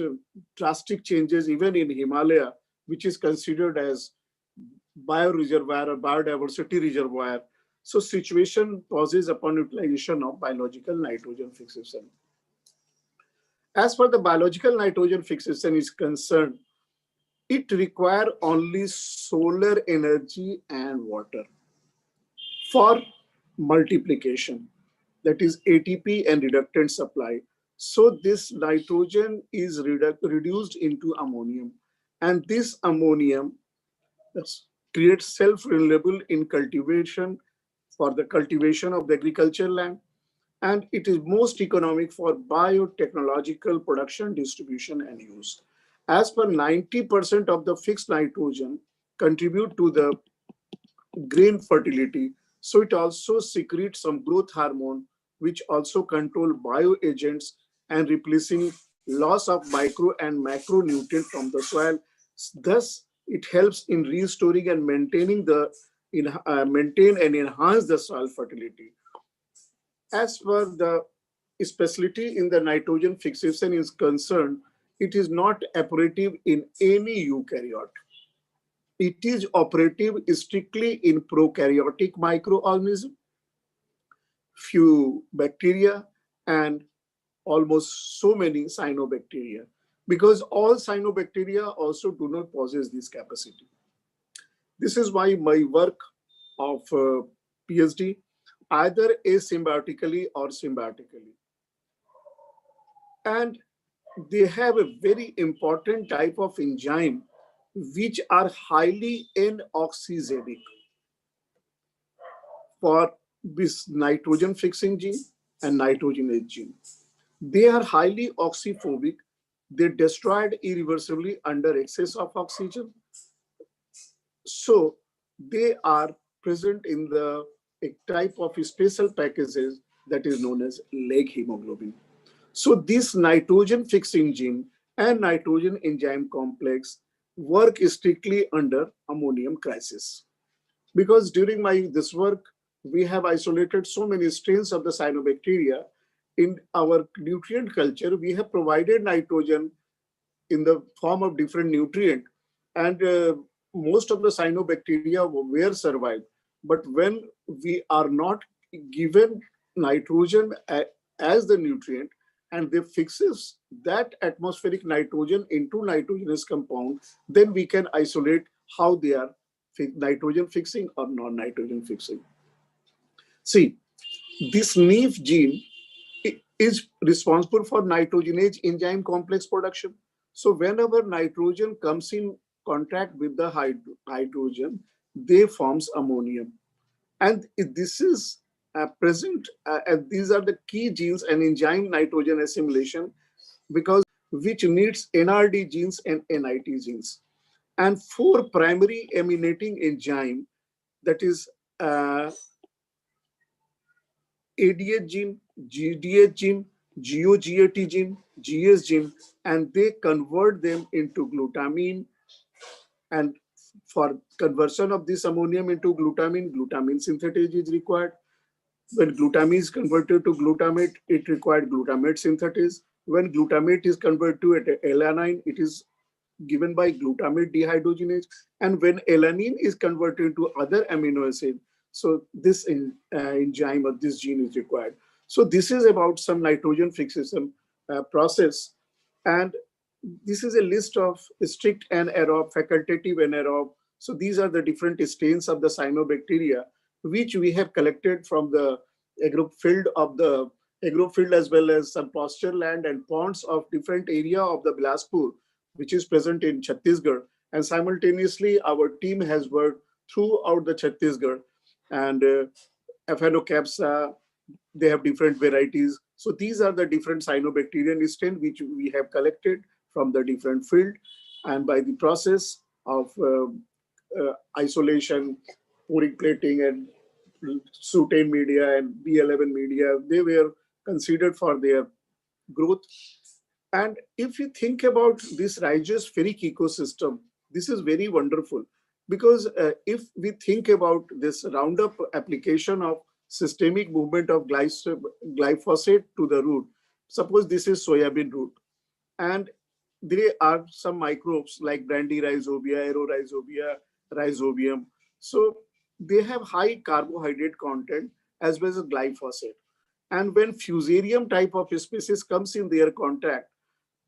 drastic changes even in Himalaya, which is considered as bioreservoir or biodiversity reservoir. So situation pauses upon utilization of biological nitrogen fixation. As far the biological nitrogen fixation is concerned, it requires only solar energy and water for multiplication, that is ATP and reductant supply. So this nitrogen is reduced into ammonium, and this ammonium creates self-renewable in cultivation for the cultivation of the agricultural land, and it is most economic for biotechnological production, distribution, and use. As per 90% of the fixed nitrogen contribute to the grain fertility, so it also secretes some growth hormone, which also control bioagents and replacing loss of micro and macronutrient from the soil. Thus, it helps in restoring and maintaining maintain and enhance the soil fertility. As for the specialty in the nitrogen fixation is concerned, it is not operative in any eukaryote. It is operative strictly in prokaryotic microorganisms, few bacteria, and almost so many cyanobacteria, because all cyanobacteria also do not possess this capacity. This is why my work of PhD, either asymbiotically or symbiotically. And they have a very important type of enzyme which are highly N-oxygenic for this nitrogen fixing gene and nitrogenase gene. They are highly oxyphobic. They destroyed irreversibly under excess of oxygen. So they are present in the a type of special packages that is known as leg hemoglobin. So this nitrogen fixing gene and nitrogen enzyme complex work strictly under ammonium crisis. Because during this work, we have isolated so many strains of the cyanobacteria. In our nutrient culture, we have provided nitrogen in the form of different nutrient, and most of the cyanobacteria were survived. But when we are not given nitrogen as the nutrient, and they fixes that atmospheric nitrogen into nitrogenous compound, then we can isolate how they are nitrogen fixing or non-nitrogen fixing. See, this NEEF gene is responsible for nitrogenase enzyme complex production. So whenever nitrogen comes in contact with the hydrogen, they forms ammonium. And this is present, and these are the key genes and enzyme nitrogen assimilation, because which needs NRD genes and NIT genes. And four primary emanating enzyme, that is ADH gene, GDH gene, GOGAT gene, GS gene, and they convert them into glutamine. And for conversion of this ammonium into glutamine, glutamine synthetase is required. When glutamine is converted to glutamate, it required glutamate synthetase. When glutamate is converted to alanine, it is given by glutamate dehydrogenase. And when alanine is converted to other amino acid, so this enzyme or this gene is required. So this is about some nitrogen fixation process. And this is a list of strict anaerobe, facultative anaerobe. So these are the different strains of the cyanobacteria, which we have collected from the field of the field, as well as some pasture land and ponds of different area of the Bilaspur, which is present in Chhattisgarh. And simultaneously, our team has worked throughout the Chhattisgarh. And Aphanocapsa, they have different varieties. So these are the different cyanobacterian strain which we have collected from the different field. And by the process of isolation, pouring plating, and soutane media and B11 media, they were considered for their growth. And if you think about this rhizospheric ecosystem, this is very wonderful, because if we think about this Roundup application of systemic movement of glyphosate to the root, suppose this is soybean root, and there are some microbes like Brandyrhizobia, Aerorhizobia, Rhizobium. So they have high carbohydrate content as well as glyphosate. And when fusarium type of species comes in their contact,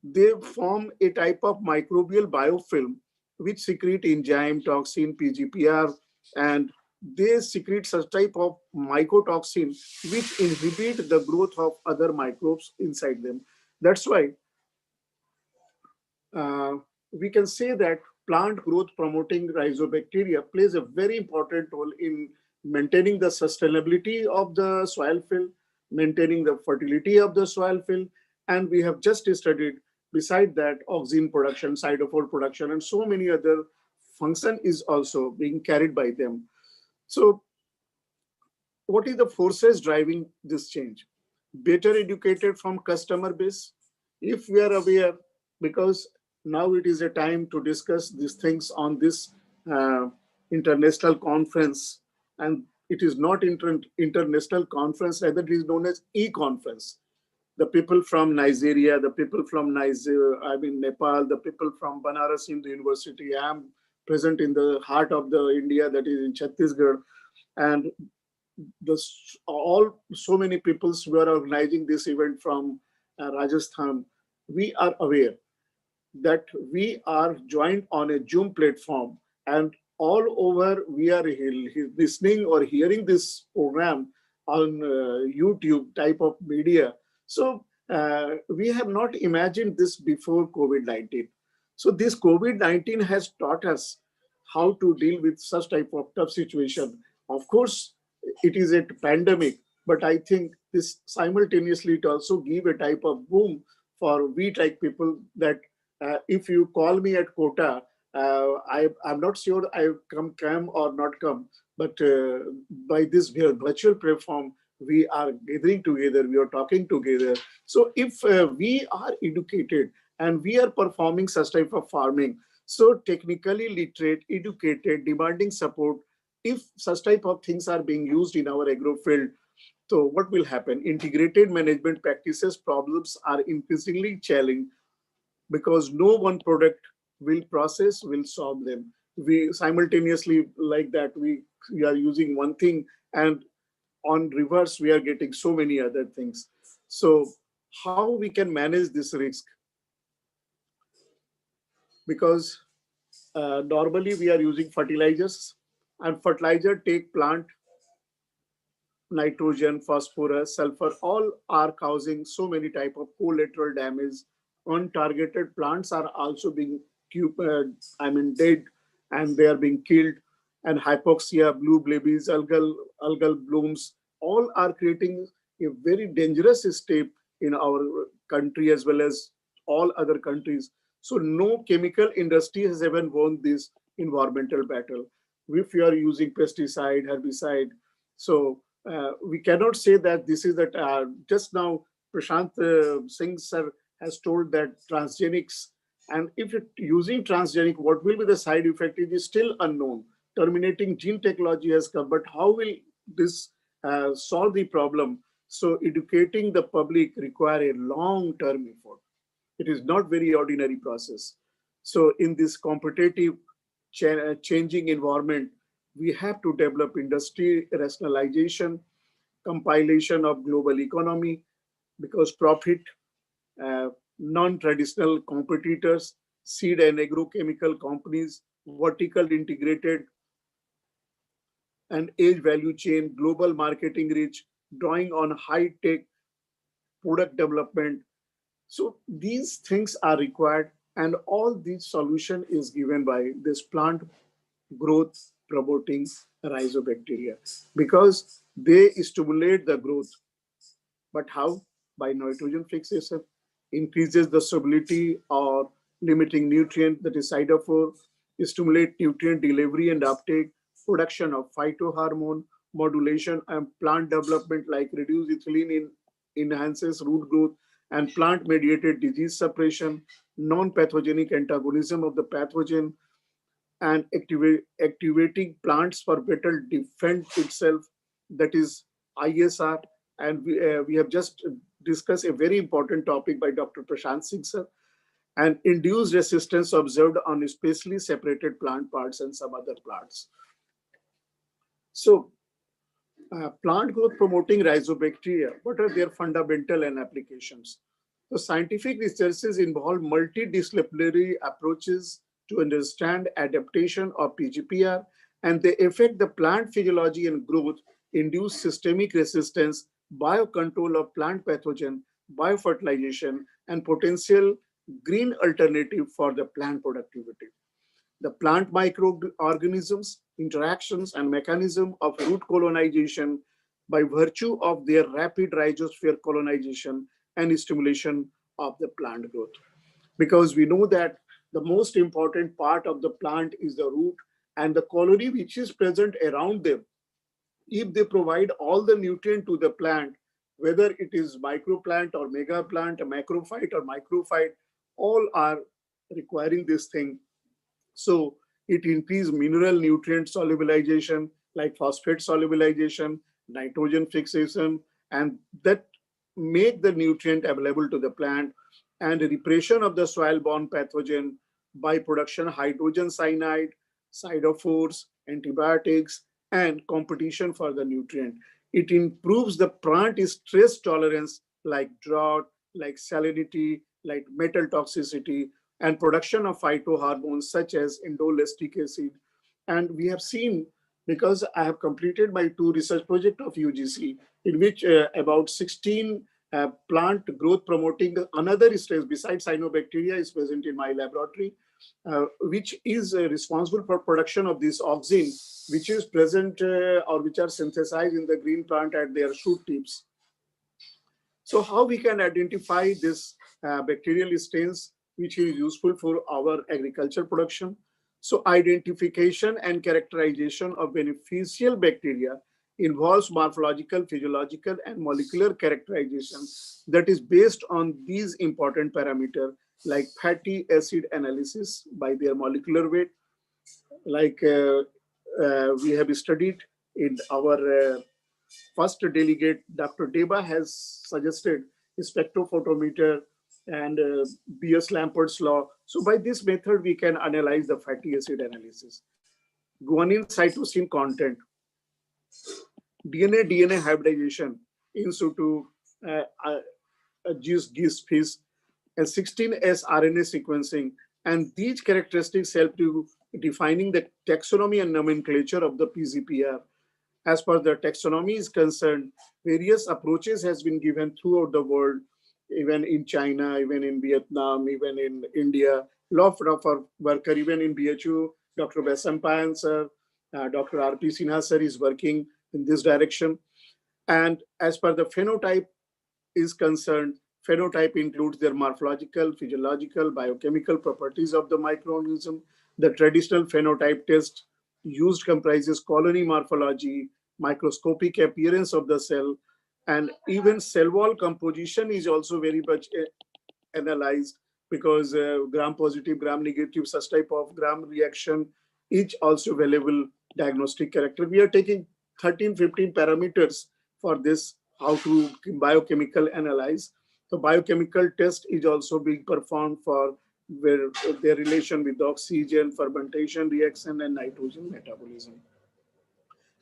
they form a type of microbial biofilm which secrete enzyme, toxin, PGPR, and they secrete such type of mycotoxin which inhibit the growth of other microbes inside them. That's why we can say that plant growth promoting rhizobacteria plays a very important role in maintaining the sustainability of the soil fill, maintaining the fertility of the soil fill. And we have just studied, beside that, auxin production, cytophore production, and so many other function is also being carried by them. So what is the forces driving this change? Better educated from customer base. If we are aware, because now it is a time to discuss these things on this international conference, and it is not international conference, rather it is known as E-Conference. The people from Nigeria, the people from Nepal, the people from Banaras Hindu University. I am present in the heart of the India, that is in Chhattisgarh, and so many people who are organizing this event from Rajasthan. We are aware that we are joined on a Zoom platform, and all over we are listening or hearing this program on YouTube type of media. So we have not imagined this before COVID-19. So this COVID-19 has taught us how to deal with such type of tough situation. Of course, it is a pandemic, but I think this simultaneously it also give a type of boom for we like people that if you call me at Kota, I'm not sure I come or not come, but by this virtual platform, we are gathering together, we are talking together. So if we are educated and we are performing such type of farming, so technically literate, educated, demanding support, if such type of things are being used in our agro field, so what will happen? Integrated management practices problems are increasingly challenging because no one product will solve them. We simultaneously like that we are using one thing, and on reverse we are getting so many other things. So how we can manage this risk? Because normally we are using fertilizers, and fertilizer take plant nitrogen, phosphorus, sulfur, all are causing so many type of collateral damage. Untargeted plants are also being dead, and they are being killed. And hypoxia, blue blebbies, algal blooms, all are creating a very dangerous step in our country as well as all other countries. So no chemical industry has ever won this environmental battle. If you are using pesticide, herbicide, so we cannot say that this is that just now Prashant Singh sir has told that transgenics, and if it using transgenic, what will be the side effect? It is still unknown. Terminating gene technology has come, but how will this solve the problem? So educating the public require a long-term effort. It is not very ordinary process. So in this competitive changing environment, we have to develop industry rationalization, compilation of global economy, because profit, uh, non-traditional competitors, seed and agrochemical companies, vertical integrated and age value chain, global marketing reach, drawing on high-tech product development. So these things are required, and all these solution is given by this plant growth promoting rhizobacteria, because they stimulate the growth. But how? By nitrogen fixation, increases the stability or limiting nutrient, that is cytophore, stimulate nutrient delivery and uptake, production of phytohormone, modulation and plant development like reduce ethylene enhances root growth, and plant mediated disease suppression, non-pathogenic antagonism of the pathogen, and activating plants for better defend itself, that is ISR. And we have just discussed a very important topic by Dr. Prashant Singh sir, and induced resistance observed on specially separated plant parts and some other plants. So plant growth promoting rhizobacteria, what are their fundamental and applications? So scientific researches involve multidisciplinary approaches to understand adaptation of PGPR, and they affect the plant physiology and growth, induce systemic resistance, biocontrol of plant pathogen, biofertilization, and potential green alternative for the plant productivity. The plant microorganisms, interactions, and mechanism of root colonization by virtue of their rapid rhizosphere colonization and stimulation of the plant growth. Because we know that the most important part of the plant is the root and the colony which is present around them. If they provide all the nutrient to the plant, whether it is microplant or mega plant, a macrophyte or microphyte, all are requiring this thing. So it increases mineral nutrient solubilization like phosphate solubilization, nitrogen fixation, and that make the nutrient available to the plant, and repression of the soil-borne pathogen by production hydrogen cyanide, cytophores, antibiotics, and competition for the nutrient. It improves the plant stress tolerance like drought, like salinity, like metal toxicity, and production of phytohormones such as indolestic acid. And we have seen, because I have completed my 2 research project of UGC, in which about 16 plant growth promoting another stress besides cyanobacteria is present in my laboratory, which is responsible for production of this auxin, which is present or which are synthesized in the green plant at their shoot tips. So how we can identify this bacterial stains which is useful for our agriculture production? So identification and characterization of beneficial bacteria involves morphological, physiological, and molecular characterization that is based on these important parameters like fatty acid analysis by their molecular weight, like we have studied in our first delegate, Dr. Deba has suggested spectrophotometer and B.S. Lampert's law. So by this method, we can analyze the fatty acid analysis. Guanine cytosine content, DNA hybridization in situ, GIS, FIS, and 16S RNA sequencing. And these characteristics help to defining the taxonomy and nomenclature of the PGPR. As far as the taxonomy is concerned, various approaches has been given throughout the world, even in China, even in Vietnam, even in India. Lot of our worker, even in BHU, Dr. Besampayan sir, Dr. R.P. Sinha sir is working in this direction. And as per the phenotype is concerned, phenotype includes their morphological, physiological, biochemical properties of the microorganism. The traditional phenotype test used comprises colony morphology, microscopic appearance of the cell, and even cell wall composition is also very much analyzed, because gram positive, gram negative, such type of gram reaction is also available diagnostic character. We are taking 13, 15 parameters for this, how to biochemical analyze. So biochemical test is also being performed for where their relation with oxygen, fermentation reaction, and nitrogen metabolism.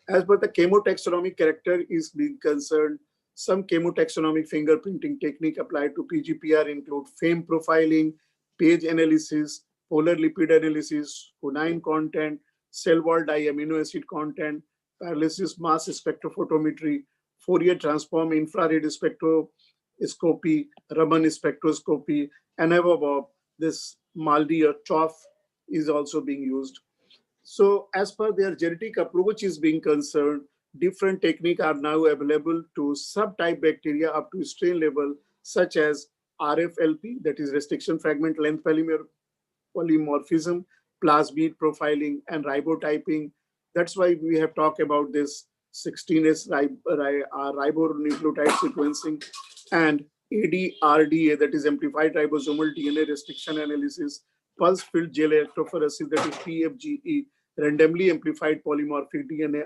As per the chemotaxonomic character is being concerned, some chemotaxonomic fingerprinting technique applied to PGPR include FAME profiling, page analysis, polar lipid analysis, hunine content, cell wall diamino acid content, paralysis mass spectrophotometry, Fourier transform infrared spectroscopy, Raman spectroscopy, and above this MALDI or CHOF is also being used. So as per their genetic approach is being concerned, different techniques are now available to subtype bacteria up to strain level, such as RFLP, that is restriction fragment length polymorphism, plasmid profiling, and ribotyping. That's why we have talked about this 16S ribonucleotide sequencing, and ADRDA, that is amplified ribosomal DNA restriction analysis, pulse field gel electrophoresis, that is PFGE, randomly amplified polymorphic DNA,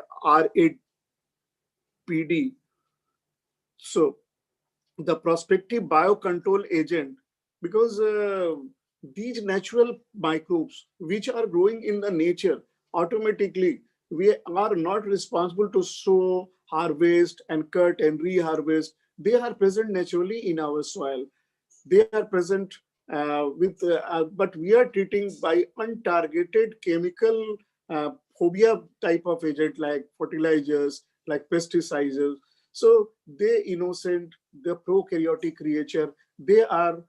RAPD. So the prospective biocontrol agent, because these natural microbes which are growing in the nature, automatically we are not responsible to sow, harvest, and cut and reharvest. They are present naturally in our soil. They are present but we are treating by untargeted chemical phobia type of agent like fertilizers, like pesticides. So they innocent, the prokaryotic creature, they are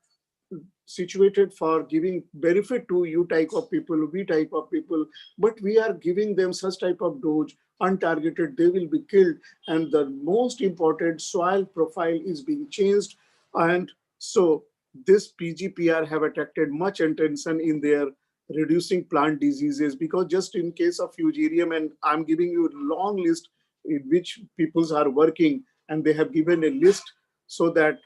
situated for giving benefit to you type of people, we type of people, but we are giving them such type of dose, untargeted, they will be killed. And the most important, soil profile is being changed. And so this PGPR have attracted much attention in their reducing plant diseases, because just in case of fusarium, and I'm giving you a long list in which peoples are working, and they have given a list so that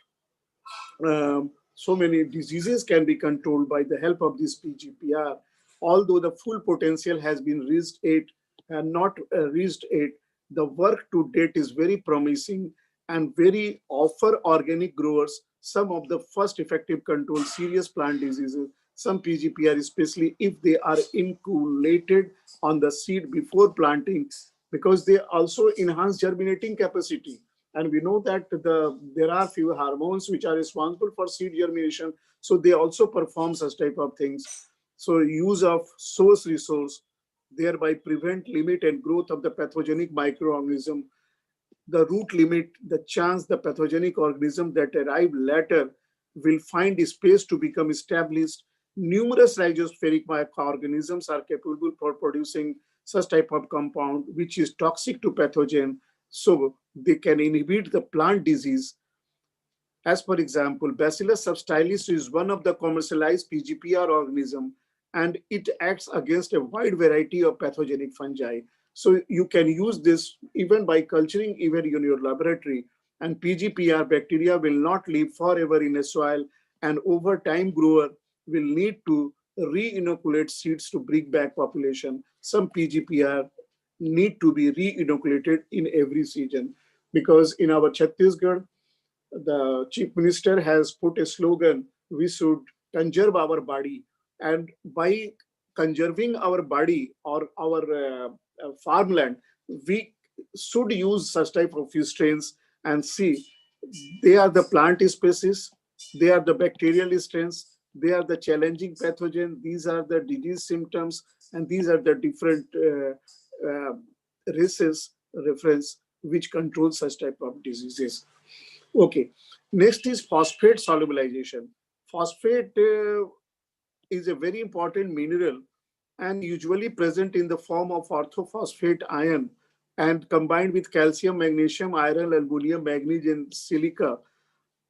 so many diseases can be controlled by the help of this PGPR. Although the full potential has been reached it and not reached it, the work to date is very promising and very offer organic growers some of the first effective control serious plant diseases. Some PGPR, especially if they are inoculated on the seed before planting, because they also enhance germinating capacity. And we know that there are few hormones which are responsible for seed germination. So they also perform such type of things. So use of source resource, thereby prevent, limit, and growth of the pathogenic microorganism. The root limit the chance the pathogenic organism that arrive later will find space to become established. Numerous rhizospheric microorganisms are capable for producing such type of compound which is toxic to pathogen, so they can inhibit the plant disease. As for example, Bacillus subtilis is one of the commercialized PGPR organism, and it acts against a wide variety of pathogenic fungi. So you can use this even by culturing even in your laboratory, and PGPR bacteria will not live forever in a soil, and over time grower will need to re-inoculate seeds to bring back population. Some PGPR need to be re-inoculated in every season, because in our Chhattisgarh, the chief minister has put a slogan: we should conserve our body. And by conserving our body or our farmland, we should use such type of fish strains, and see, they are the plant species, they are the bacterial strains, they are the challenging pathogen, these are the disease symptoms, and these are the different races reference which control such type of diseases. Okay, next is phosphate solubilization. Phosphate is a very important mineral and usually present in the form of orthophosphate ion, and combined with calcium, magnesium, iron, aluminum, magnesium, and silica.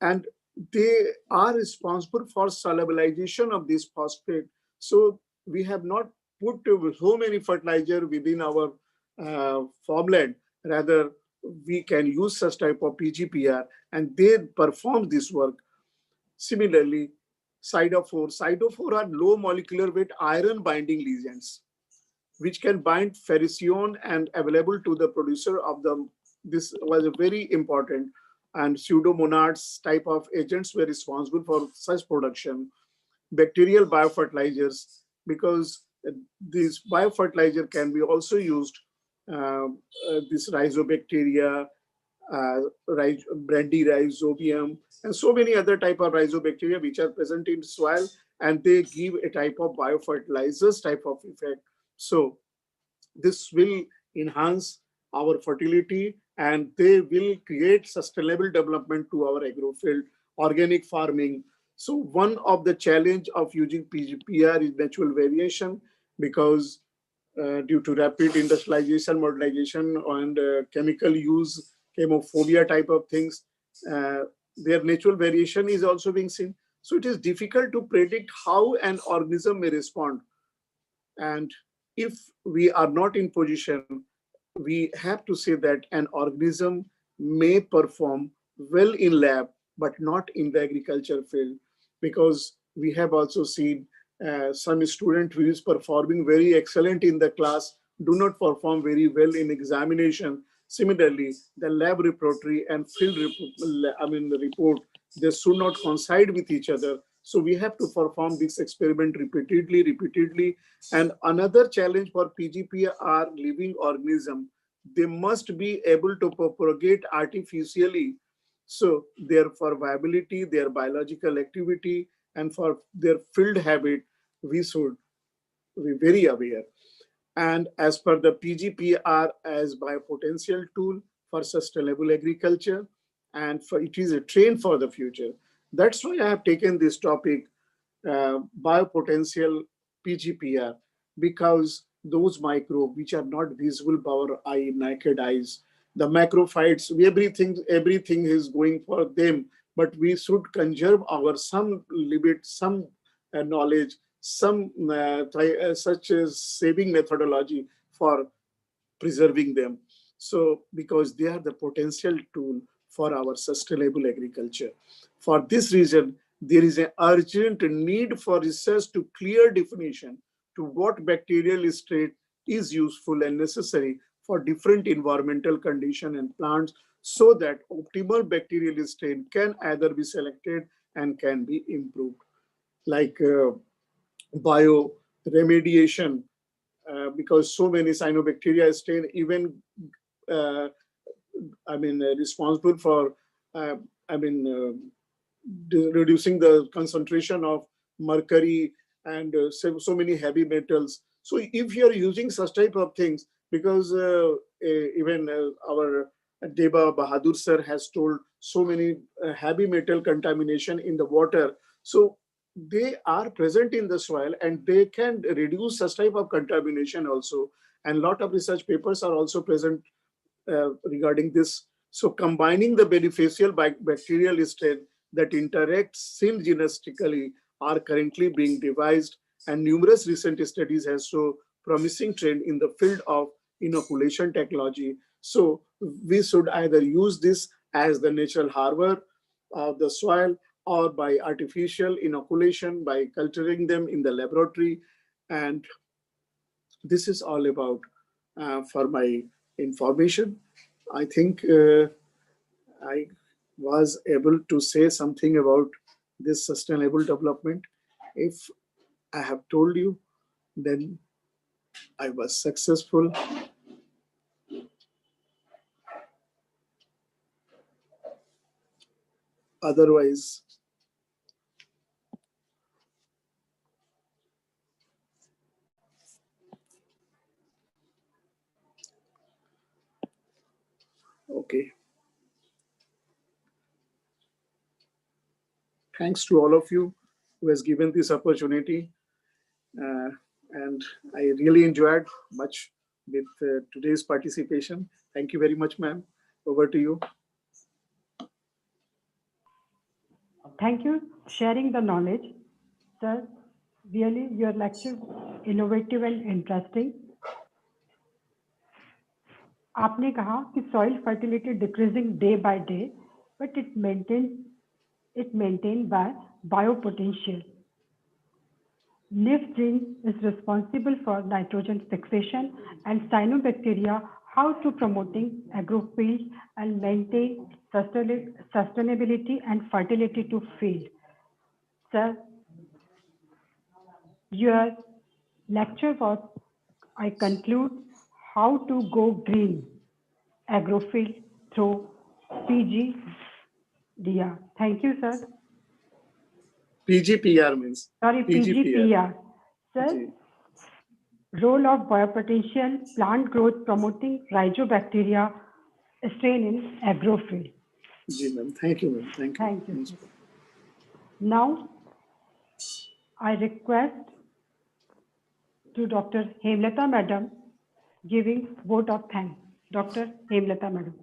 And they are responsible for solubilization of this phosphate. So we have not put so many fertilizer within our farmland. Rather, we can use such type of PGPR, and they perform this work. Similarly, Cytophore are low molecular weight iron binding ligands, which can bind ferricion and available to the producer of them. This was a very important, and pseudomonads type of agents were responsible for such production. Bacterial biofertilizers, because this biofertilizer can be also used, this rhizobacteria, brandy rhizobium, and so many other type of rhizobacteria which are present in soil, and they give a type of biofertilizers type of effect. So this will enhance our fertility, and they will create sustainable development to our agro field, organic farming. So one of the challenge of using PGPR is natural variation, because due to rapid industrialization, modernization, and chemical use, chemophobia type of things, their natural variation is also being seen. So it is difficult to predict how an organism may respond. And if we are not in position, we have to say that an organism may perform well in lab, but not in the agriculture field, because we have also seen some student who is performing very excellent in the class do not perform very well in examination. Similarly, the lab repertory and field report, they should not coincide with each other. So we have to perform this experiment repeatedly. And another challenge for PGP are living organism. They must be able to propagate artificially. So their for viability, their biological activity, and for their field habit, we should be very aware. And as per the PGPR as biopotential tool for sustainable agriculture, and for it is a trend for the future. That's why I have taken this topic, biopotential PGPR, because those microbes which are not visible by our naked eyes, the macrophytes, everything is going for them, but we should conserve our some limit, some knowledge, some such as saving methodology for preserving them. So, because they are the potential tool for our sustainable agriculture. For this reason, there is an urgent need for research to clear definition to what bacterial state is useful and necessary for different environmental condition and plants, so that optimal bacterial strain can either be selected and can be improved. Like bio remediation, because so many cyanobacteria strain even uh, responsible for uh, I mean reducing the concentration of mercury and so many heavy metals. So if you are using such type of things, because even our Deba Bahadur sir has told so many heavy metal contamination in the water. So they are present in the soil and they can reduce such type of contamination also. And a lot of research papers are also present regarding this. So combining the beneficial bacterial strain that interact synergistically are currently being devised, And numerous recent studies have shown promising trend in the field of inoculation technology. So we should either use this as the natural harbor of the soil, or by artificial inoculation by culturing them in the laboratory. And this is all about for my information. I think I was able to say something about this sustainable development. If I have told you, then I was successful. Otherwise, okay. Thanks to all of you who has given this opportunity. Uh, and I really enjoyed much with today's participation. Thank you very much, ma'am. Over to you. Thank you sharing the knowledge. Sir, really your lecture innovative and interesting. आपने कहा कि soil fertility decreasing day by day, but it maintained by biopotential. NIF gene is responsible for nitrogen fixation and cyanobacteria, how to promoting agrofield and maintain sustainability and fertility to field. Sir, your lecture was, I conclude, how to go green agrofield through PGDR. Thank you, sir. PGPR means? Sorry, PGPR. Sir, role of biopotential plant growth promoting rhizobacteria strain in agrofield. Ji, ma'am. Thank you, ma'am. Thank you. Thank you. Now, I request to Dr. Hemlata Madam giving vote of thanks. Dr. Hemlata Madam.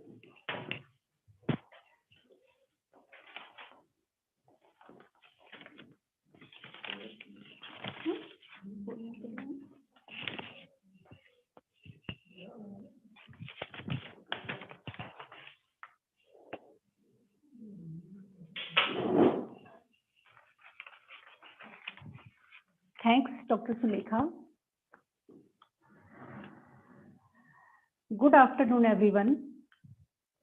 Thanks, Dr. Sulekha. Good afternoon, everyone.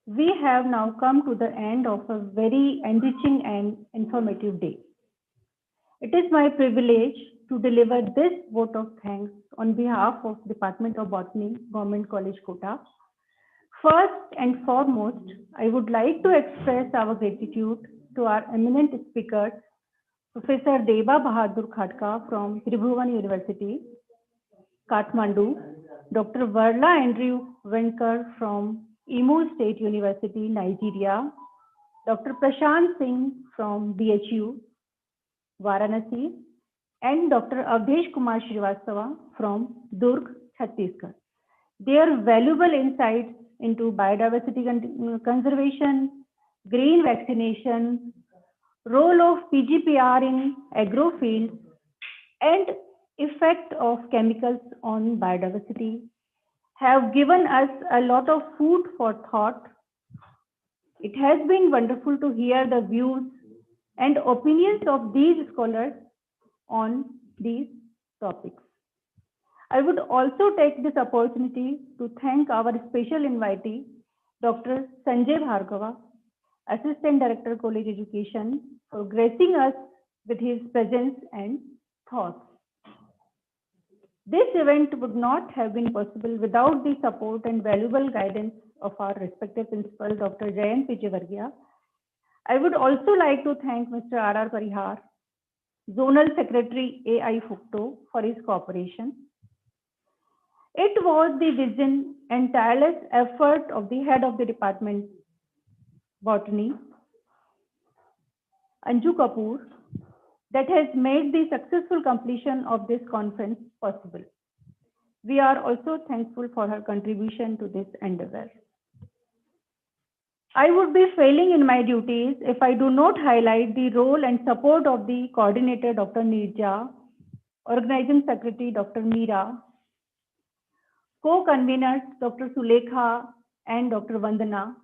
We have now come to the end of a very enriching and informative day. It is my privilege to deliver this vote of thanks on behalf of Department of Botany, Government College, Kota. First and foremost, I would like to express our gratitude to our eminent speakers, Professor Deba Bahadur Khadka from Tribhuvan University, Kathmandu, Dr. Varla Andrew Wenkar from Imo State University, Nigeria, Dr. Prashant Singh from BHU, Varanasi, and Dr. Avdesh Kumar Srivastava from Durg, Chhattisgarh. Their valuable insights into biodiversity conservation, green vaccination, role of PGPR in agrofield, and effect of chemicals on biodiversity have given us a lot of food for thought. It has been wonderful to hear the views and opinions of these scholars on these topics. I would also take this opportunity to thank our special invitee, Dr. Sanjay Bhargava, Assistant Director, College Education, for gracing us with his presence and thoughts. This event would not have been possible without the support and valuable guidance of our respective principal, Dr. Jayant Vijayvargiya. I would also like to thank Mr. R.R. Parihar, Zonal Secretary AI FUCTO, for his cooperation. It was the vision and tireless effort of the head of the department, Botany, Anju Kapoor, that has made the successful completion of this conference possible. We are also thankful for her contribution to this endeavor. I would be failing in my duties if I do not highlight the role and support of the coordinator, Dr. Nirja, Organizing Secretary Dr. Meera, co-conveners Dr. Sulekha and Dr. Vandana,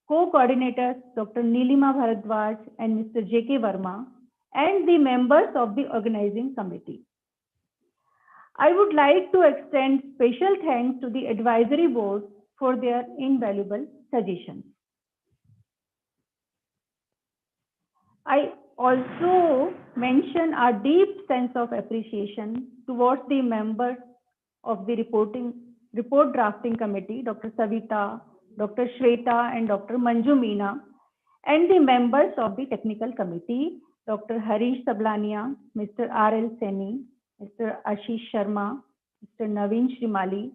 co-coordinators Dr. Nilima Bharadwaj and Mr. J.K. Verma, and the members of the organizing committee. I would like to extend special thanks to the advisory board for their invaluable suggestions. I also mention our deep sense of appreciation towards the members of the report drafting committee, Dr. Savita, Dr. Shweta, and Dr. Manju Meena, and the members of the technical committee, Dr. Harish Sablania, Mr. R.L. Seni, Mr. Ashish Sharma, Mr. Naveen Shrimali,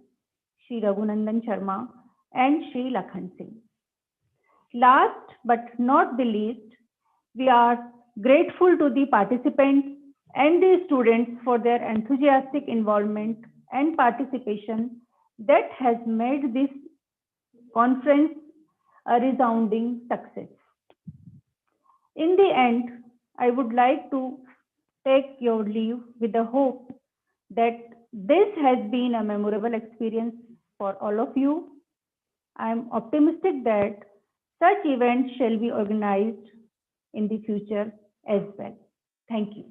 Shri Raghunandan Sharma, and Shri Lakhan Singh. Last but not the least, we are grateful to the participants and the students for their enthusiastic involvement and participation that has made this conference a resounding success. In the end, I would like to take your leave with the hope that this has been a memorable experience for all of you. I am optimistic that such events shall be organized in the future as well. Thank you.